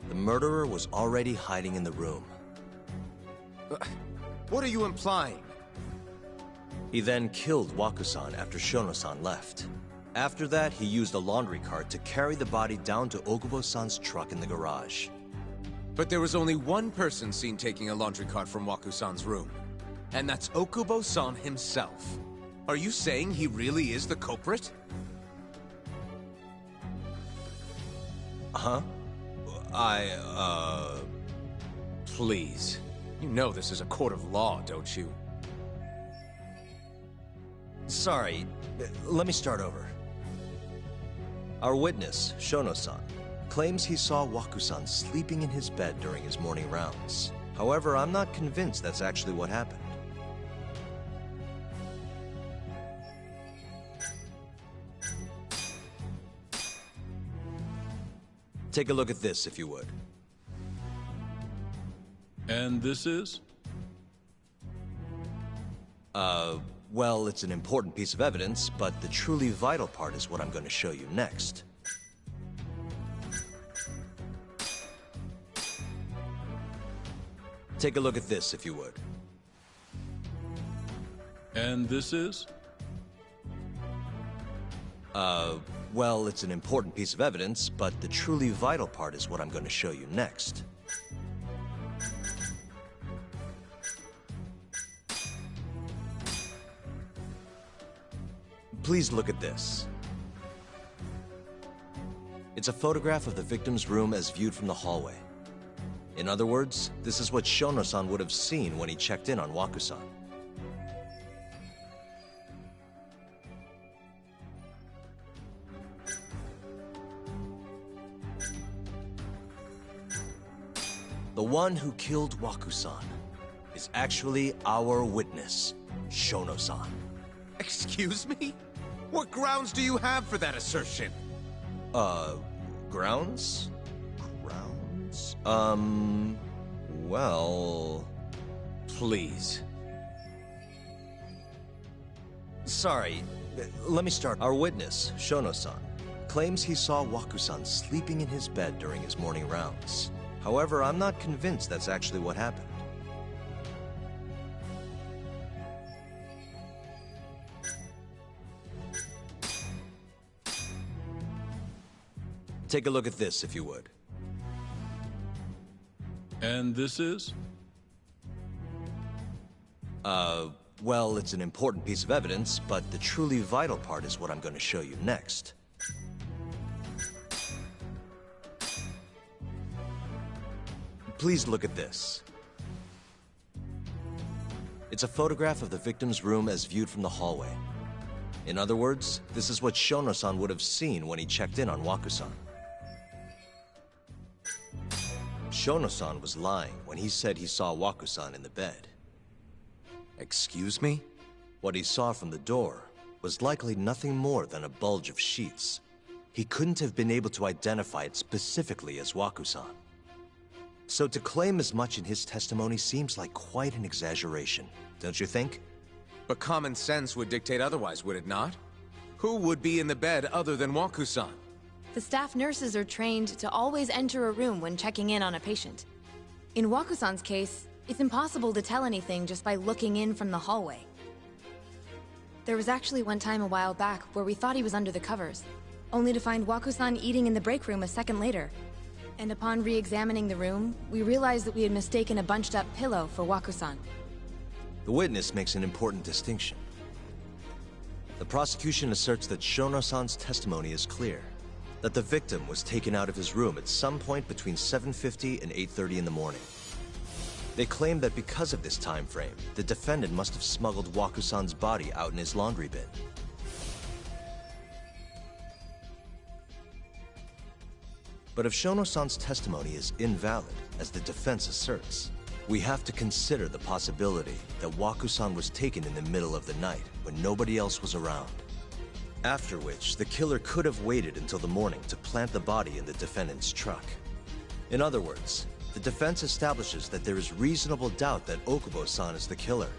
The murderer was already hiding in the room. What are you implying? He then killed Waku-san after Shono-san left. After that, he used a laundry cart to carry the body down to Okubo-san's truck in the garage. But there was only one person seen taking a laundry cart from Waku-san's room. And that's Okubo-san himself. Are you saying he really is the culprit? Huh? Please. You know this is a court of law, don't you? Sorry, let me start over. Our witness, Shono-san, claims he saw Waku-san sleeping in his bed during his morning rounds. However, I'm not convinced that's actually what happened. Take a look at this, if you would. And this is? Well, it's an important piece of evidence, but the truly vital part is what I'm going to show you next. Take a look at this, if you would. And this is? Well, it's an important piece of evidence, but the truly vital part is what I'm going to show you next. Please look at this. It's a photograph of the victim's room as viewed from the hallway. In other words, this is what Shono-san would have seen when he checked in on Waku-san. The one who killed Waku-san is actually our witness, Shono-san. Excuse me? What grounds do you have for that assertion? Grounds? Grounds? Well... Please. Sorry, let me start. Our witness, Shono-san, claims he saw Waku-san sleeping in his bed during his morning rounds. However, I'm not convinced that's actually what happened. Take a look at this, if you would. And this is? Well, it's an important piece of evidence, but the truly vital part is what I'm going to show you next. Please look at this. It's a photograph of the victim's room as viewed from the hallway. In other words, this is what Shono-san would have seen when he checked in on Waku-san. Shono-san was lying when he said he saw Waku-san in the bed. Excuse me? What he saw from the door was likely nothing more than a bulge of sheets. He couldn't have been able to identify it specifically as Waku-san. So to claim as much in his testimony seems like quite an exaggeration, don't you think? But common sense would dictate otherwise, would it not? Who would be in the bed other than Waku-san? The staff nurses are trained to always enter a room when checking in on a patient. In Waku-san's case, it's impossible to tell anything just by looking in from the hallway. There was actually one time a while back where we thought he was under the covers, only to find Waku-san eating in the break room a second later. And upon re-examining the room, we realized that we had mistaken a bunched-up pillow for Waku-san. The witness makes an important distinction. The prosecution asserts that Shono-san's testimony is clear, that the victim was taken out of his room at some point between 7:50 and 8:30 in the morning. They claim that because of this time frame, the defendant must have smuggled Waku-san's body out in his laundry bin. But if Shono-san's testimony is invalid, as the defense asserts, we have to consider the possibility that Waku-san was taken in the middle of the night when nobody else was around. After which, the killer could have waited until the morning to plant the body in the defendant's truck. In other words, the defense establishes that there is reasonable doubt that Okubo-san is the killer,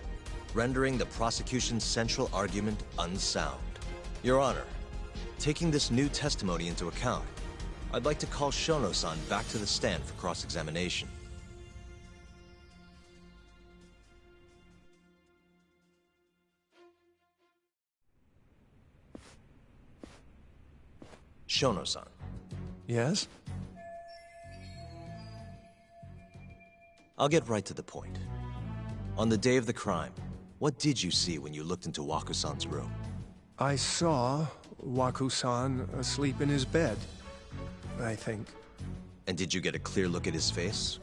rendering the prosecution's central argument unsound. Your Honor, taking this new testimony into account, I'd like to call Shono-san back to the stand for cross-examination. Shono-san. Yes? I'll get right to the point. On the day of the crime, what did you see when you looked into Waku-san's room? I saw Waku-san asleep in his bed, I think. And did you get a clear look at his face?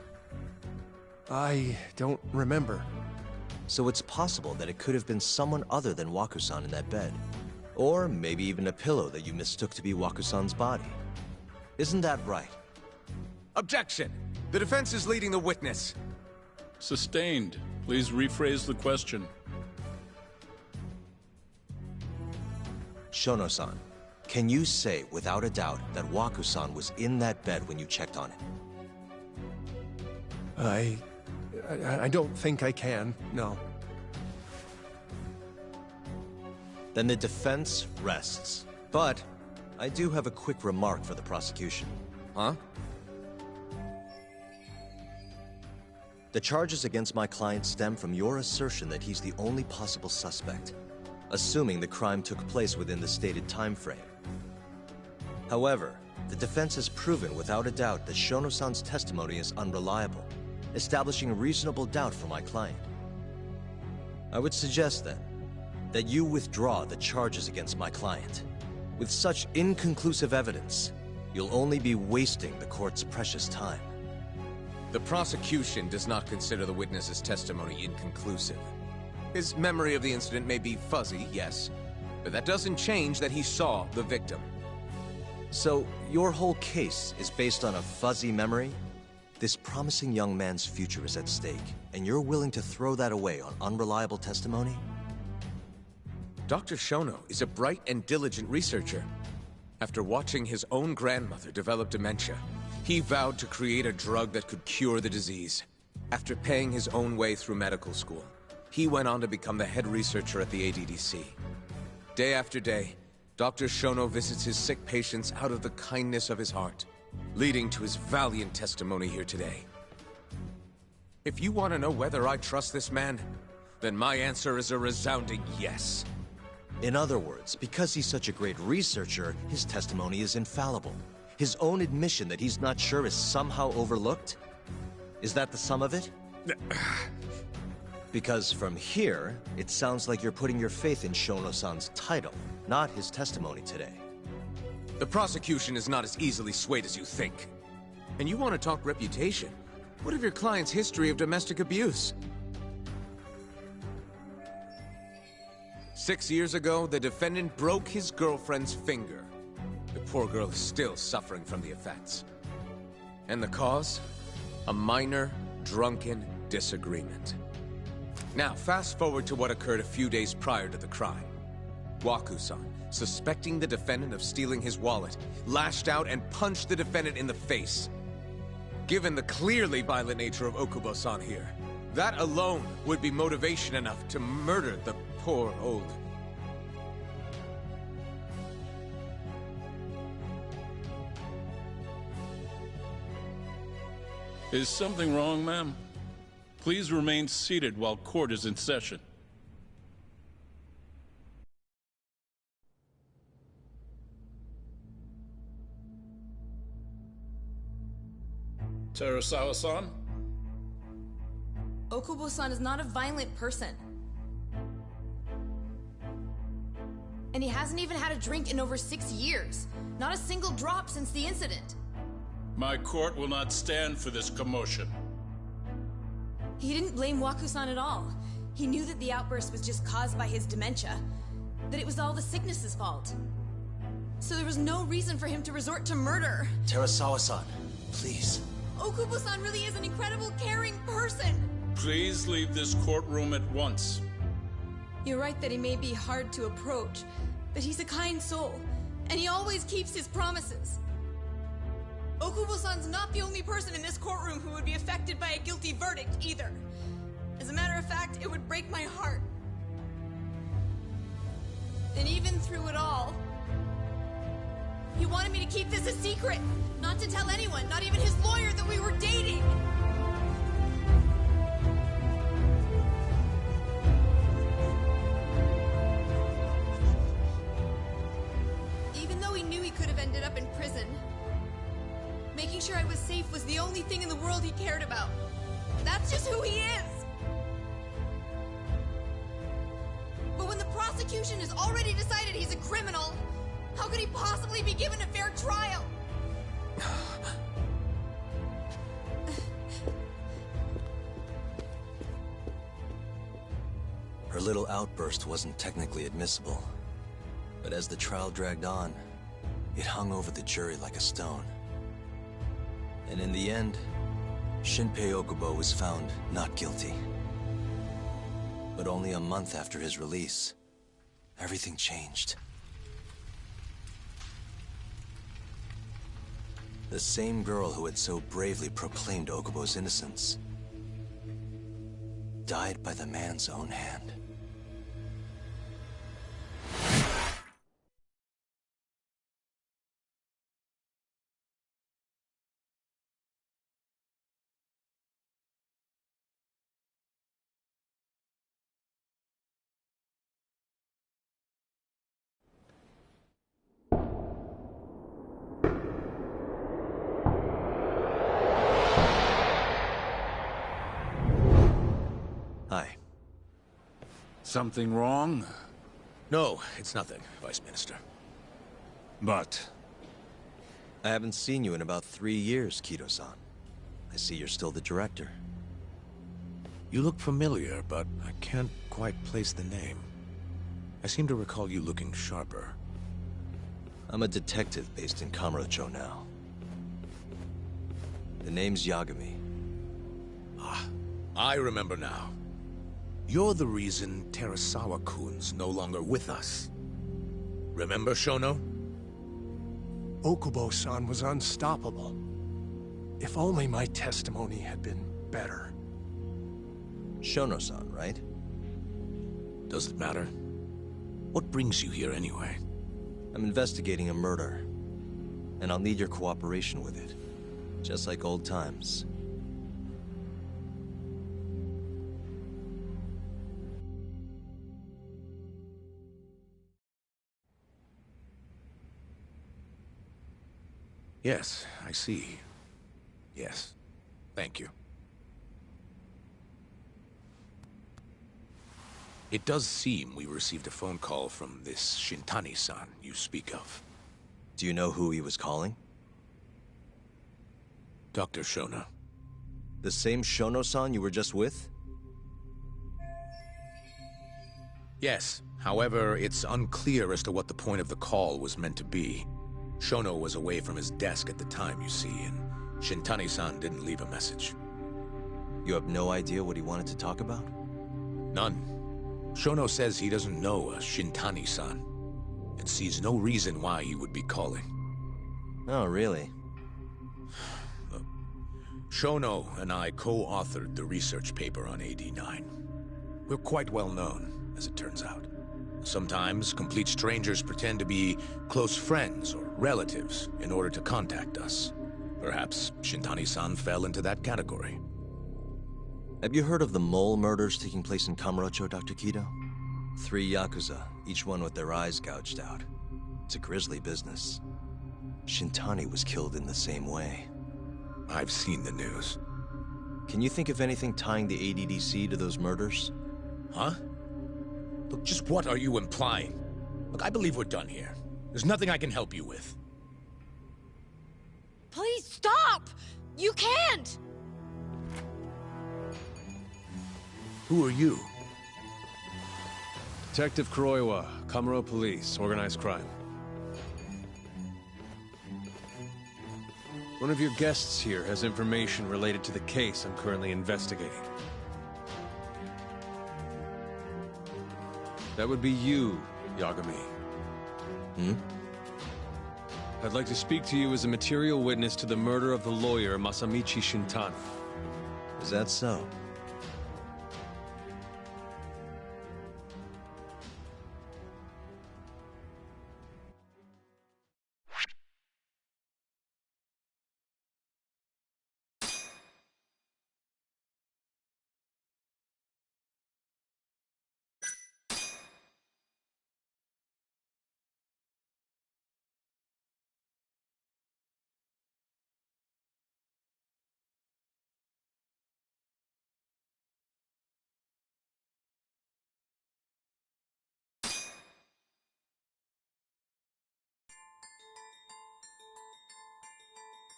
I don't remember. So it's possible that it could have been someone other than Waku-san in that bed. Or maybe even a pillow that you mistook to be Waku-san's body. Isn't that right? Objection! The defense is leading the witness. Sustained. Please rephrase the question. Shono-san, can you say without a doubt that Waku-san was in that bed when you checked on him? I don't think I can, no. Then the defense rests. But I do have a quick remark for the prosecution. Huh? The charges against my client stem from your assertion that he's the only possible suspect, assuming the crime took place within the stated time frame. However, the defense has proven without a doubt that Shono-san's testimony is unreliable, establishing reasonable doubt for my client. I would suggest then that you withdraw the charges against my client. With such inconclusive evidence, you'll only be wasting the court's precious time. The prosecution does not consider the witness's testimony inconclusive. His memory of the incident may be fuzzy, yes, but that doesn't change that he saw the victim. So, your whole case is based on a fuzzy memory? This promising young man's future is at stake, and you're willing to throw that away on unreliable testimony? Dr. Shono is a bright and diligent researcher. After watching his own grandmother develop dementia, he vowed to create a drug that could cure the disease. After paying his own way through medical school, he went on to become the head researcher at the ADDC. Day after day, Dr. Shono visits his sick patients out of the kindness of his heart, leading to his valiant testimony here today. If you want to know whether I trust this man, then my answer is a resounding yes. In other words, because he's such a great researcher, his testimony is infallible. His own admission that he's not sure is somehow overlooked? Is that the sum of it? Because from here, it sounds like you're putting your faith in Shono-san's title, not his testimony today. The prosecution is not as easily swayed as you think. And you want to talk reputation? What of your client's history of domestic abuse? 6 years ago, the defendant broke his girlfriend's finger. The poor girl is still suffering from the effects. And the cause? A minor, drunken disagreement. Now, fast forward to what occurred a few days prior to the crime. Waku-san, suspecting the defendant of stealing his wallet, lashed out and punched the defendant in the face. Given the clearly violent nature of Okubo-san here, that alone would be motivation enough to murder the poor old... Is something wrong, ma'am? Please remain seated while court is in session. Terasawa-san? Okubo-san is not a violent person. And he hasn't even had a drink in over 6 years. Not a single drop since the incident. My court will not stand for this commotion. He didn't blame Waku-san at all. He knew that the outburst was just caused by his dementia. That it was all the sickness's fault. So there was no reason for him to resort to murder. Terasawa-san, please. Okubo-san really is an incredible, caring person. Please leave this courtroom at once. You're right that he may be hard to approach, but he's a kind soul, and he always keeps his promises. Okubo-san's not the only person in this courtroom who would be affected by a guilty verdict, either. As a matter of fact, it would break my heart. And even through it all, he wanted me to keep this a secret, not to tell anyone, not even his lawyer, that we were dating. Even though he knew he could have ended up in prison, making sure I was safe was the only thing in the world he cared about. That's just who he is. But when the prosecution has already decided he's a criminal, how could he possibly be given a fair trial? Her little outburst wasn't technically admissible, but as the trial dragged on, it hung over the jury like a stone. And in the end, Shinpei Okubo was found not guilty. But only a month after his release, everything changed. The same girl who had so bravely proclaimed Okubo's innocence died by the man's own hand. Hi. Something wrong? No, it's nothing, Vice Minister. But? I haven't seen you in about 3 years, Kido-san. I see you're still the director. You look familiar, but I can't quite place the name. I seem to recall you looking sharper. I'm a detective based in Kamurocho now. The name's Yagami. Ah, I remember now. You're the reason Terasawa-kun's no longer with us. Remember, Shono? Okubo-san was unstoppable. If only my testimony had been better. Shono-san, right? Does it matter? What brings you here anyway? I'm investigating a murder, and I'll need your cooperation with it. Just like old times. Yes, I see. Yes. Thank you. It does seem we received a phone call from this Shintani-san you speak of. Do you know who he was calling? Dr. Shono. The same Shono-san you were just with? Yes. However, it's unclear as to what the point of the call was meant to be. Shono was away from his desk at the time, you see, and Shintani-san didn't leave a message. You have no idea what he wanted to talk about? None. Shono says he doesn't know a Shintani-san, and sees no reason why he would be calling. Oh, really? Shono and I co-authored the research paper on AD9. We're quite well known, as it turns out. Sometimes, complete strangers pretend to be close friends or relatives in order to contact us. Perhaps Shintani-san fell into that category. Have you heard of the mole murders taking place in Kamurocho, Dr. Kido? 3 Yakuza, each one with their eyes gouged out. It's a grisly business. Shintani was killed in the same way. I've seen the news. Can you think of anything tying the ADDC to those murders? Huh? Look, just what are you implying? Look, I believe we're done here. There's nothing I can help you with. Please stop! You can't! Who are you? Detective Kuroiwa, Kamuro Police, Organized Crime. One of your guests here has information related to the case I'm currently investigating. That would be you, Yagami. Hmm? I'd like to speak to you as a material witness to the murder of the lawyer Masamichi Shintani. Is that so?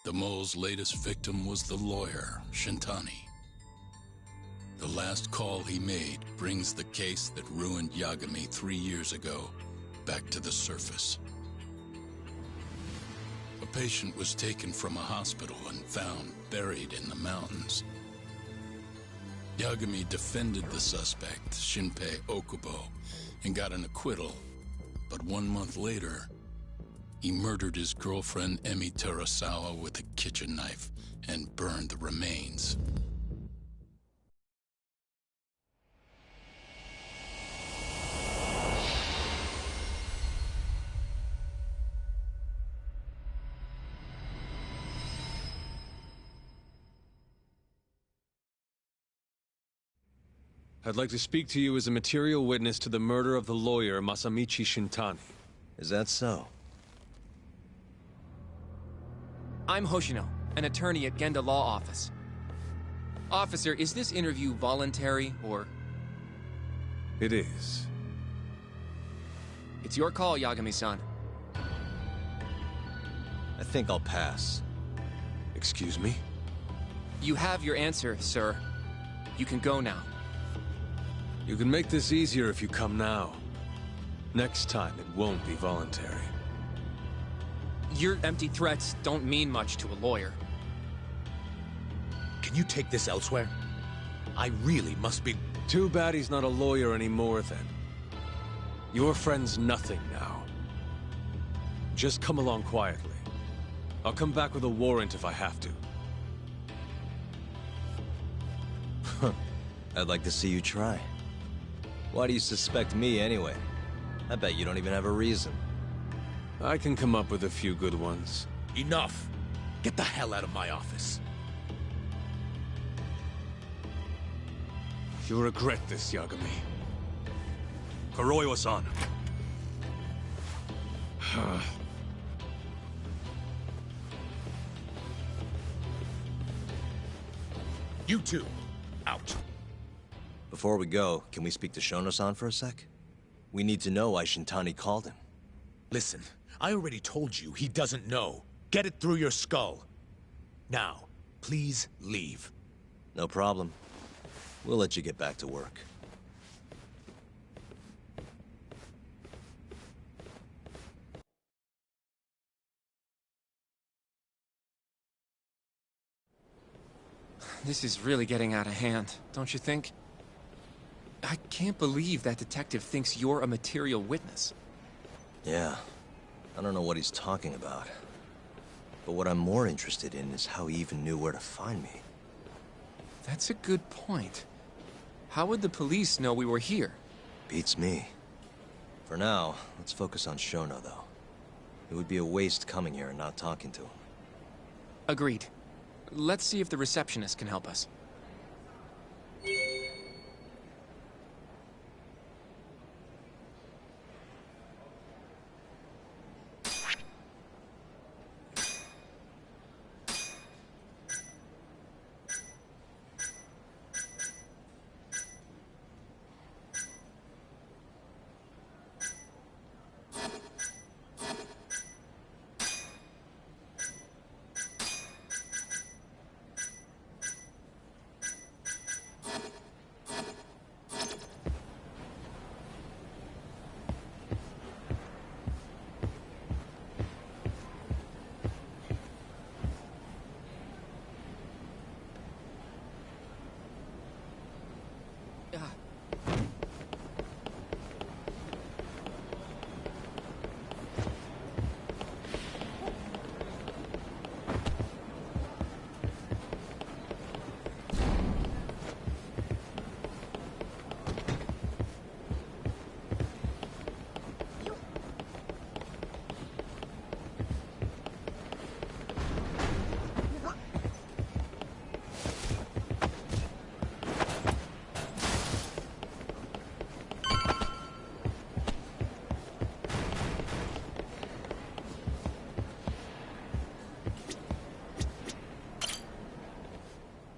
The mole's latest victim was the lawyer, Shintani. The last call he made brings the case that ruined Yagami 3 years ago back to the surface. A patient was taken from a hospital and found buried in the mountains. Yagami defended the suspect, Shinpei Okubo, and got an acquittal, but 1 month later, he murdered his girlfriend Emi Terasawa with a kitchen knife and burned the remains. I'd like to speak to you as a material witness to the murder of the lawyer Masamichi Shintani. Is that so? I'm Hoshino, an attorney at Genda Law Office. Officer, is this interview voluntary, or...? It is. It's your call, Yagami-san. I think I'll pass. Excuse me? You have your answer, sir. You can go now. You can make this easier if you come now. Next time, it won't be voluntary. Your empty threats don't mean much to a lawyer. Can you take this elsewhere? I really must be... Too bad he's not a lawyer anymore, then. Your friend's nothing now. Just come along quietly. I'll come back with a warrant if I have to. I'd like to see you try. Why do you suspect me anyway? I bet you don't even have a reason. I can come up with a few good ones. Enough! Get the hell out of my office. You'll regret this, Yagami. Kuroiwa-san. You two, out. Before we go, can we speak to Shono-san for a sec? We need to know why Shintani called him. Listen, I already told you he doesn't know. Get it through your skull. Now, please leave. No problem. We'll let you get back to work. This is really getting out of hand, don't you think? I can't believe that detective thinks you're a material witness. Yeah. I don't know what he's talking about. But what I'm more interested in is how he even knew where to find me. That's a good point. How would the police know we were here? Beats me. For now, let's focus on Shono, though. It would be a waste coming here and not talking to him. Agreed. Let's see if the receptionist can help us.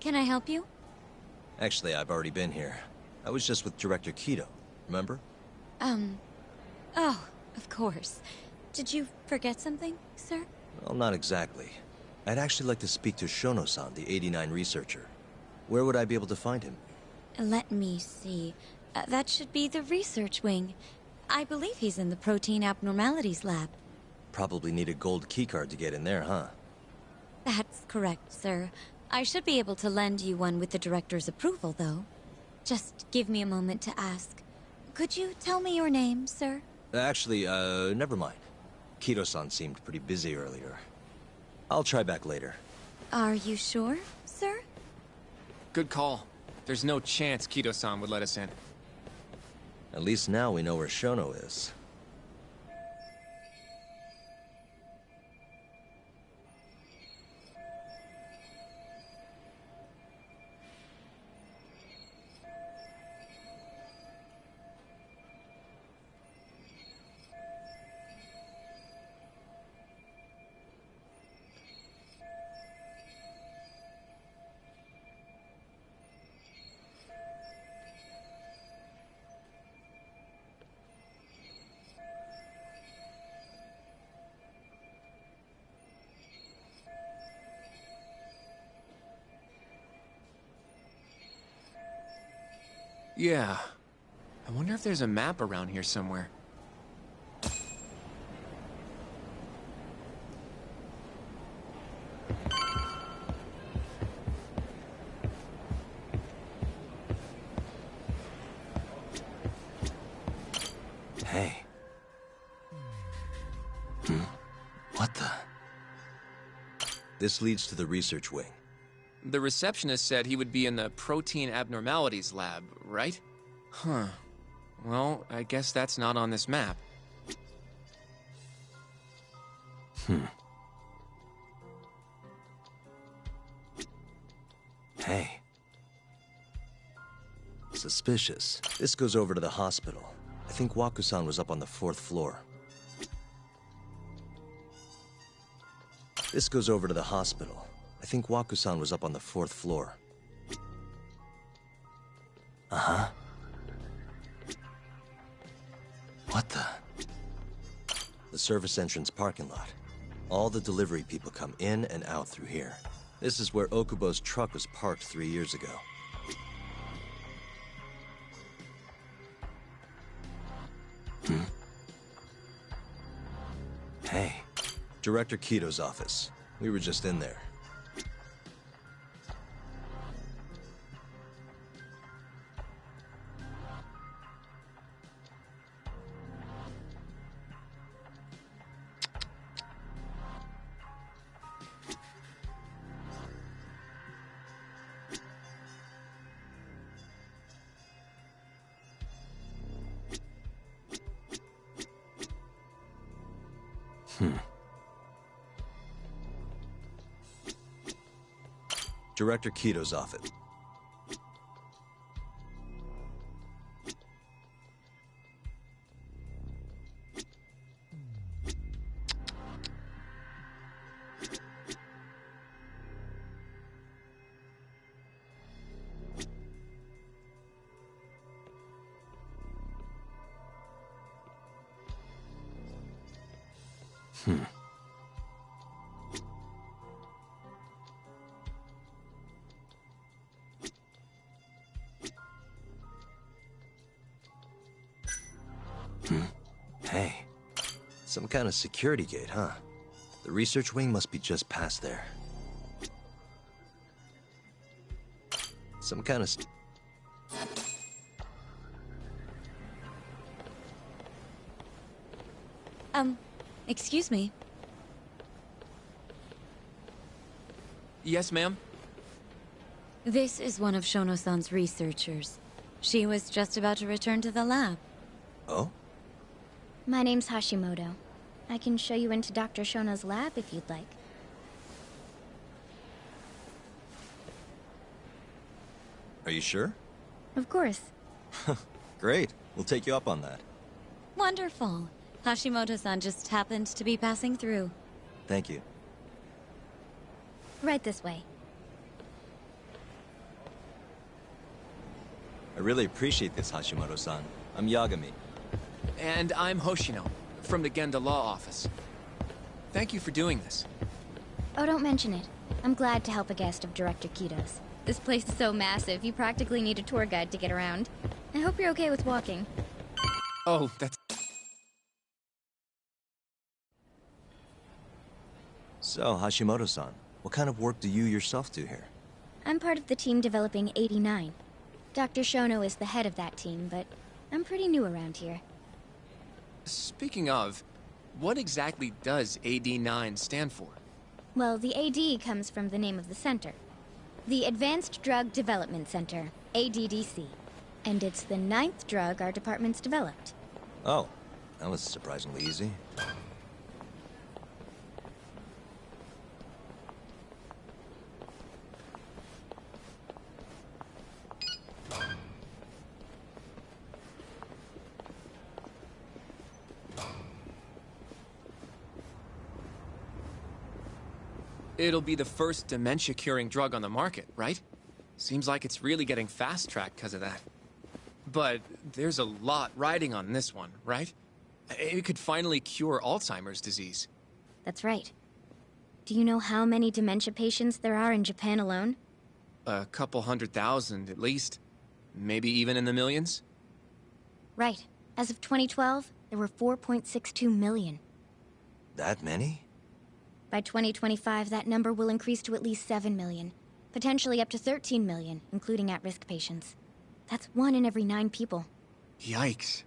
Can I help you? Actually, I've already been here. I was just with Director Keto, remember? Oh, of course. Did you forget something, sir? Well, not exactly. I'd actually like to speak to Shono-san, the 89 researcher. Where would I be able to find him? Let me see. That should be the research wing. I believe he's in the protein abnormalities lab. Probably need a gold keycard to get in there, huh? That's correct, sir. I should be able to lend you one with the director's approval, though. Just give me a moment to ask. Could you tell me your name, sir? Actually, never mind. Keto-san seemed pretty busy earlier. I'll try back later. Are you sure, sir? Good call. There's no chance Keto-san would let us in. At least now we know where Shono is. Yeah. I wonder if there's a map around here somewhere. Hey. What the? This leads to the research wing. The receptionist said he would be in the protein abnormalities lab, right? Huh. Well, I guess that's not on this map. Hey. Suspicious. This goes over to the hospital. I think Waku-san was up on the 4th floor. This goes over to the hospital. I think Waku-san was up on the 4th floor. Uh-huh. What the? The service entrance parking lot. All the delivery people come in and out through here. This is where Okubo's truck was parked 3 years ago. Hey. Director Keto's office. We were just in there. Director Kito's office. Hey, some kind of security gate, huh? The research wing must be just past there. Some kind of... Excuse me. Yes, ma'am? This is one of Shono-san's researchers. She was just about to return to the lab. Oh? My name's Hashimoto. I can show you into Dr. Shono's lab if you'd like. Are you sure? Of course. Great. We'll take you up on that. Wonderful. Hashimoto-san just happened to be passing through. Thank you. Right this way. I really appreciate this, Hashimoto-san. I'm Yagami. And I'm Hoshino, from the Genda Law Office. Thank you for doing this. Oh, don't mention it. I'm glad to help a guest of Director Kito's. This place is so massive, you practically need a tour guide to get around. I hope you're okay with walking. Oh, that's... So, Hashimoto-san, what kind of work do you yourself do here? I'm part of the team developing 89. Dr. Shono is the head of that team, but I'm pretty new around here. Speaking of, what exactly does AD9 stand for? Well, the AD comes from the name of the center. The Advanced Drug Development Center, ADDC. And it's the 9th drug our department's developed. Oh, that was surprisingly easy. It'll be the first dementia-curing drug on the market, right? Seems like it's really getting fast-tracked because of that. But there's a lot riding on this one, right? It could finally cure Alzheimer's disease. That's right. Do you know how many dementia patients there are in Japan alone? A couple 100,000 at least. Maybe even in the millions? Right. As of 2012, there were 4.62 million. That many? By 2025, that number will increase to at least 7 million. Potentially up to 13 million, including at-risk patients. That's 1 in every 9 people. Yikes.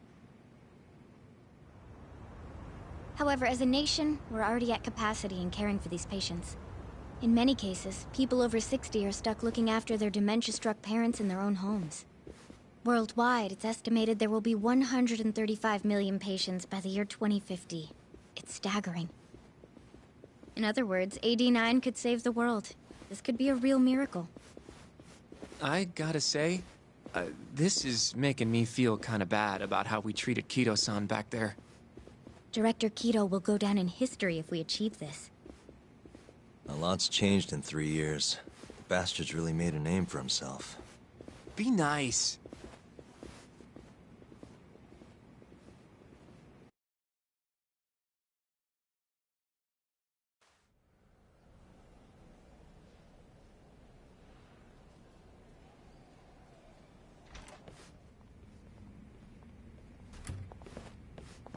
However, as a nation, we're already at capacity in caring for these patients. In many cases, people over 60 are stuck looking after their dementia-struck parents in their own homes. Worldwide, it's estimated there will be 135 million patients by the year 2050. It's staggering. In other words, AD9 could save the world. This could be a real miracle. I gotta say, this is making me feel kinda bad about how we treated Kito-san back there. Director Kito will go down in history if we achieve this. A lot's changed in 3 years. The bastard's really made a name for himself. Be nice.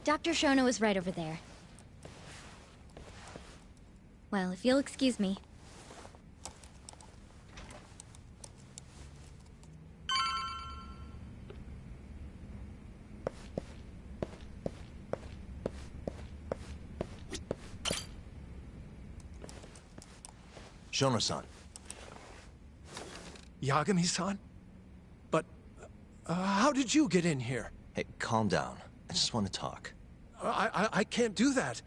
Dr. Shono is right over there. Well, if you'll excuse me. Shono-san. Yagami-san? But, how did you get in here? Hey, calm down. I just want to talk. I can't do that.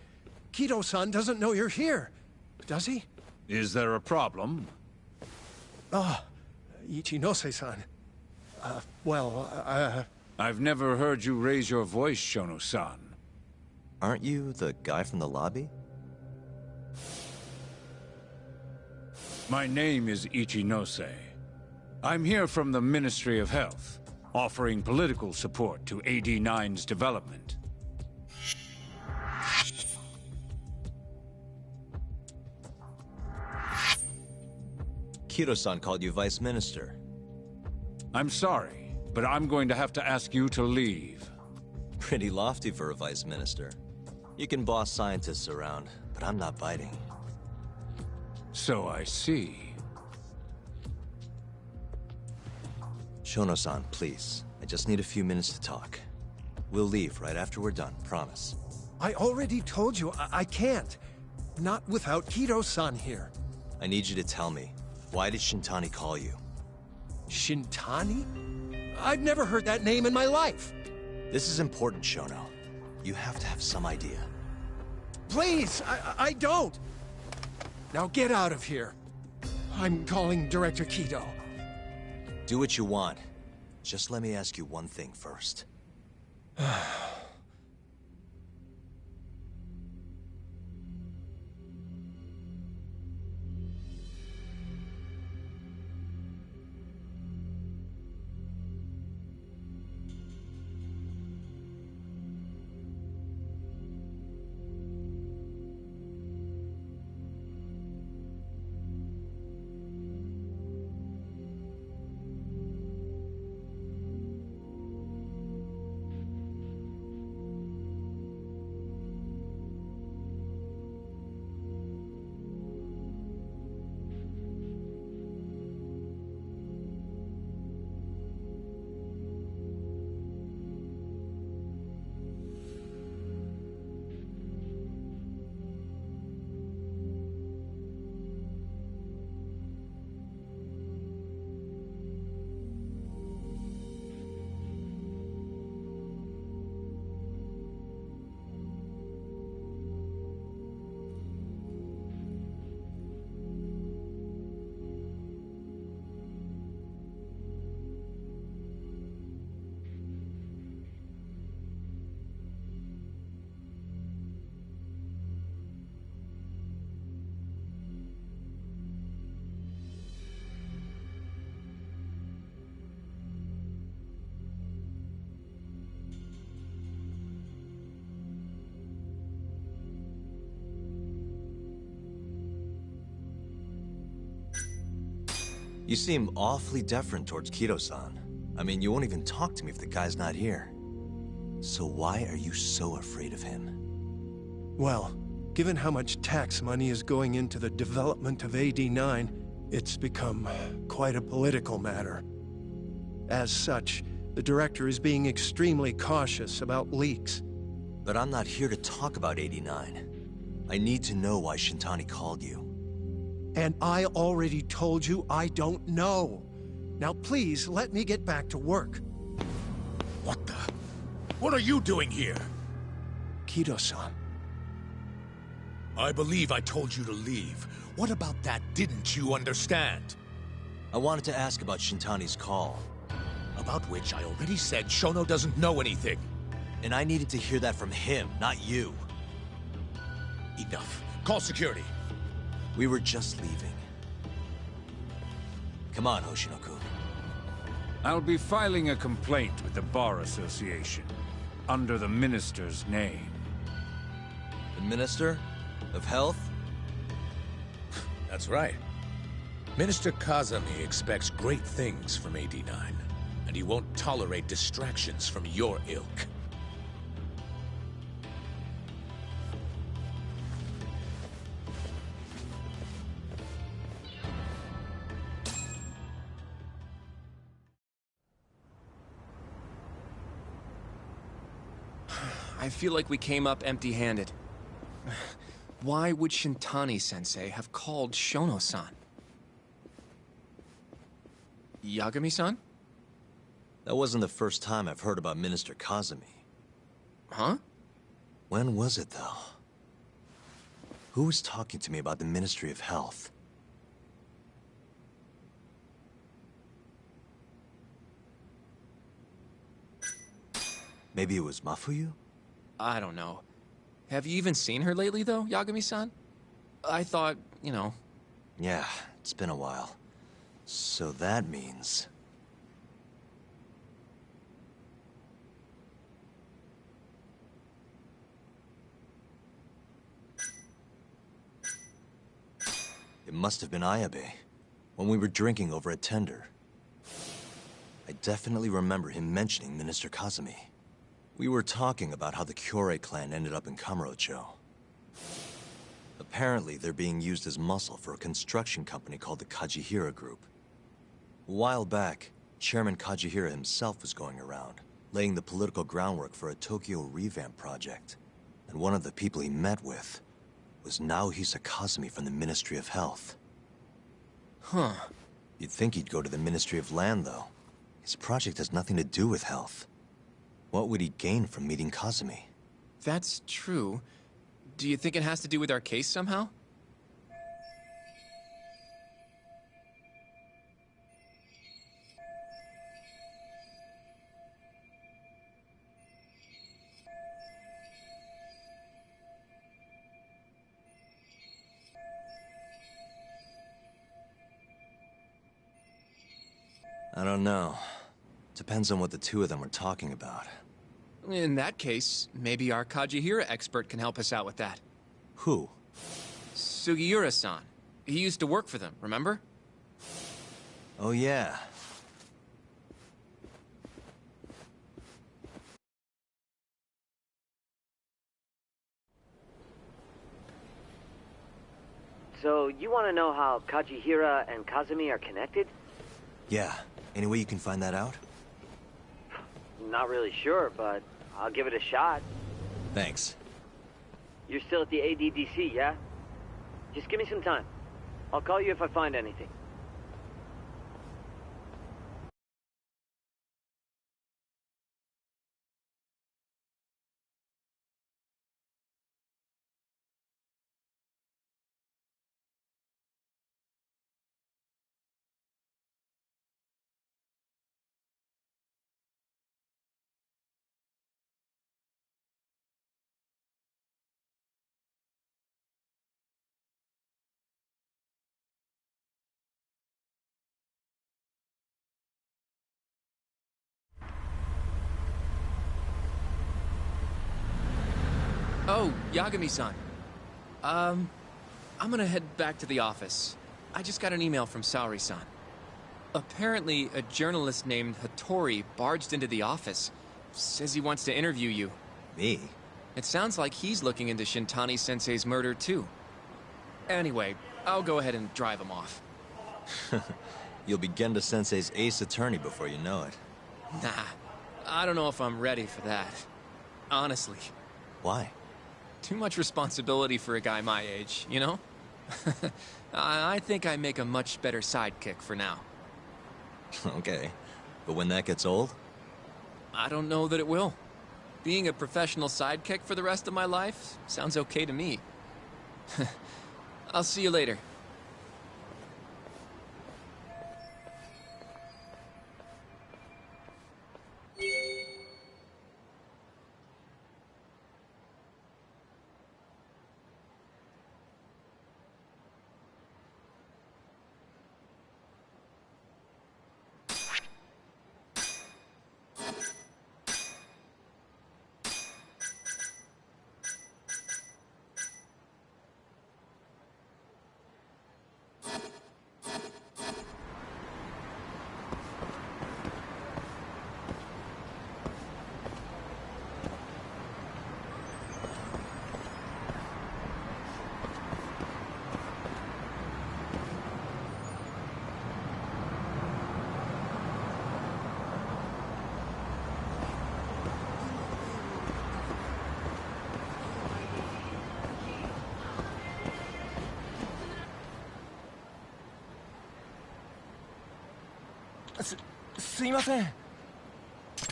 Kito-san doesn't know you're here. Does he? Is there a problem? Ah, Ichinose-san. I've never heard you raise your voice, Shono-san. Aren't you the guy from the lobby? My name is Ichinose. I'm here from the Ministry of Health, offering political support to AD9's development. Kiro-san called you Vice Minister. I'm sorry, but I'm going to have to ask you to leave. Pretty lofty for a Vice Minister. You can boss scientists around, but I'm not biting. So I see. Shono-san, please. I just need a few minutes to talk. We'll leave right after we're done, promise. I already told you I can't. Not without Kiro-san here. I need you to tell me, why did Shintani call you? Shintani? I've never heard that name in my life. This is important, Shono. You have to have some idea. Please, I don't. Now get out of here. I'm calling Director Kido. Do what you want. Just let me ask you one thing first. You seem awfully deferent towards Kido-san. I mean, you won't even talk to me if the guy's not here. So why are you so afraid of him? Well, given how much tax money is going into the development of AD9, it's become quite a political matter. As such, the director is being extremely cautious about leaks. But I'm not here to talk about 89. I need to know why Shintani called you. And I already told you I don't know. Now please, let me get back to work. What the? What are you doing here? Kido-san. I believe I told you to leave. What about that didn't you understand? I wanted to ask about Shintani's call. About which I already said Shono doesn't know anything. And I needed to hear that from him, not you. Enough. Call security. We were just leaving. Come on, Hoshino-kun. I'll be filing a complaint with the Bar Association, under the Minister's name. The Minister? Of Health? That's right. Minister Kazami expects great things from AD9, and he won't tolerate distractions from your ilk. I feel like we came up empty-handed. Why would Shintani-sensei have called Shono-san? Yagami-san? That wasn't the first time I've heard about Minister Kazami. Huh? When was it, though? Who was talking to me about the Ministry of Health? Maybe it was Mafuyu? I don't know. Have you even seen her lately, though, Yagami-san? I thought, you know... Yeah, it's been a while. So that means... It must have been Ayabe, when we were drinking over at Tender. I definitely remember him mentioning Minister Kazumi. We were talking about how the Kyorei clan ended up in Kamurocho. Apparently, they're being used as muscle for a construction company called the Kajihira Group. A while back, Chairman Kajihira himself was going around, laying the political groundwork for a Tokyo revamp project. And one of the people he met with was Naohisa Kazumi from the Ministry of Health. Huh. You'd think he'd go to the Ministry of Land, though. His project has nothing to do with health. What would he gain from meeting Kazumi? That's true. Do you think it has to do with our case somehow? I don't know. Depends on what the two of them were talking about. In that case, maybe our Kajihira expert can help us out with that. Who? Sugiura-san. He used to work for them, remember? Oh, yeah. So, you want to know how Kajihira and Kazumi are connected? Yeah. Any way you can find that out? Not really sure, but I'll give it a shot. Thanks. You're still at the ADDC, yeah? Just give me some time. I'll call you if I find anything. Oh, Yagami-san. I'm gonna head back to the office. I just got an email from Saori-san. Apparently, a journalist named Hattori barged into the office. Says he wants to interview you. Me? It sounds like he's looking into Shintani-sensei's murder, too. Anyway, I'll go ahead and drive him off. You'll be Genda-sensei's ace attorney before you know it. Nah, I don't know if I'm ready for that. Honestly. Why? Too much responsibility for a guy my age, you know? I think I make a much better sidekick for now. Okay. But when that gets old? I don't know that it will. Being a professional sidekick for the rest of my life sounds okay to me. I'll see you later.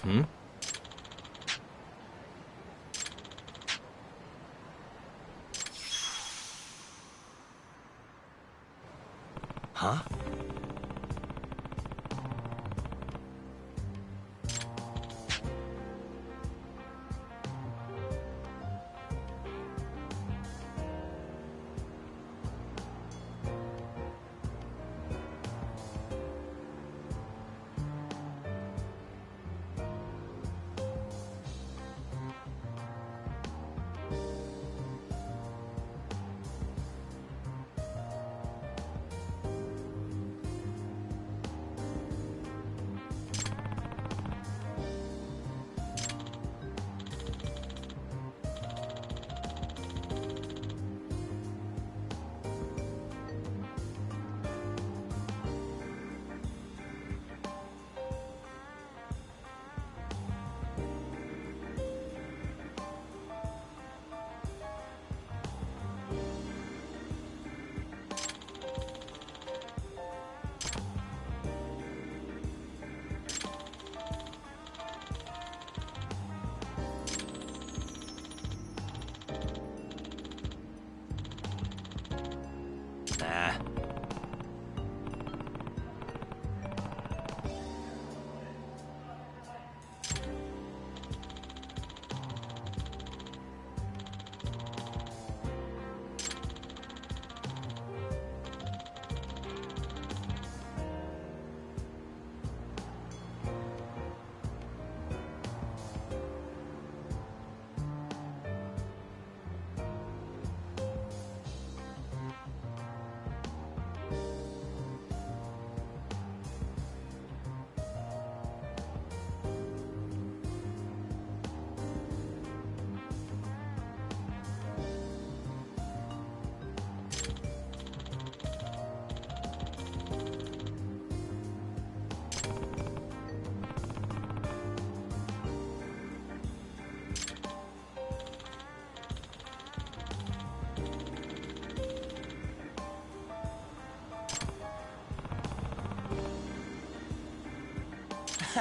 Hmm? Huh?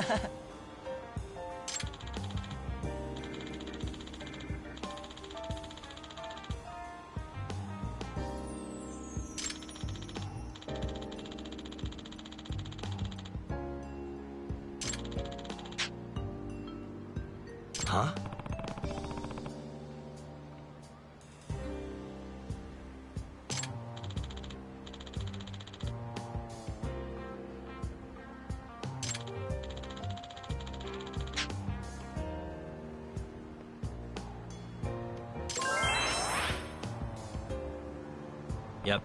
Huh? Yep.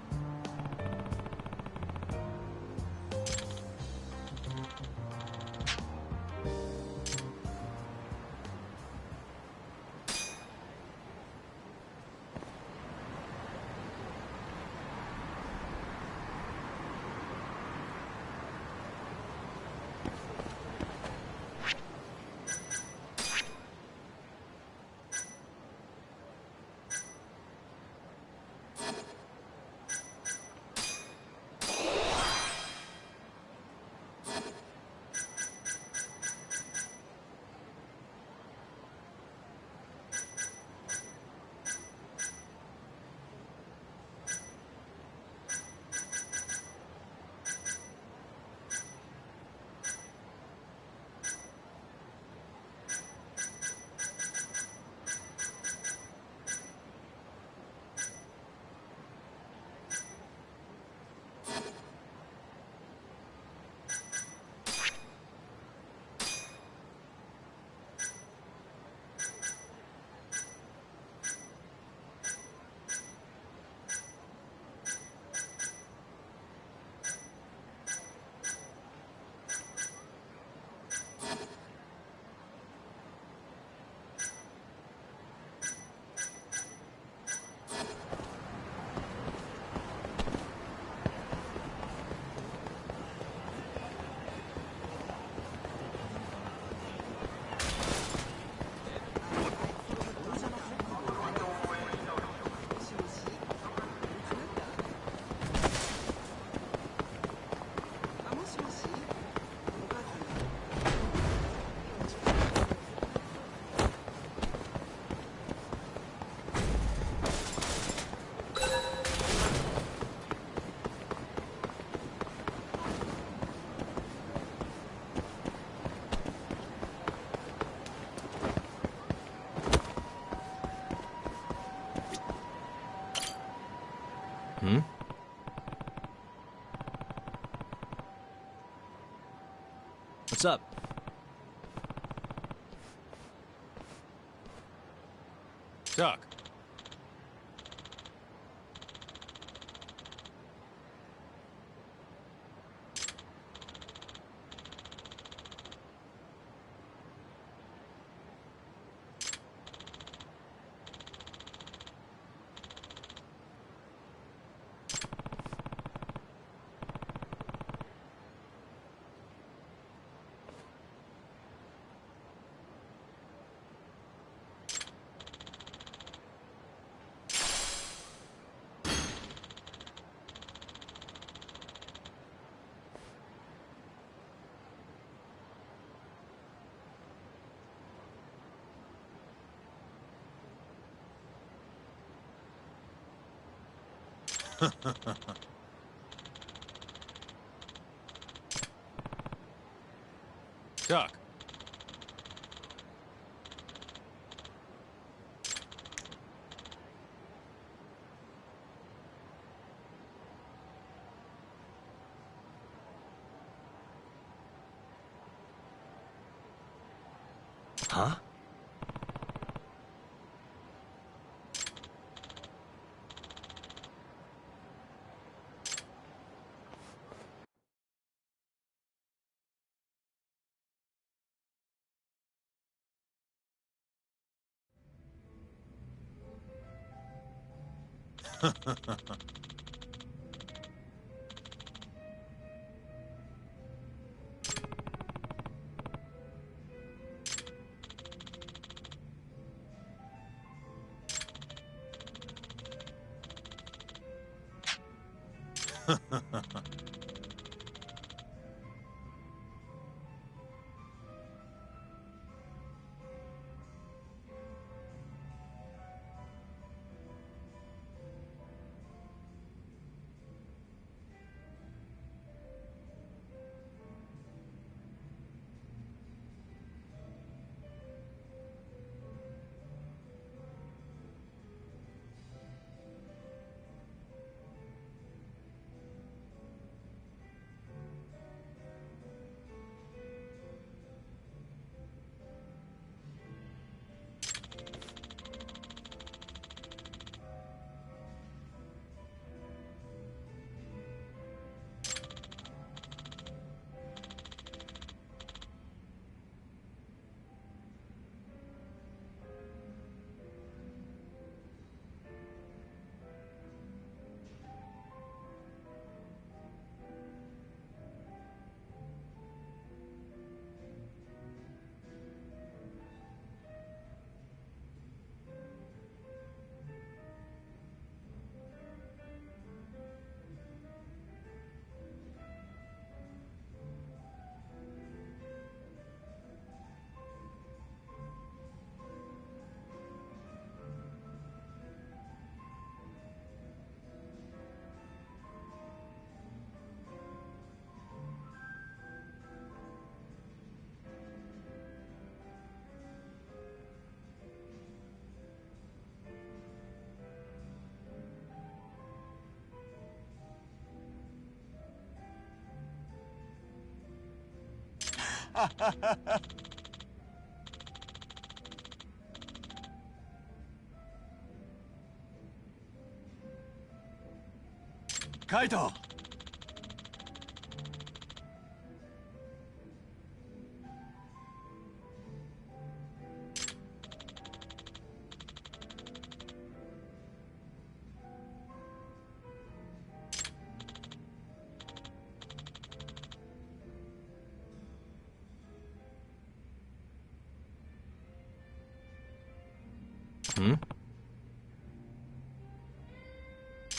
Hmm? What's up? Doc. Doc. Huh? Kaito! Hmm?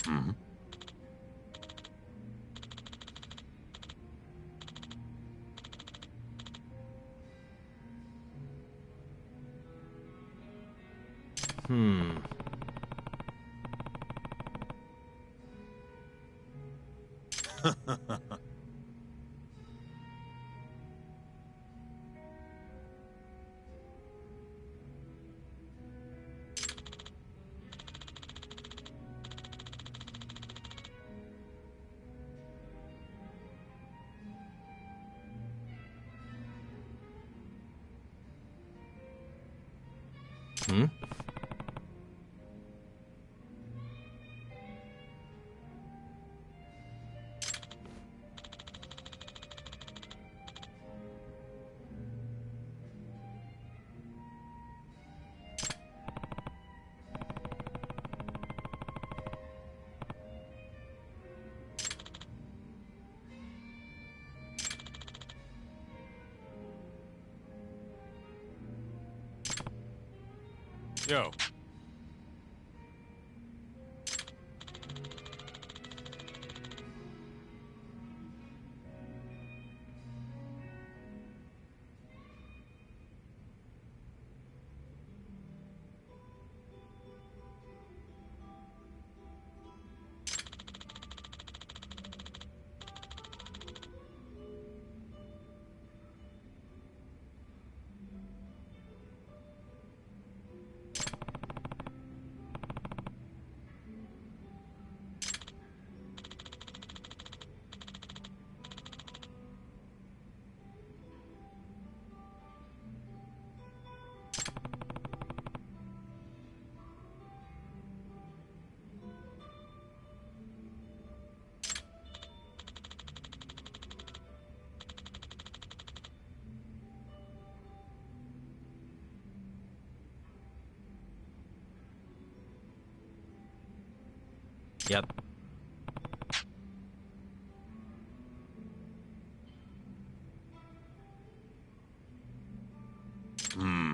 Hmm? Hmm. Hmm? Yo. Yep. Hmm.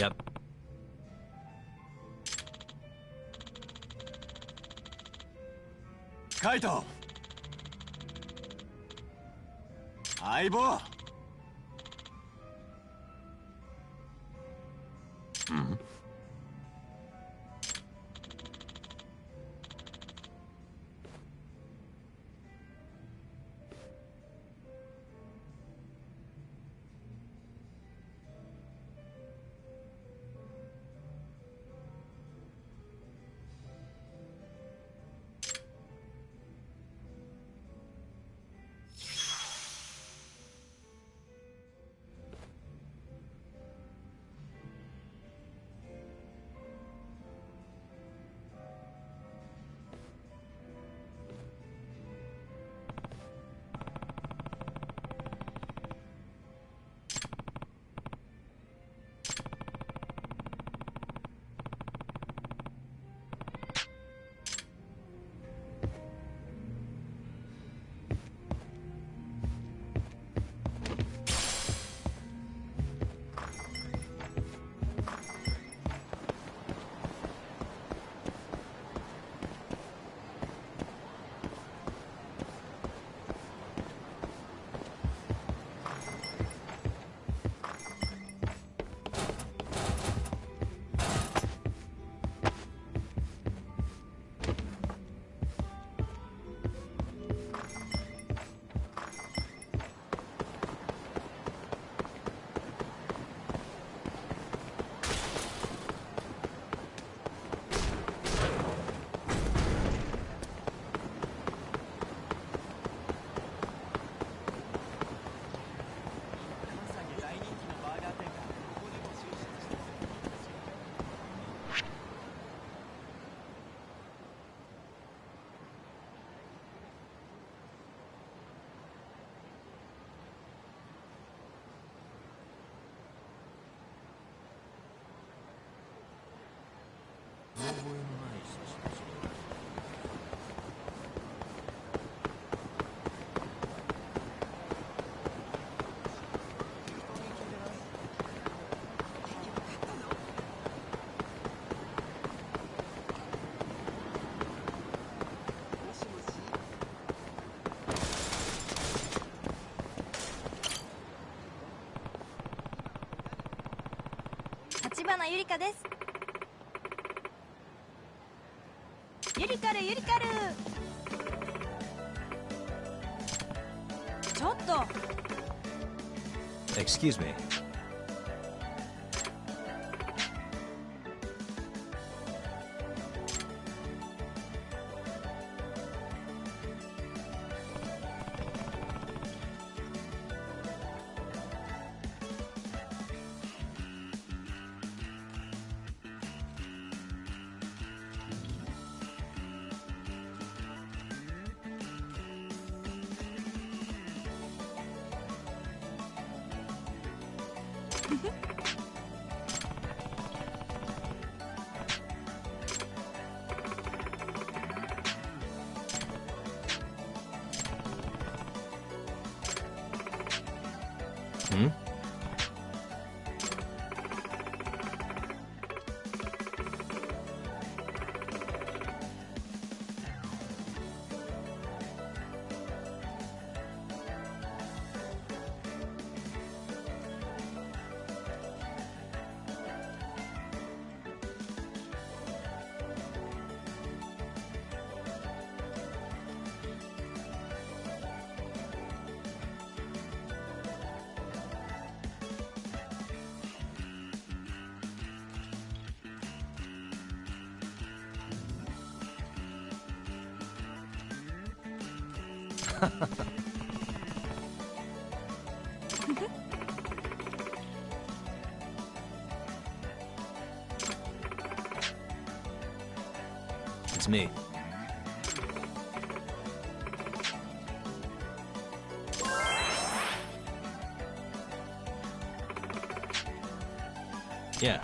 Yep. Kaito! 相棒! Hmm.ゆりかです。ゆりかるゆりかる。ちょっと。Excuse me. Hmm? It's me. Yeah.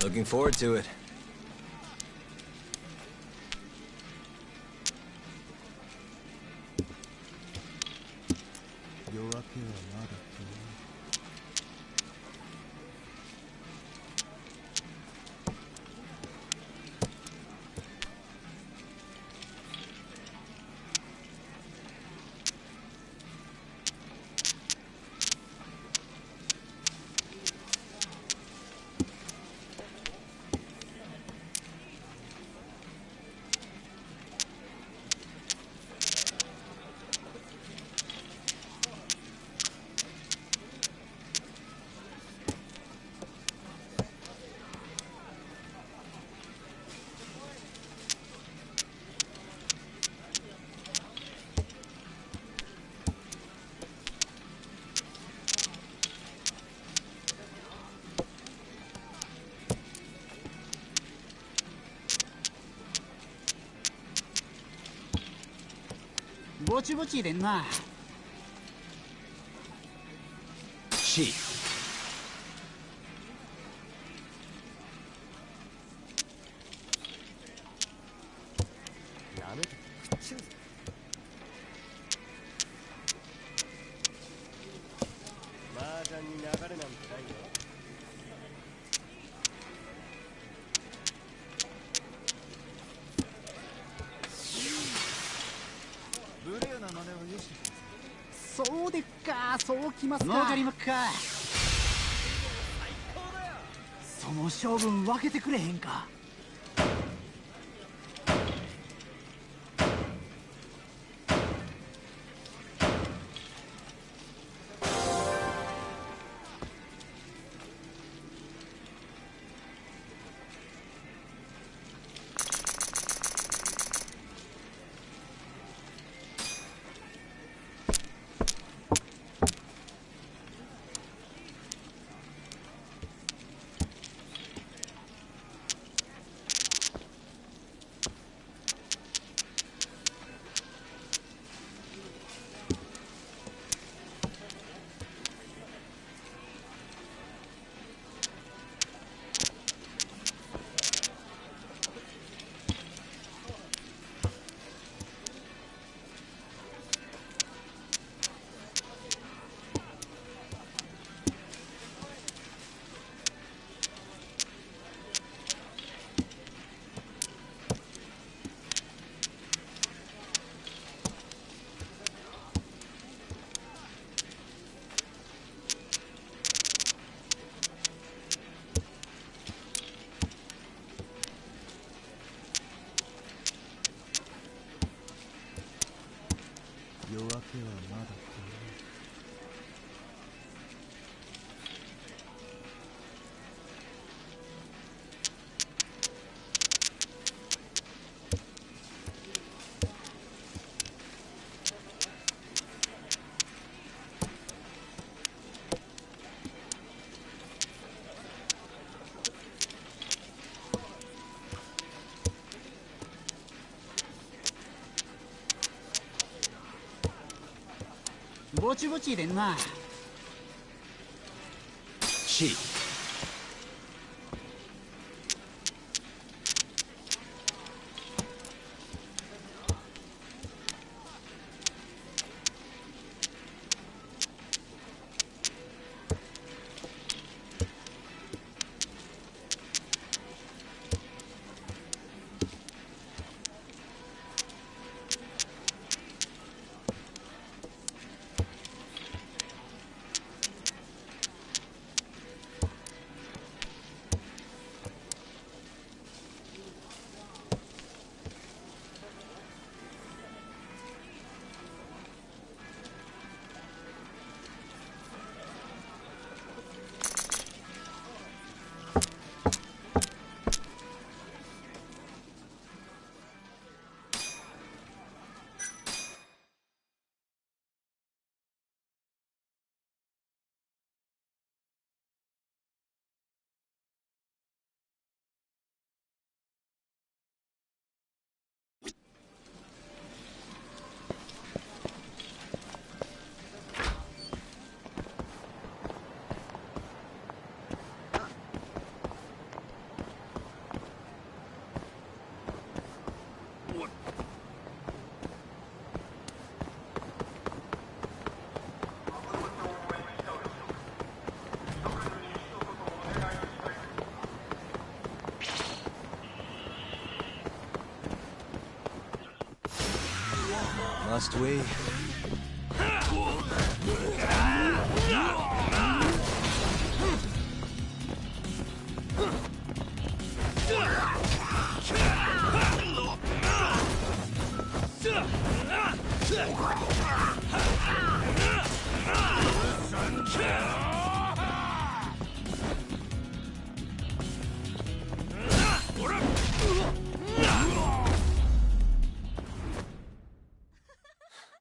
Looking forward to it. You're up here a lot of food. Chief. You're up here a lot of food. Chief. Must we?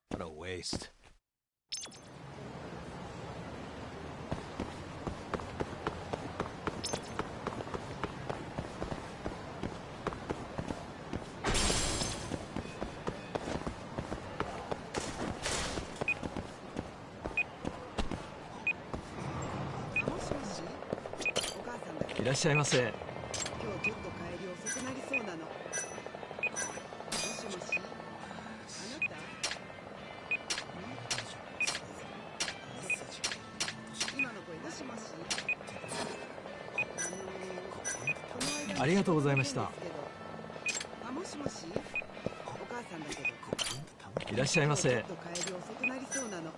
What a waste.いらっしゃいませ。今日ちょっと帰り遅くなりそうなの。もしもし、あなた？今の声、もしもし。ありがとうございました。あ、もしもし。お母さんだけど。いらっしゃいませ。ちょっと帰り遅くなりそうなの。も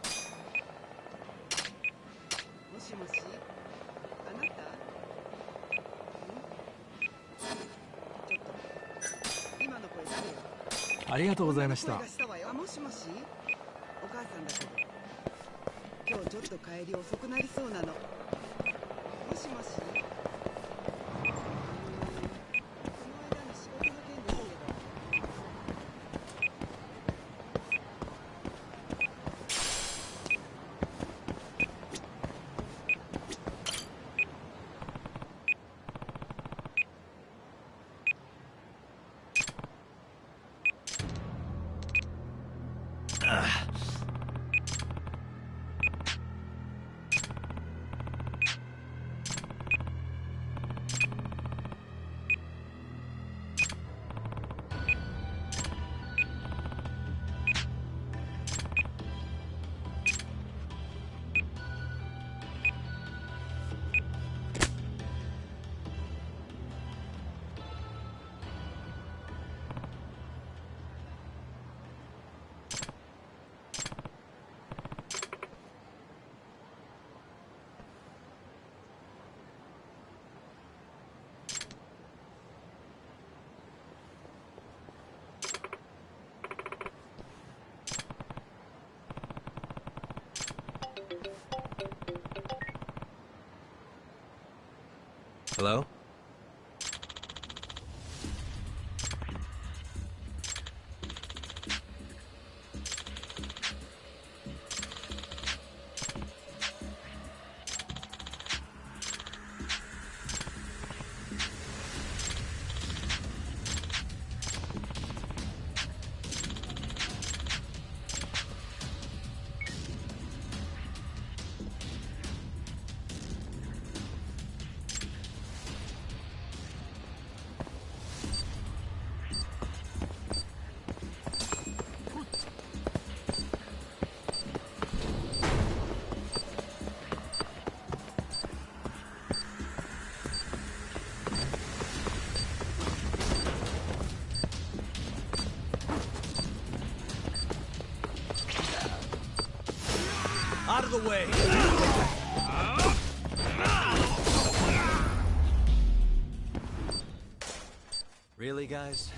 しもし。あなた？ありがとうございました。もしもし、お母さんだけど、今日ちょっと帰り遅くなりそうなの。もしもし。Hello? Out of the way! Really, guys?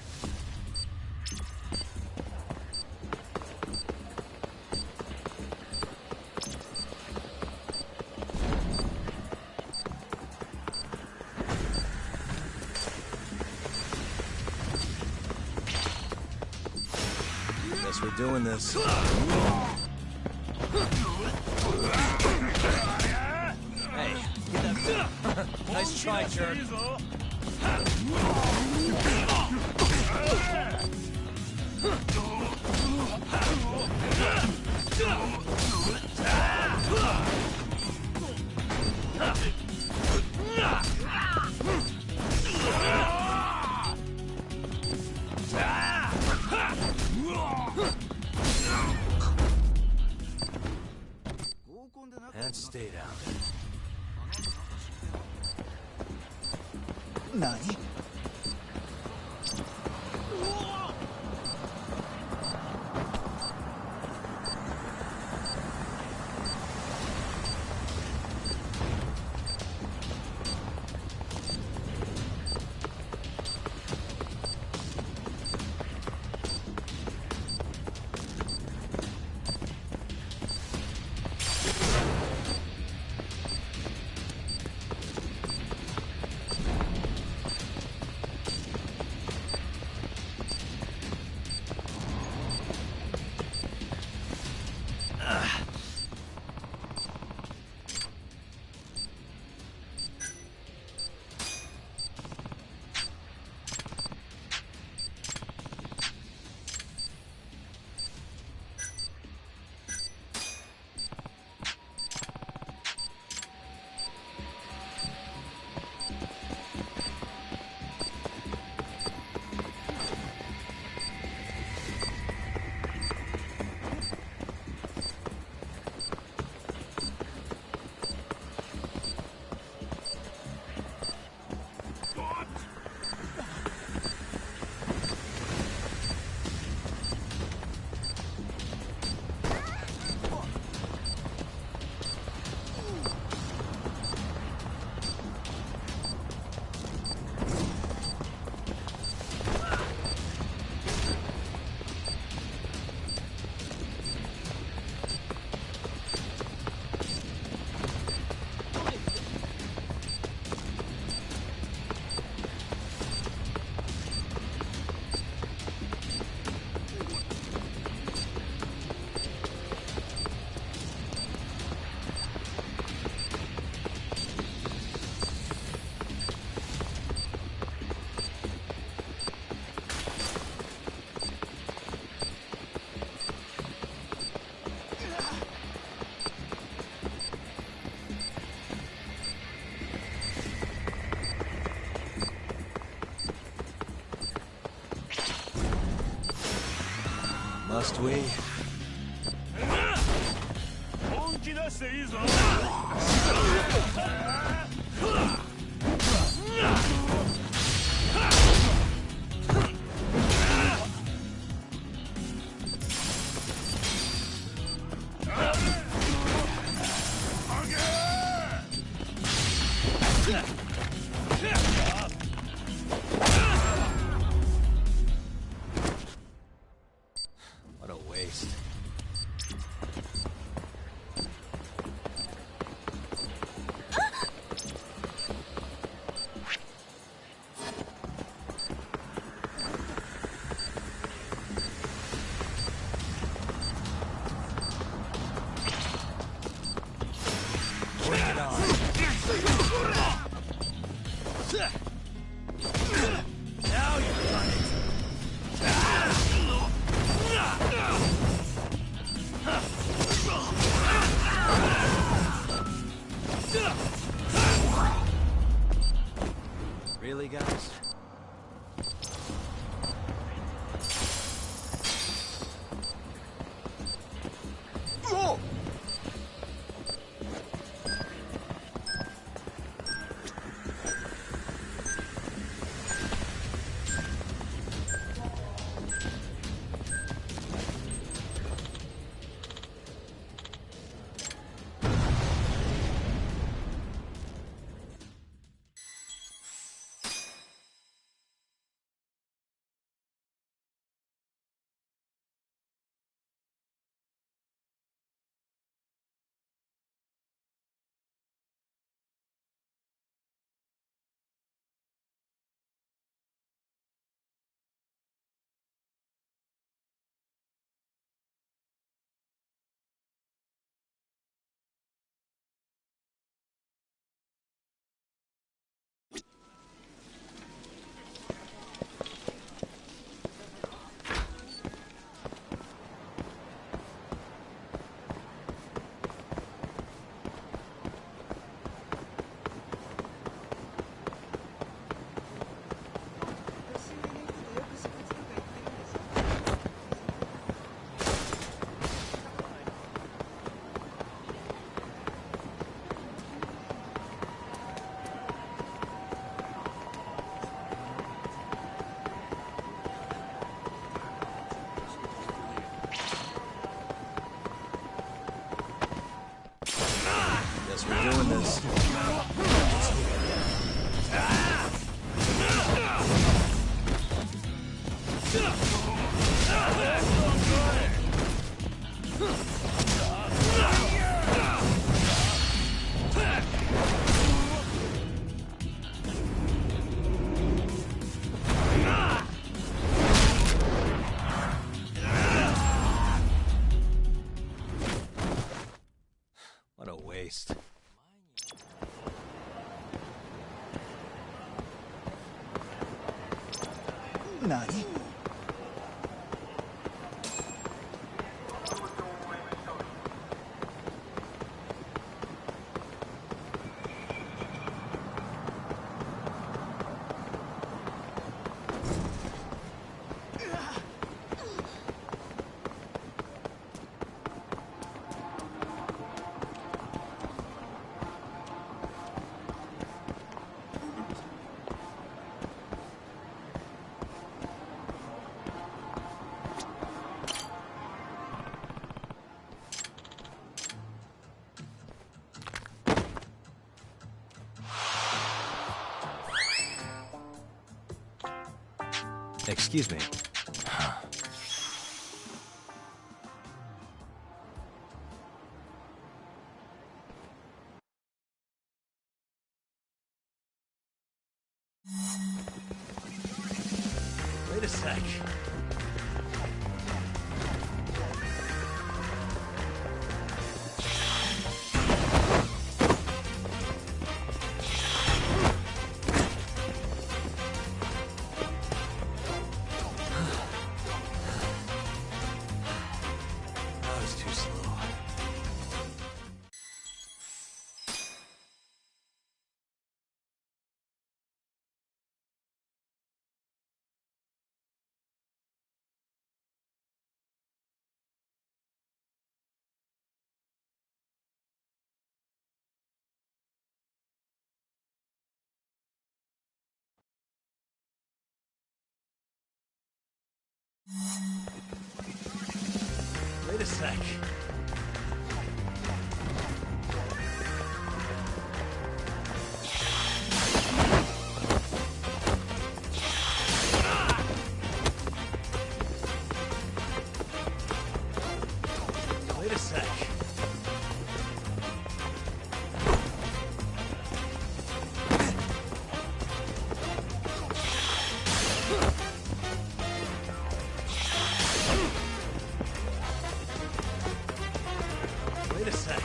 Guess we're doing this. Hey, get that. Nice try, jerk. And stay down. Nani? Must we? What a waste. Bring it on. Now you've done it. Really, guys? Guess we're doing this. What a waste. Nani? Excuse me. Wait a sec. sec. Wait a sec. Wait a sec.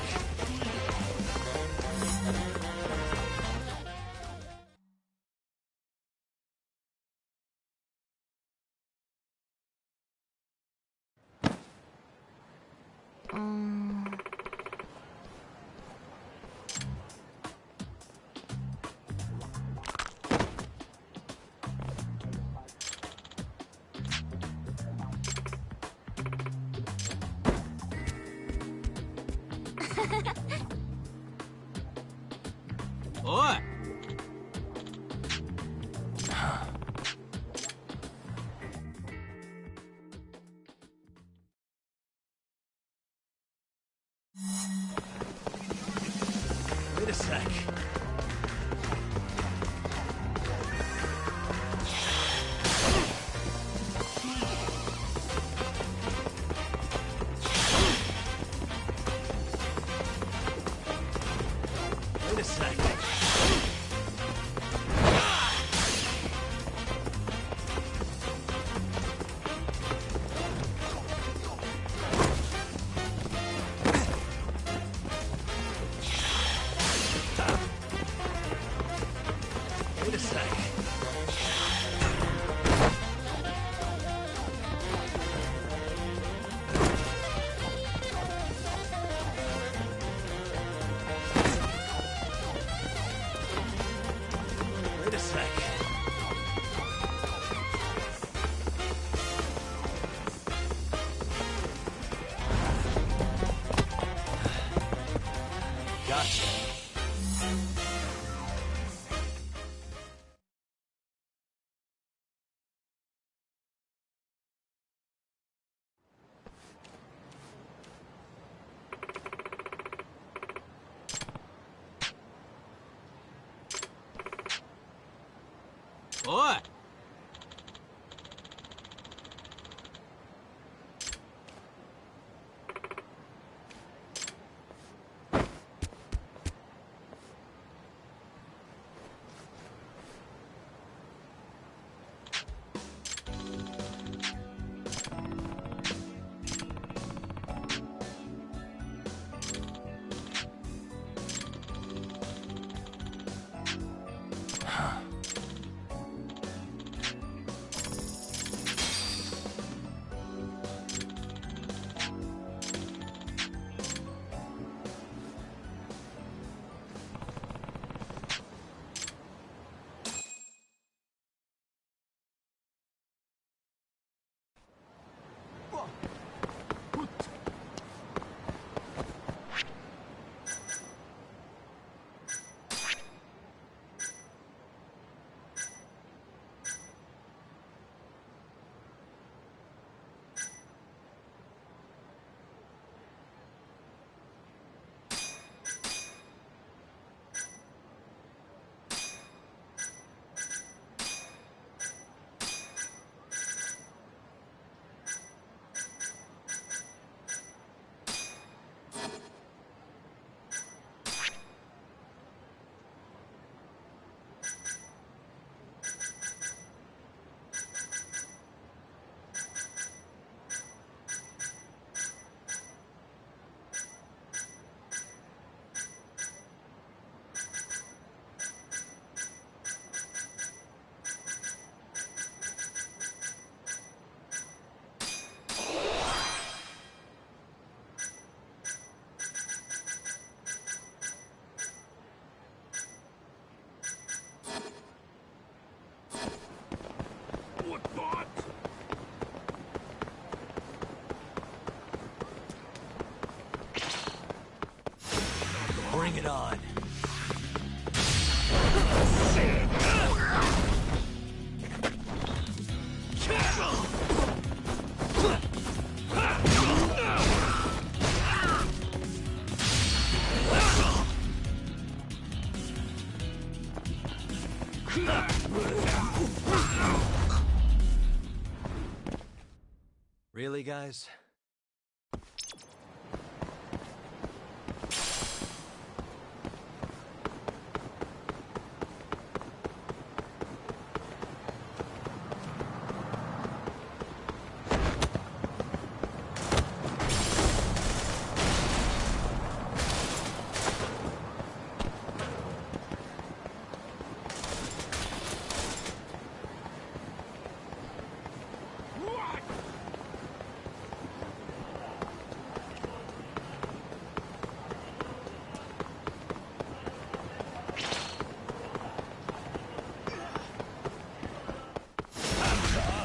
Oi! Wait a sec. Wait a sec. Wait a sec. Wait a sec. Gotcha. Oi! Really, guys?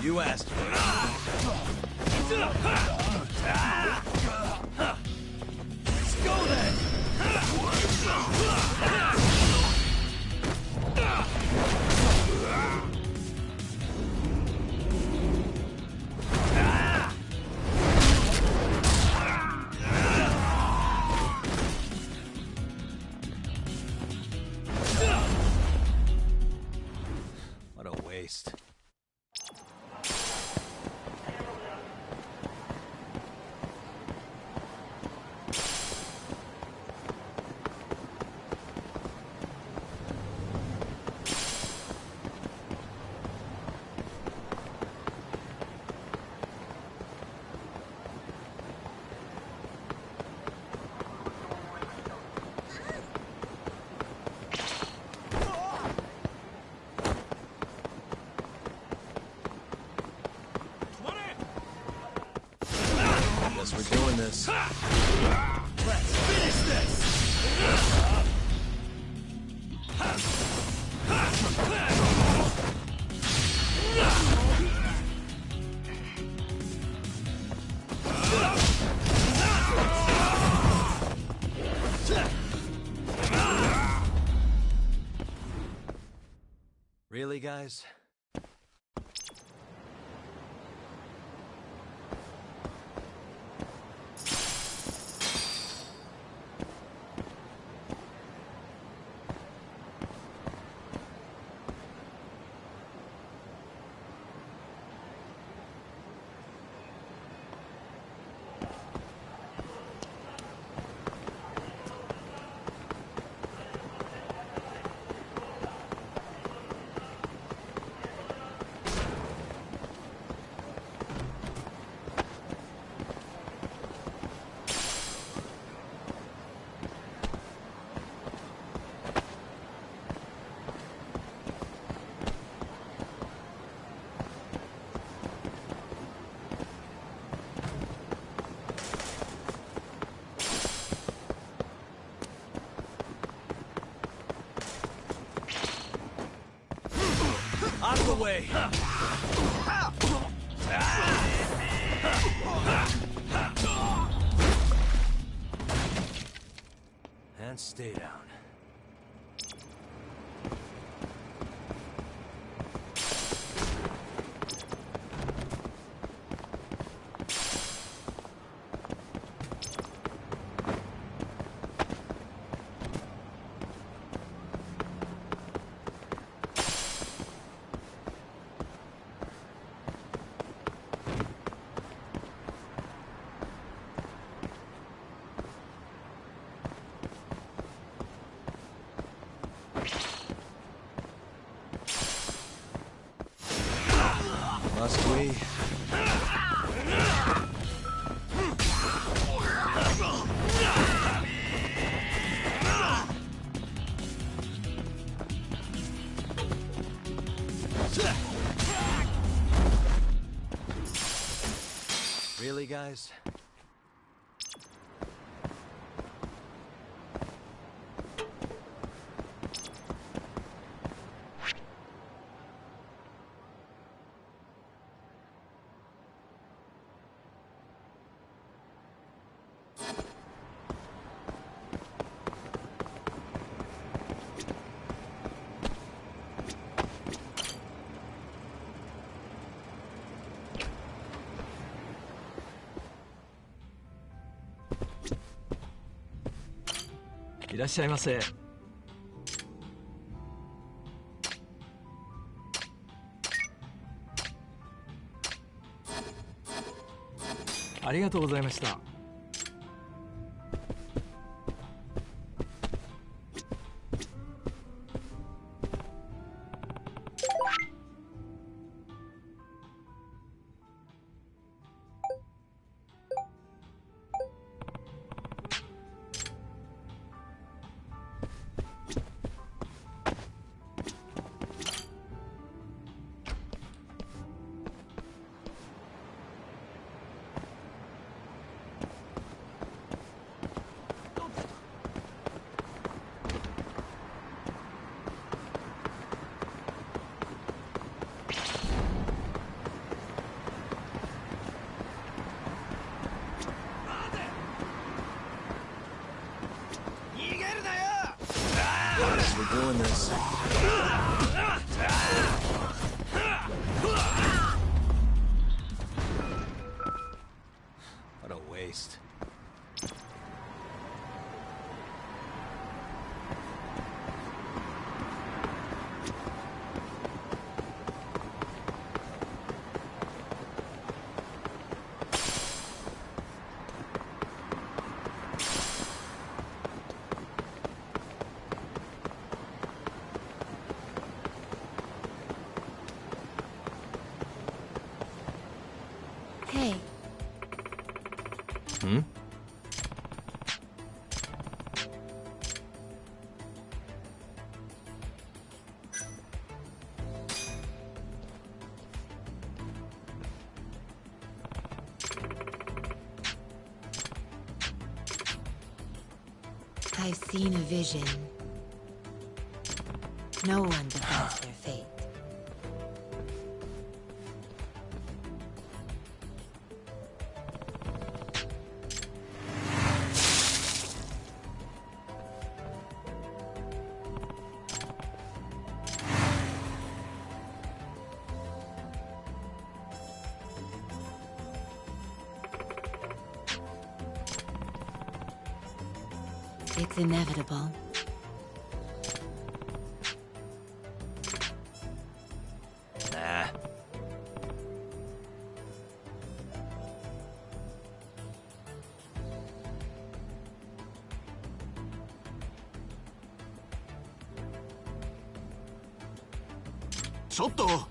You asked for it. Let's go then! What a waste. Guess we're doing this. Let's finish this! Really, guys? Out of the way! And stay down. Must we? Really, guys? ありがとうございました。We're doing this. What a waste. Hey. Hmm? I've seen a vision. No one defends their fate. It's inevitable. Nah. Soto!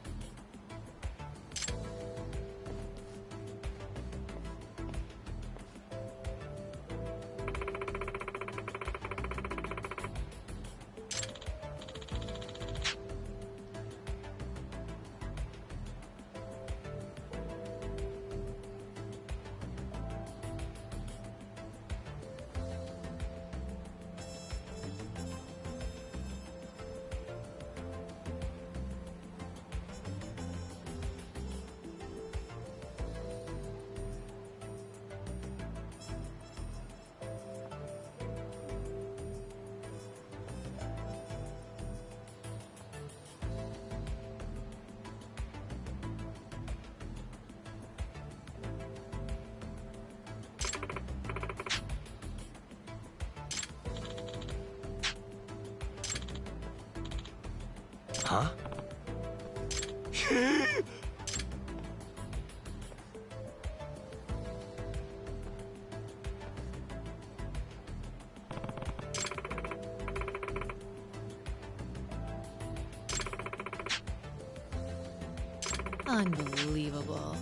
Huh? Unbelievable.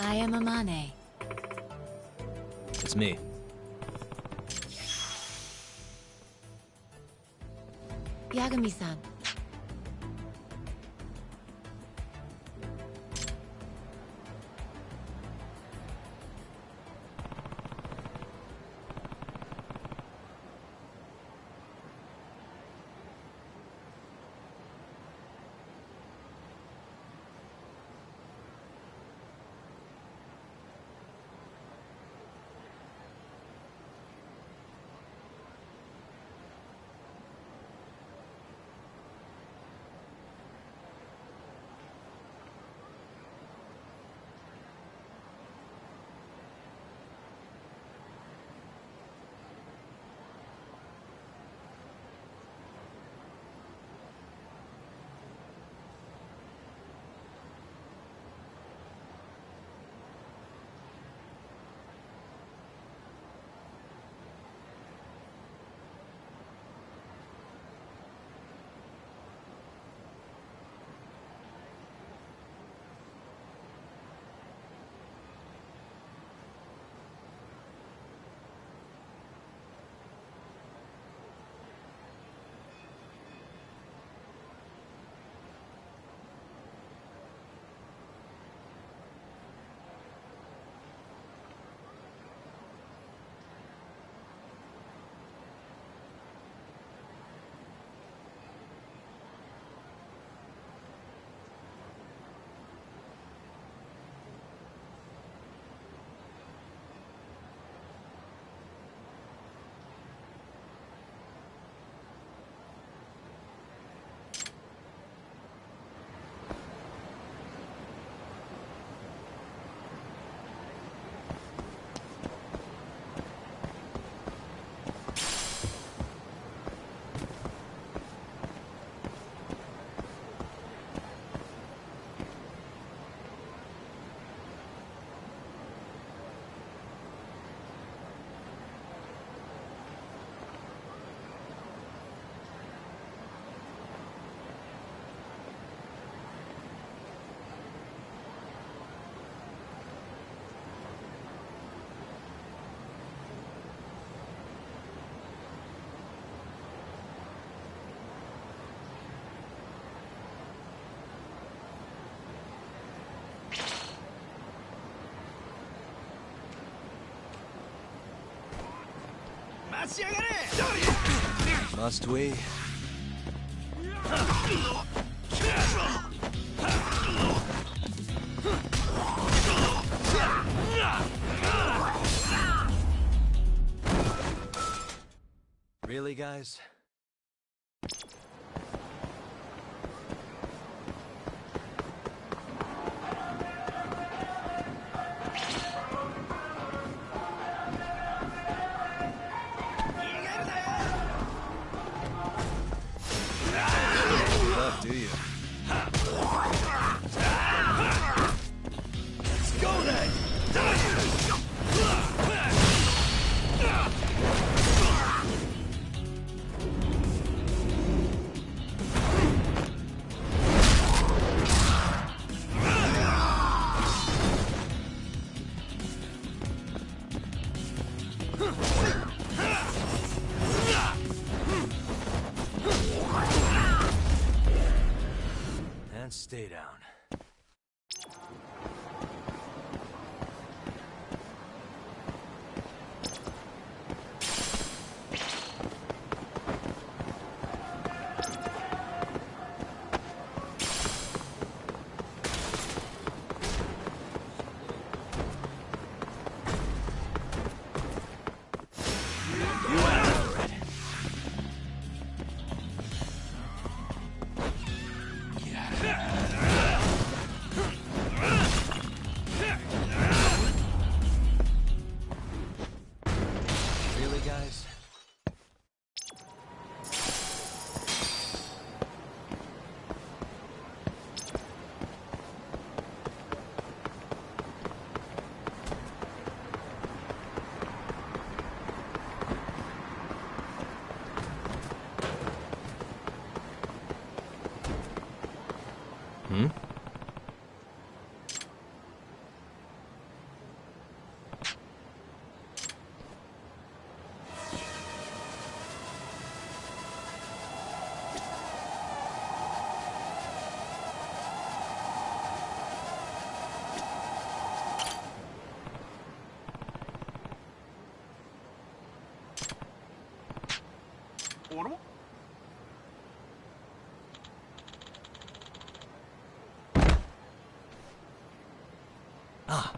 I am Amane. It's me. Kagami-san. Must we? Really, guys? Do you? Let's go then! And stay down. Ah.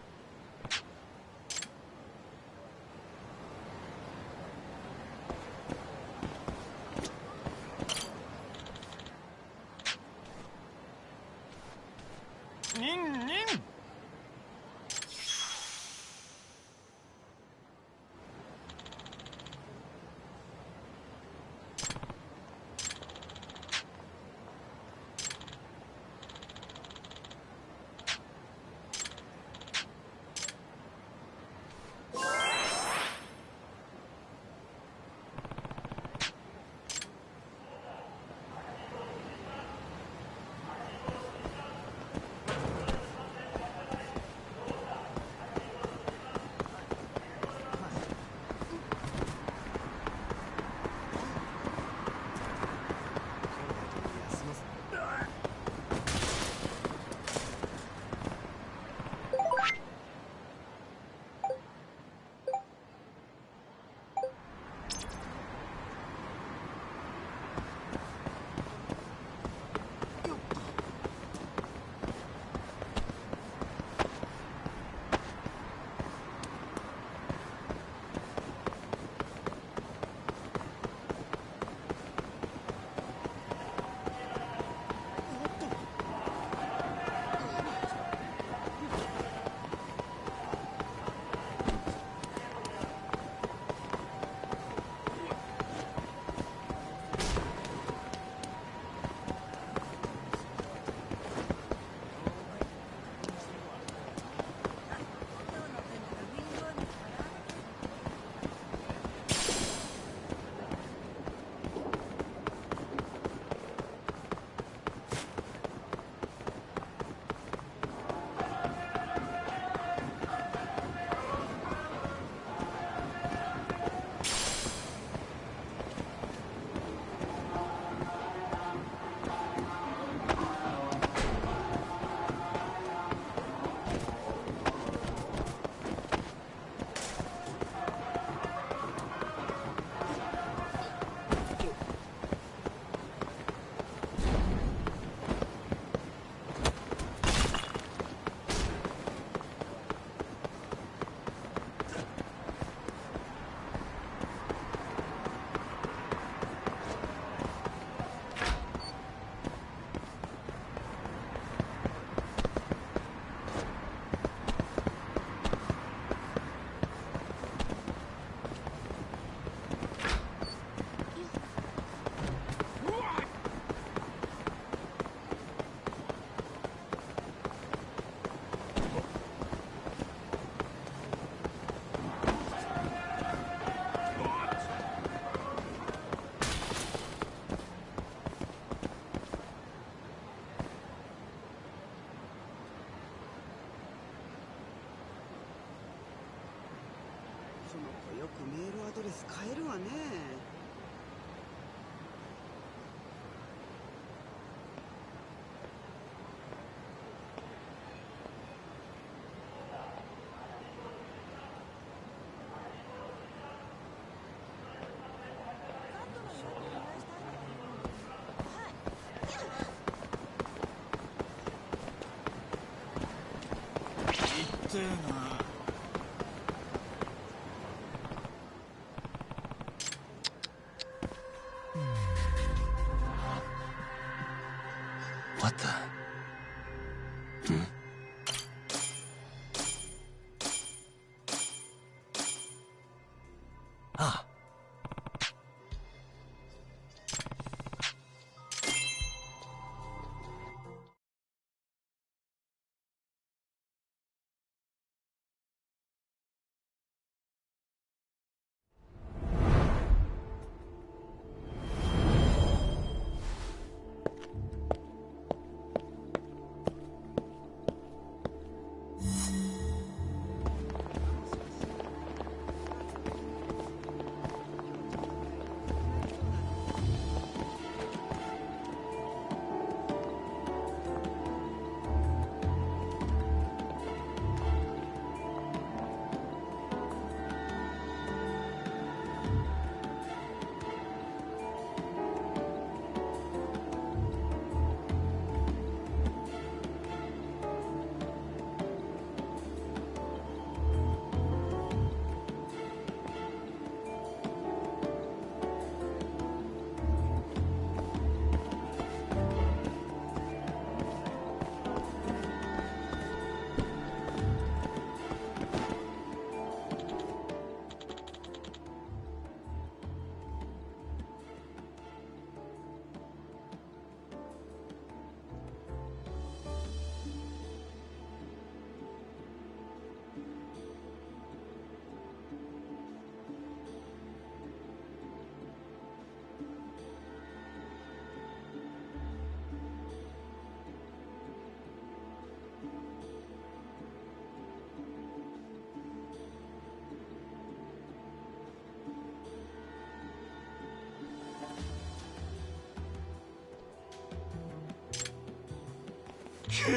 よくメールアドレス変えるわね。痛えな。What the? Hmm? Ah. 気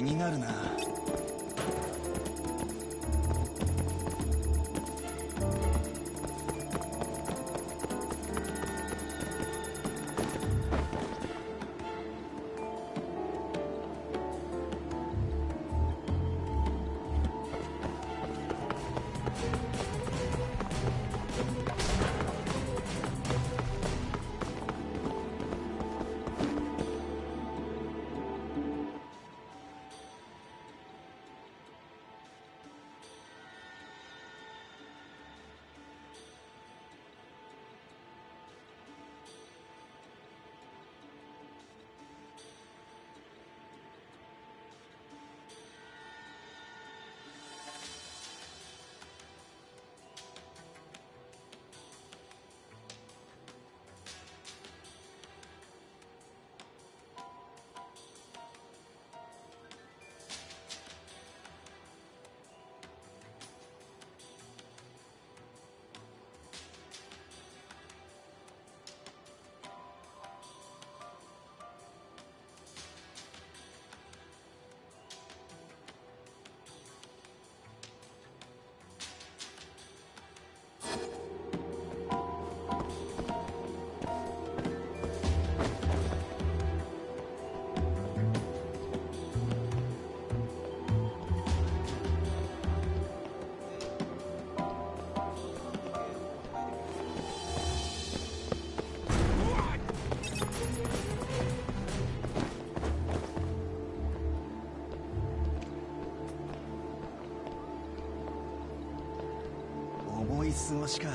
になるな。思い過ごしか。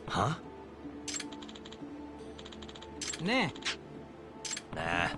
Huh? Nah. Nah.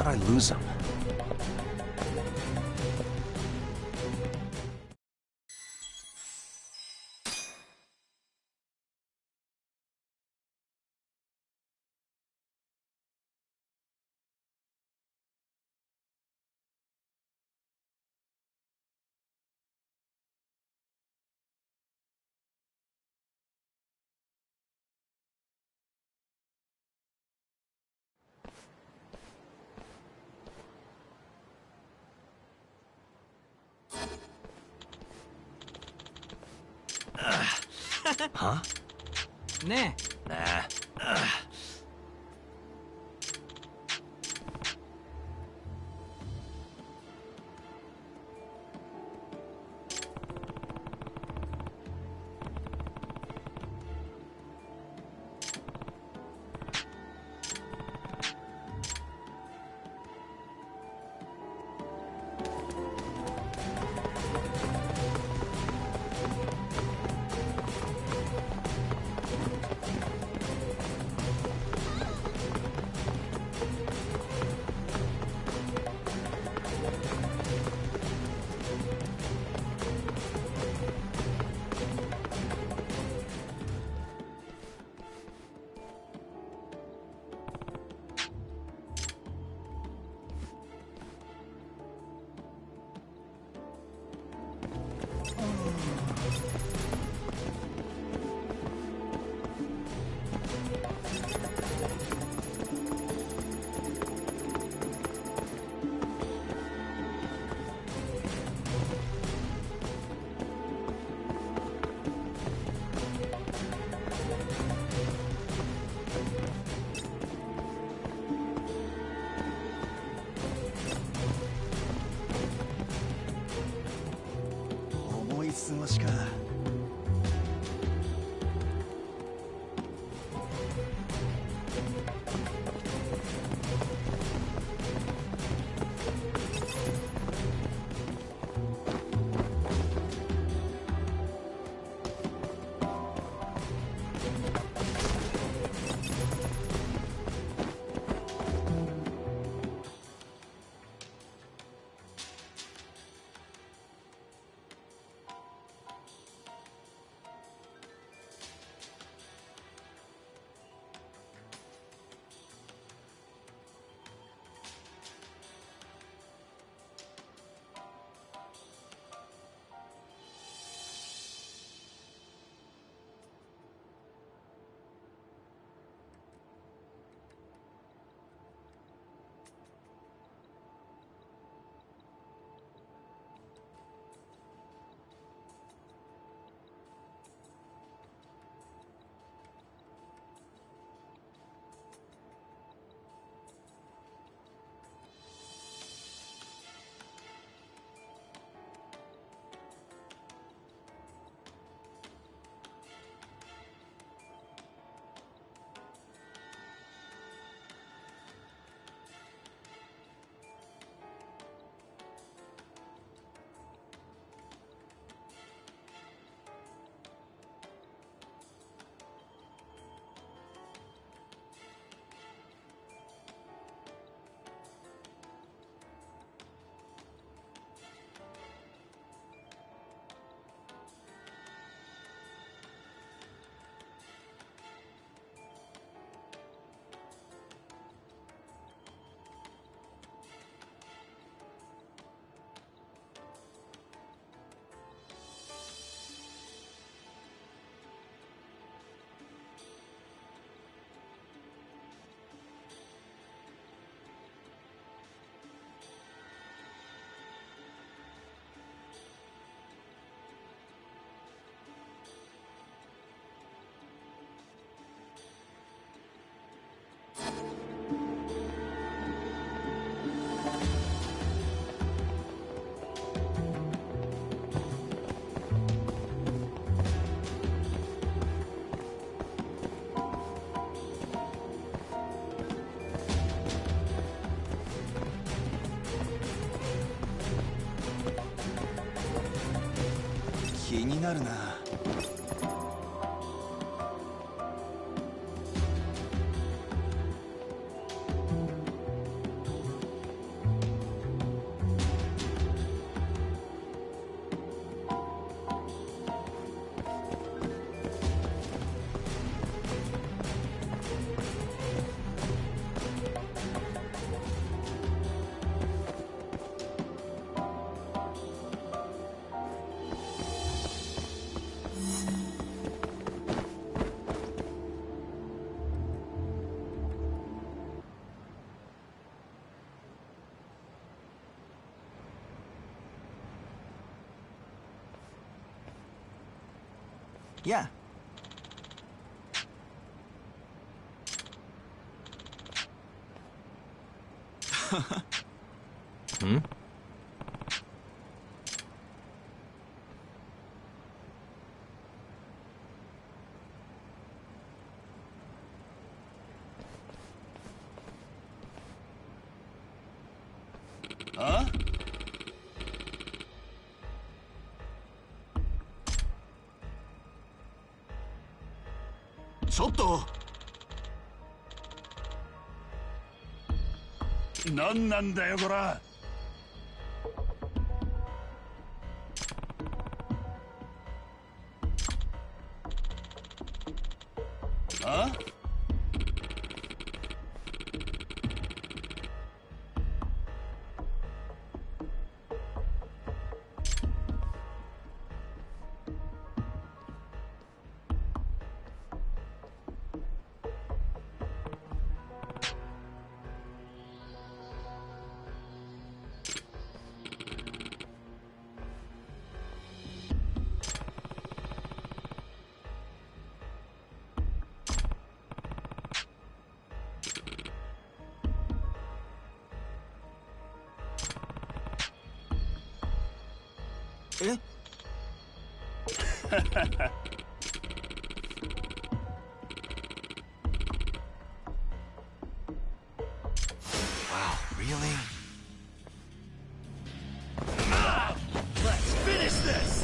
How'd I lose him? Huh? Nah. Nah. なるな。Yeah. Hmm? Huh? ちょっと何なんだよこら。あ？えWow, really? Let's finish this!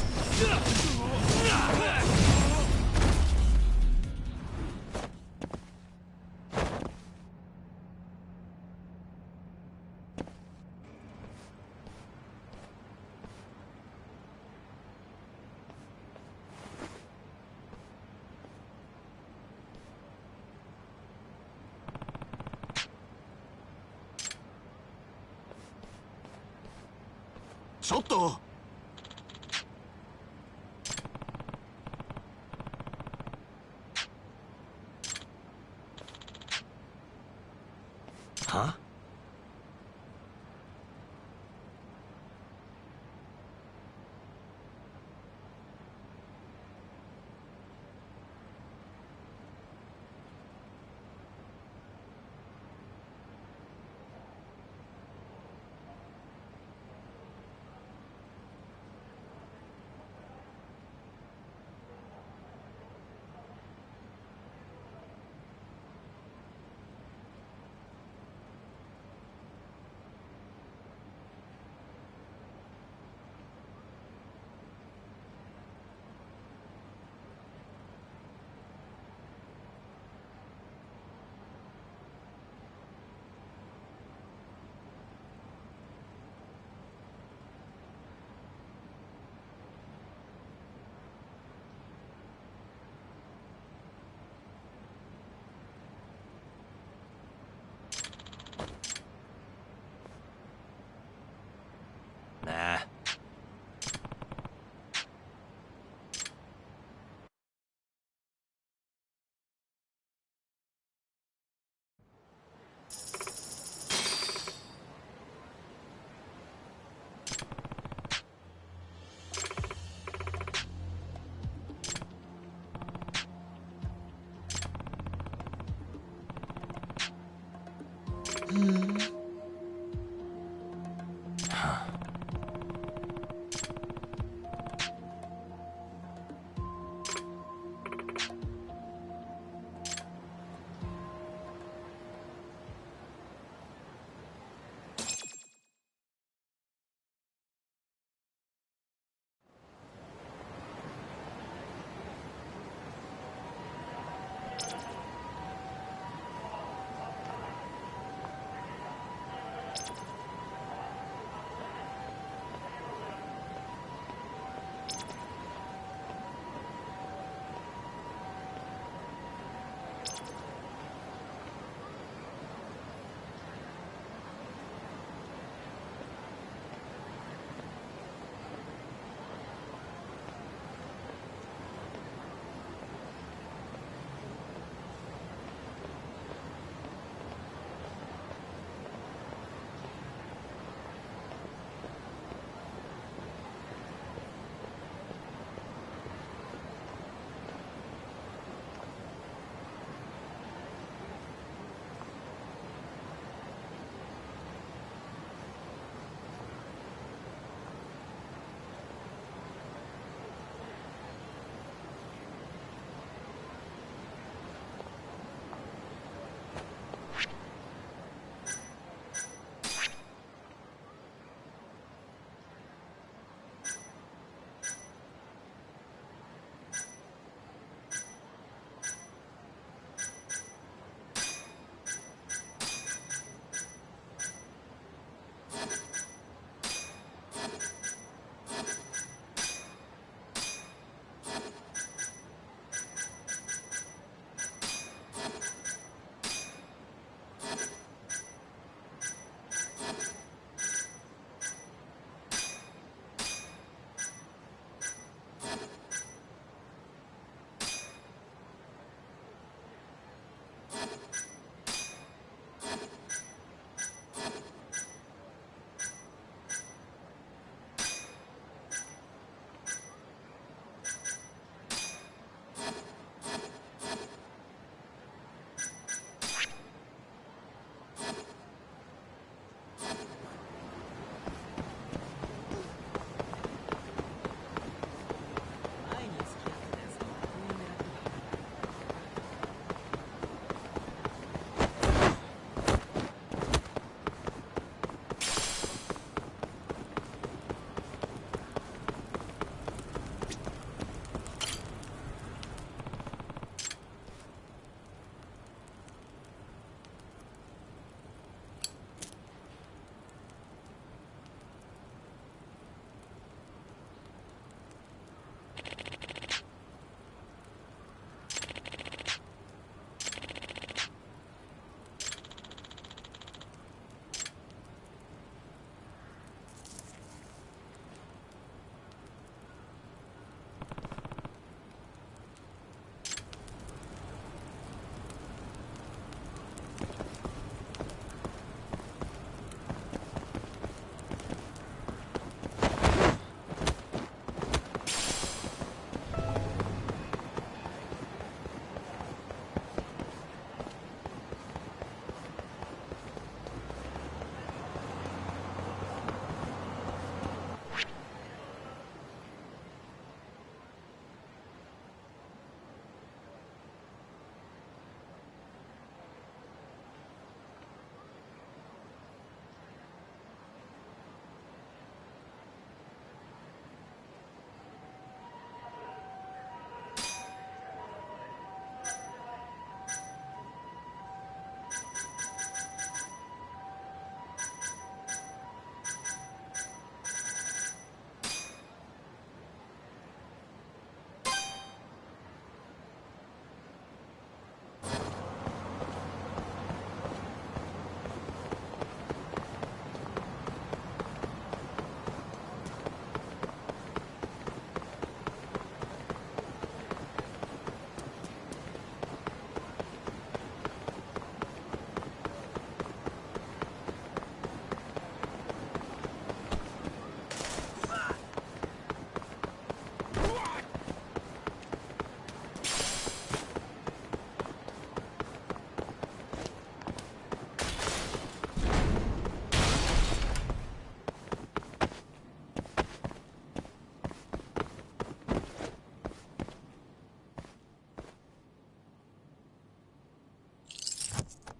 ちょっとHuh? Nah.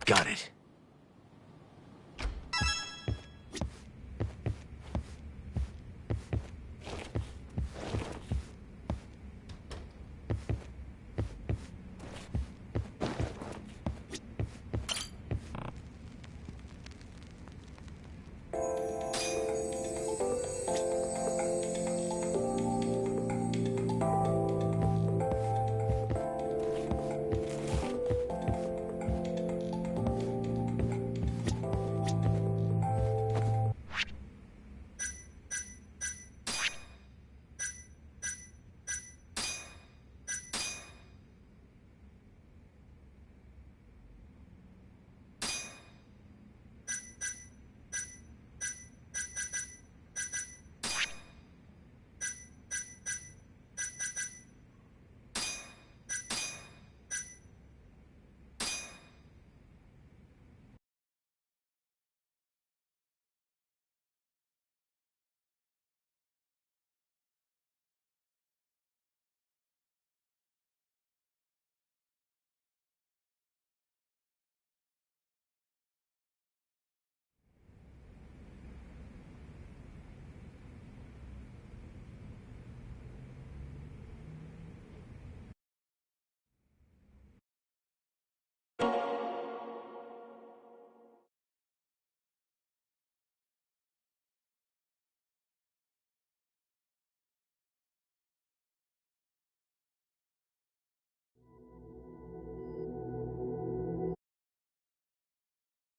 Got it.